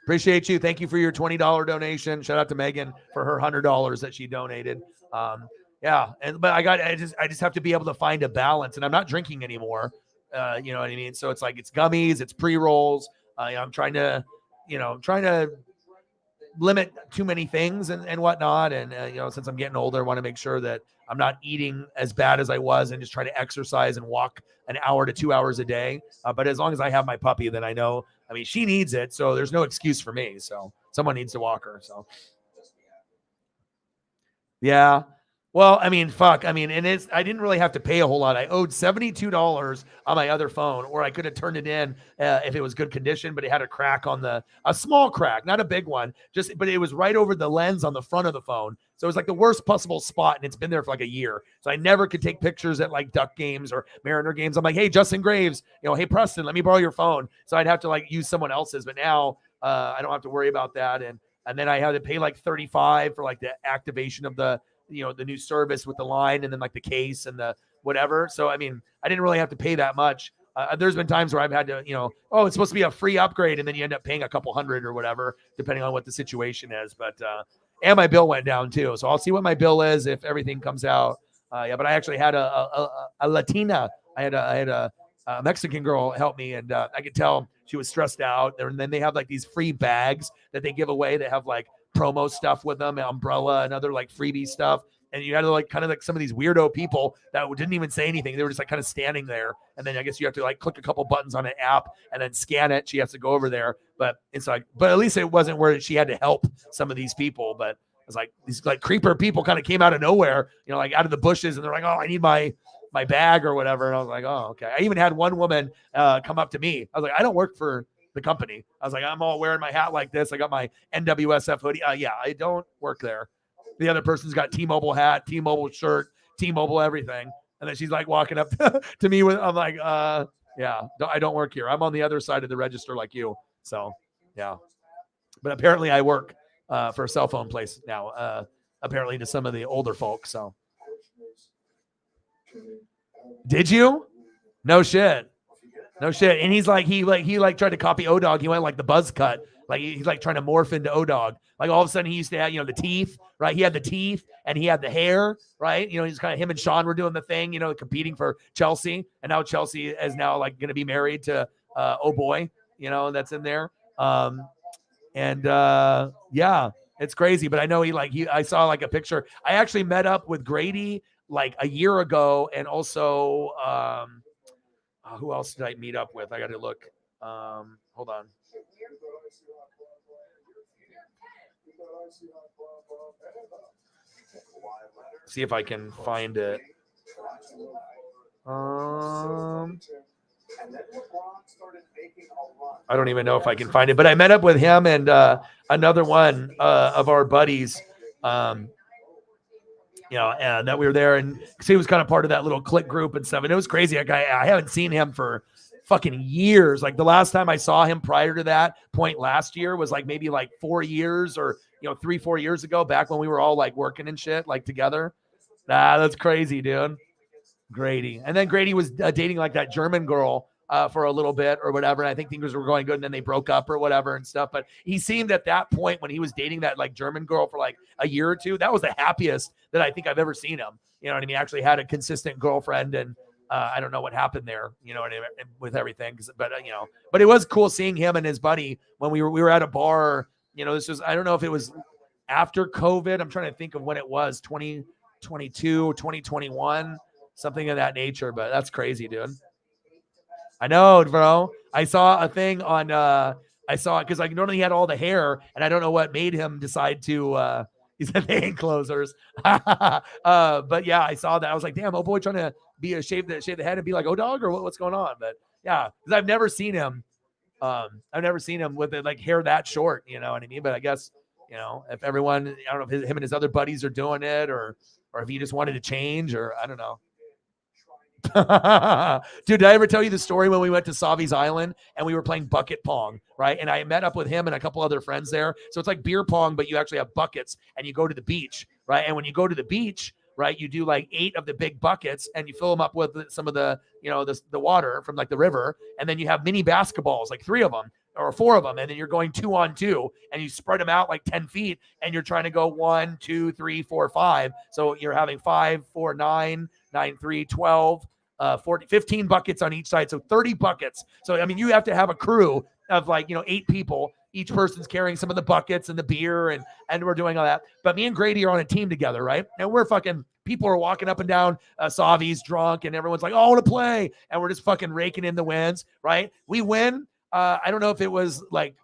Appreciate you. Thank you for your $20 donation. Shout out to Megan for her $100 that she donated. But I just have to be able to find a balance, and I'm not drinking anymore. You know what I mean? So it's like, it's gummies, it's pre-rolls. I'm trying to limit too many things and whatnot. And, since I'm getting older, I want to make sure that I'm not eating as bad as I was and just try to exercise and walk an hour to 2 hours a day. But as long as I have my puppy, then I know, she needs it. So there's no excuse for me. So someone needs to walk her. So yeah. Well, fuck. And I didn't really have to pay a whole lot. I owed $72 on my other phone, or I could have turned it in if it was good condition, but it had a crack on a small crack, not a big one, but it was right over the lens on the front of the phone. So it was like the worst possible spot, and it's been there for like a year. So I never could take pictures at like Duck games or Mariner games. I'm like, hey, Justin Graves, hey, Preston, let me borrow your phone. So I'd have to like use someone else's, but now I don't have to worry about that. And then I had to pay like $35 for like the activation of the new service with the line and then like the case and the whatever. So, I didn't really have to pay that much. There's been times where I've had to, it's supposed to be a free upgrade, and then you end up paying a couple $100 or whatever, depending on what the situation is. But, and my bill went down too. So I'll see what my bill is if everything comes out. But I actually had a Latina. I had a Mexican girl help me, and I could tell she was stressed out. And then they have like these free bags that they give away that have like promo stuff with them, umbrella and other like freebie stuff. And you had to like kind of like some of these weirdo people that didn't even say anything. They were just like kind of standing there. And then I guess you have to like click a couple buttons on an app and then scan it. She has to go over there. But it's like, but at least it wasn't where she had to help some of these people. But it's like these like creeper people kind of came out of nowhere, like out of the bushes, and they're like, oh, I need my bag or whatever. And I was like, oh, okay. I even had one woman come up to me. I was like, I don't work for the company. I was like, I'm all wearing my hat like this. I got my NWSF hoodie. Yeah, I don't work there. The other person's got T-Mobile hat, T-Mobile shirt, T-Mobile everything. And then she's like walking up to me with, I'm like, yeah, I don't work here. I'm on the other side of the register like you. So, yeah. But apparently I work for a cell phone place now, apparently to some of the older folks. So. Did you? No shit. No shit. And he's like, he tried to copy O-Dog. He went like the buzz cut. Like he's like trying to morph into O-Dog. Like all of a sudden he used to have, the teeth, right? He had the teeth and he had the hair, right? He's kind of, him and Sean were doing the thing, competing for Chelsea. And now Chelsea is now like going to be married to, oh boy, that's in there. Yeah, it's crazy. But I know I saw like a picture. I actually met up with Grady like a year ago. And also, who else did I meet up with? I got to look. Hold on. See if I can find it. I don't even know if I can find it, but I met up with him and another one of our buddies. And that we were there, and he was kind of part of that little clique group and stuff. And it was crazy. I haven't seen him for fucking years. Like the last time I saw him prior to that point last year was like maybe like 4 years or 3-4 years ago, back when we were all like working and shit like together. That's crazy, dude. Grady. And then Grady was dating like that German girl for a little bit or whatever. And I think things were going good, and then they broke up or whatever and stuff. But he seemed at that point when he was dating that like German girl for like a year or two, that was the happiest that I think I've ever seen him. You know what I mean? Actually had a consistent girlfriend and I don't know what happened there, with everything. But but it was cool seeing him and his buddy when we were at a bar. This was, I don't know if it was after COVID. I'm trying to think of when it was, 2022, 2021, something of that nature. But that's crazy, dude. I know, bro. I saw a thing on, I saw it because normally he had all the hair, and I don't know what made him decide to, he said they ain't closers. But yeah, I saw that. I was like, damn, oh boy, trying to be shave the head and be like, oh dog, or what's going on? But yeah, because I've never seen him. I've never seen him with it hair that short, you know what I mean? But I guess, if everyone, I don't know if him and his other buddies are doing it, or if he just wanted to change, or I don't know. Dude, did I ever tell you the story when we went to Savi's Island and we were playing bucket pong, right? And I met up with him and a couple other friends there. So it's like beer pong, but you actually have buckets and you go to the beach, right? And when you go to the beach, right, you do 8 of the big buckets and you fill them up with some of the, the water from the river. And then you have mini basketballs, 3 of them or 4 of them. And then you're going 2 on 2 and you spread them out 10 feet and you're trying to go 1, 2, 3, 4, 5. So you're having 5, 4, 9, 9, 3, 12, 40, 15 buckets on each side. So 30 buckets. So, I mean, you have to have a crew of 8 people. Each person's carrying some of the buckets and the beer and we're doing all that. But me and Grady are on a team together, right? And we're people are walking up and down Savi's drunk and everyone's like, oh, I want to play. And we're just fucking raking in the wins, right? We win. I don't know if it was like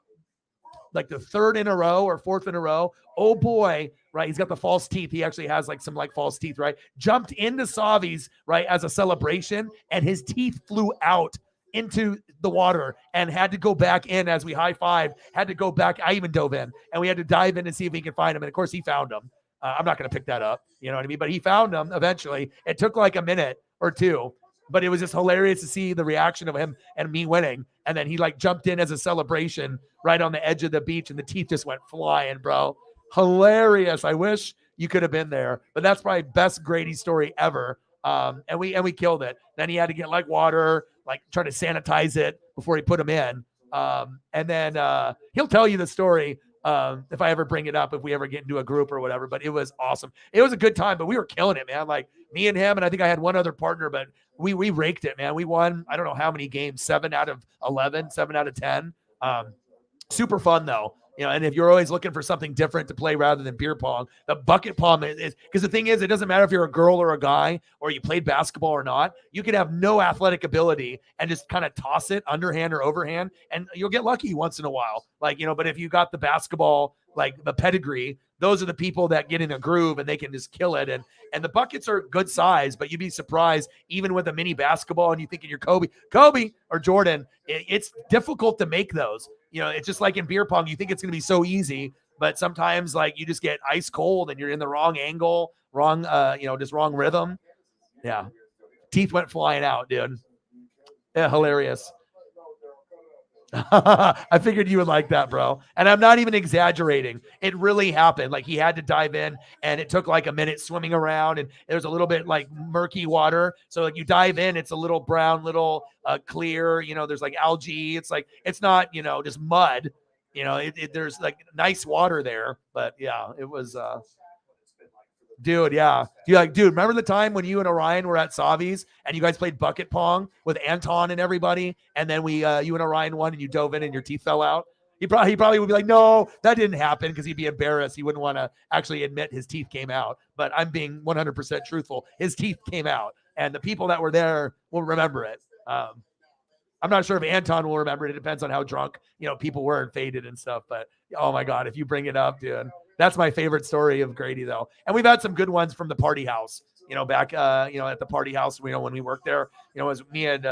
the 3rd in a row or 4th in a row. Oh boy, right? He's got the false teeth. He actually has some false teeth, right? Jumped into Savi's, right, as a celebration, and his teeth flew out into the water and had to go back in as we high-fived, had to go back. I even dove in, and we had to dive in and see if we could find him. And of course, he found him. I'm not going to pick that up. You know what I mean? But he found him eventually. It took a minute or 2. But it was just hilarious to see the reaction of him and me winning. And then he jumped in as a celebration right on the edge of the beach and the teeth just went flying, bro. Hilarious. I wish you could have been there, but that's probably best Grady story ever. And we killed it. Then he had to get water, try to sanitize it before he put him in. And then he'll tell you the story if I ever bring it up, if we ever get into a group or whatever. But it was awesome. It was a good time, but we were killing it, man. Me and him, and I think I had one other partner, but we raked it, man. We won, I don't know how many games, 7 out of 11, 7 out of 10. Super fun though. And if you're always looking for something different to play rather than beer pong, the bucket pong is, because the thing is, it doesn't matter if you're a girl or a guy or you played basketball or not. You can have no athletic ability and just kind of toss it underhand or overhand, and you'll get lucky once in a while. But if you got the basketball, the pedigree, those are the people that get in a groove and they can just kill it. And the buckets are good size, but you'd be surprised even with a mini basketball and you thinking you're Kobe or Jordan, it's difficult to make those. It's just like in beer pong, you think it's going to be so easy, but sometimes you just get ice cold and you're in the wrong angle, wrong, just wrong rhythm. Yeah. Teeth went flying out, dude. Yeah, hilarious. I figured you would like that, bro. And I'm not even exaggerating. It really happened. He had to dive in and it took a minute swimming around and there was a little bit murky water. So you dive in, it's a little brown, little clear, there's algae. It's not, just mud, there's nice water there, but yeah, it was, dude, yeah. Dude, remember the time when you and Orion were at Savi's and you guys played bucket pong with Anton and everybody, and then you and Orion won and you dove in and your teeth fell out? He probably would be like, no, that didn't happen, because he'd be embarrassed. He wouldn't want to actually admit his teeth came out. But I'm being 100% truthful. His teeth came out, and the people that were there will remember it. I'm not sure if Anton will remember it. It depends on how drunk, people were and faded and stuff. But oh my God, if you bring it up, dude. That's my favorite story of Grady, though. And we've had some good ones from the party house, back, at the party house, when we worked there, it was me and,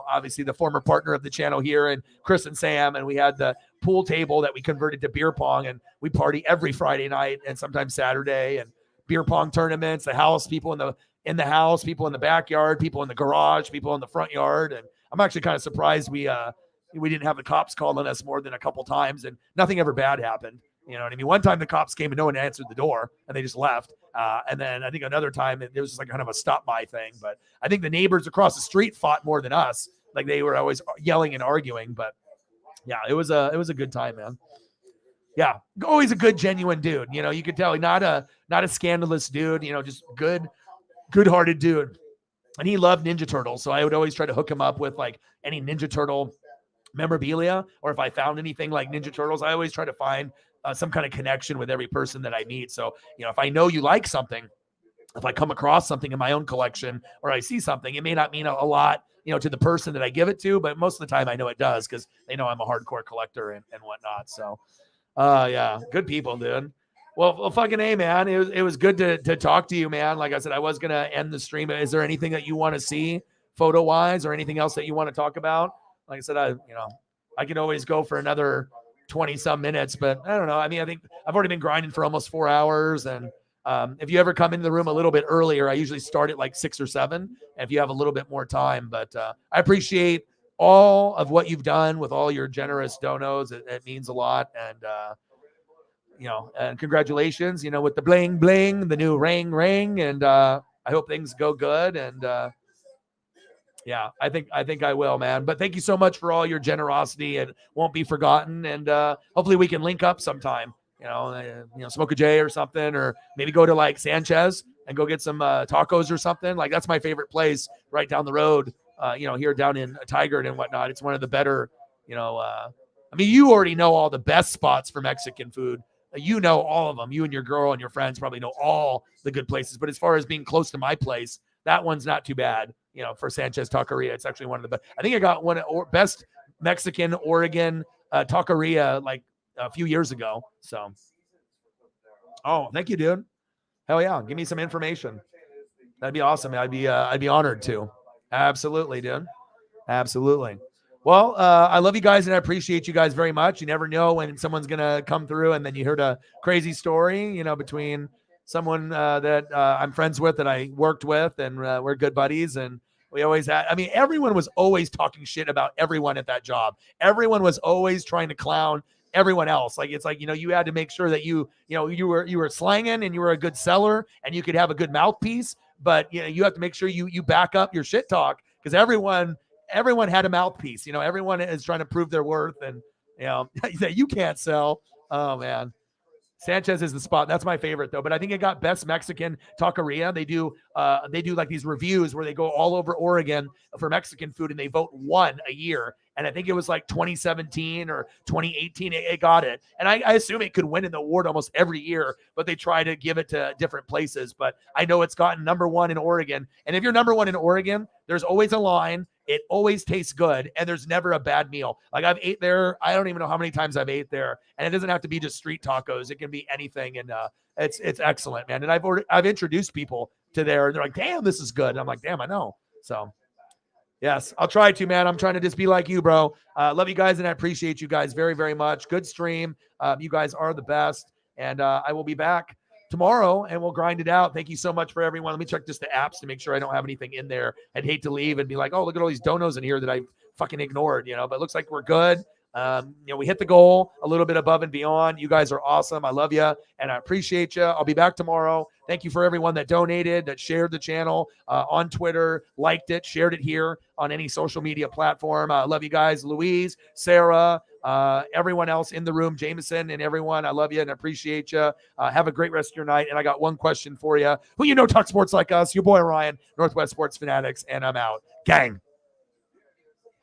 obviously the former partner of the channel here, and Chris and Sam, and we had the pool table that we converted to beer pong, and we party every Friday night and sometimes Saturday, and beer pong tournaments, the house, people in the house, people in the backyard, people in the garage, people in the front yard. And I'm actually kind of surprised we didn't have the cops calling us more than a couple times, and nothing ever bad happened. You know what I mean? One time the cops came and no one answered the door and they just left. And then I think another time it was just kind of a stop by thing. But I think the neighbors across the street fought more than us. They were always yelling and arguing. But yeah, it was a good time, man. Yeah, always a good, genuine dude. You could tell not a scandalous dude. Just good-hearted dude. And he loved Ninja Turtles. So I would always try to hook him up with like any Ninja Turtle memorabilia, or if I found anything like Ninja Turtles, I always try to find some kind of connection with every person that I meet. So, if I know you like something, if I come across something in my own collection or I see something, it may not mean a lot, to the person that I give it to, but most of the time I know it does because they know I'm a hardcore collector and whatnot. So, yeah, good people, dude. Well, fucking A, man. It was good to talk to you, man. Like I said, I was going to end the stream. Is there anything that you want to see photo wise or anything else that you want to talk about? Like I said, I could always go for another 20 some minutes, but I don't know. I mean, I think I've already been grinding for almost 4 hours. And if you ever come into the room a little bit earlier, I usually start at like 6 or 7 if you have a little bit more time. But I appreciate all of what you've done with all your generous donos. It means a lot. And, and congratulations, with the bling, bling, the new ring. And I hope things go good. And yeah, I think I will, man. But thank you so much for all your generosity. It won't be forgotten. And hopefully we can link up sometime, smoke a J or something, or maybe go to like Sanchez and go get some tacos or something. Like that's my favorite place right down the road, here down in Tigard and whatnot. It's one of the better, I mean, you already know all the best spots for Mexican food. You know all of them. You and your girl and your friends probably know all the good places. But as far as being close to my place, that one's not too bad. For Sanchez Taqueria, it's actually one of the best. I think I got one of best Mexican Oregon taqueria like a few years ago. So, oh, thank you, dude. Hell yeah, give me some information. That'd be awesome. I'd be honored to. Absolutely, dude. Absolutely. Well, I love you guys and I appreciate you guys very much. You never know when someone's gonna come through, and then you heard a crazy story, between someone that I'm friends with, that I worked with, and we're good buddies. And we always had, I mean, everyone was always talking shit about everyone at that job. Everyone was always trying to clown everyone else. Like, it's like, you had to make sure that you were slanging and you were a good seller and you could have a good mouthpiece, but you have to make sure you back up your shit talk, because everyone had a mouthpiece. Everyone is trying to prove their worth, and that you can't sell. Oh man. Sanchez is the spot. That's my favorite though. But I think it got best Mexican taqueria. They do like these reviews where they go all over Oregon for Mexican food, and they vote one a year. And I think it was like 2017 or 2018. It got it. And I assume it could win an award almost every year, but they try to give it to different places. But I know it's gotten number one in Oregon. And if you're number one in Oregon, there's always a line. It always tastes good, and there's never a bad meal. Like, I've ate there. I don't even know how many times I've ate there, and it doesn't have to be just street tacos. It can be anything, and it's excellent, man. And I've introduced people to there, and they're like, "Damn, this is good." And I'm like, "Damn, I know." So, yes, I'll try to, man. I'm trying to just be like you, bro. Love you guys, and I appreciate you guys very, very much. Good stream. You guys are the best, and I will be back tomorrow and we'll grind it out. Thank you so much for everyone. Let me check just the apps to make sure I don't have anything in there. I'd hate to leave and be like, oh, look at all these donos in here that I fucking ignored, but it looks like we're good. We hit the goal a little bit above and beyond. You guys are awesome. I love you and I appreciate you. I'll be back tomorrow. Thank you for everyone that donated, that shared the channel on Twitter, liked it, shared it here on any social media platform. I love you guys. Louise, Sarah, everyone else in the room, Jameson and everyone. I love you and appreciate you. Have a great rest of your night. And I got one question for you. Who talk sports like us? Your boy Ryan, Northwest Sports Fanatics, and I'm out. Gang.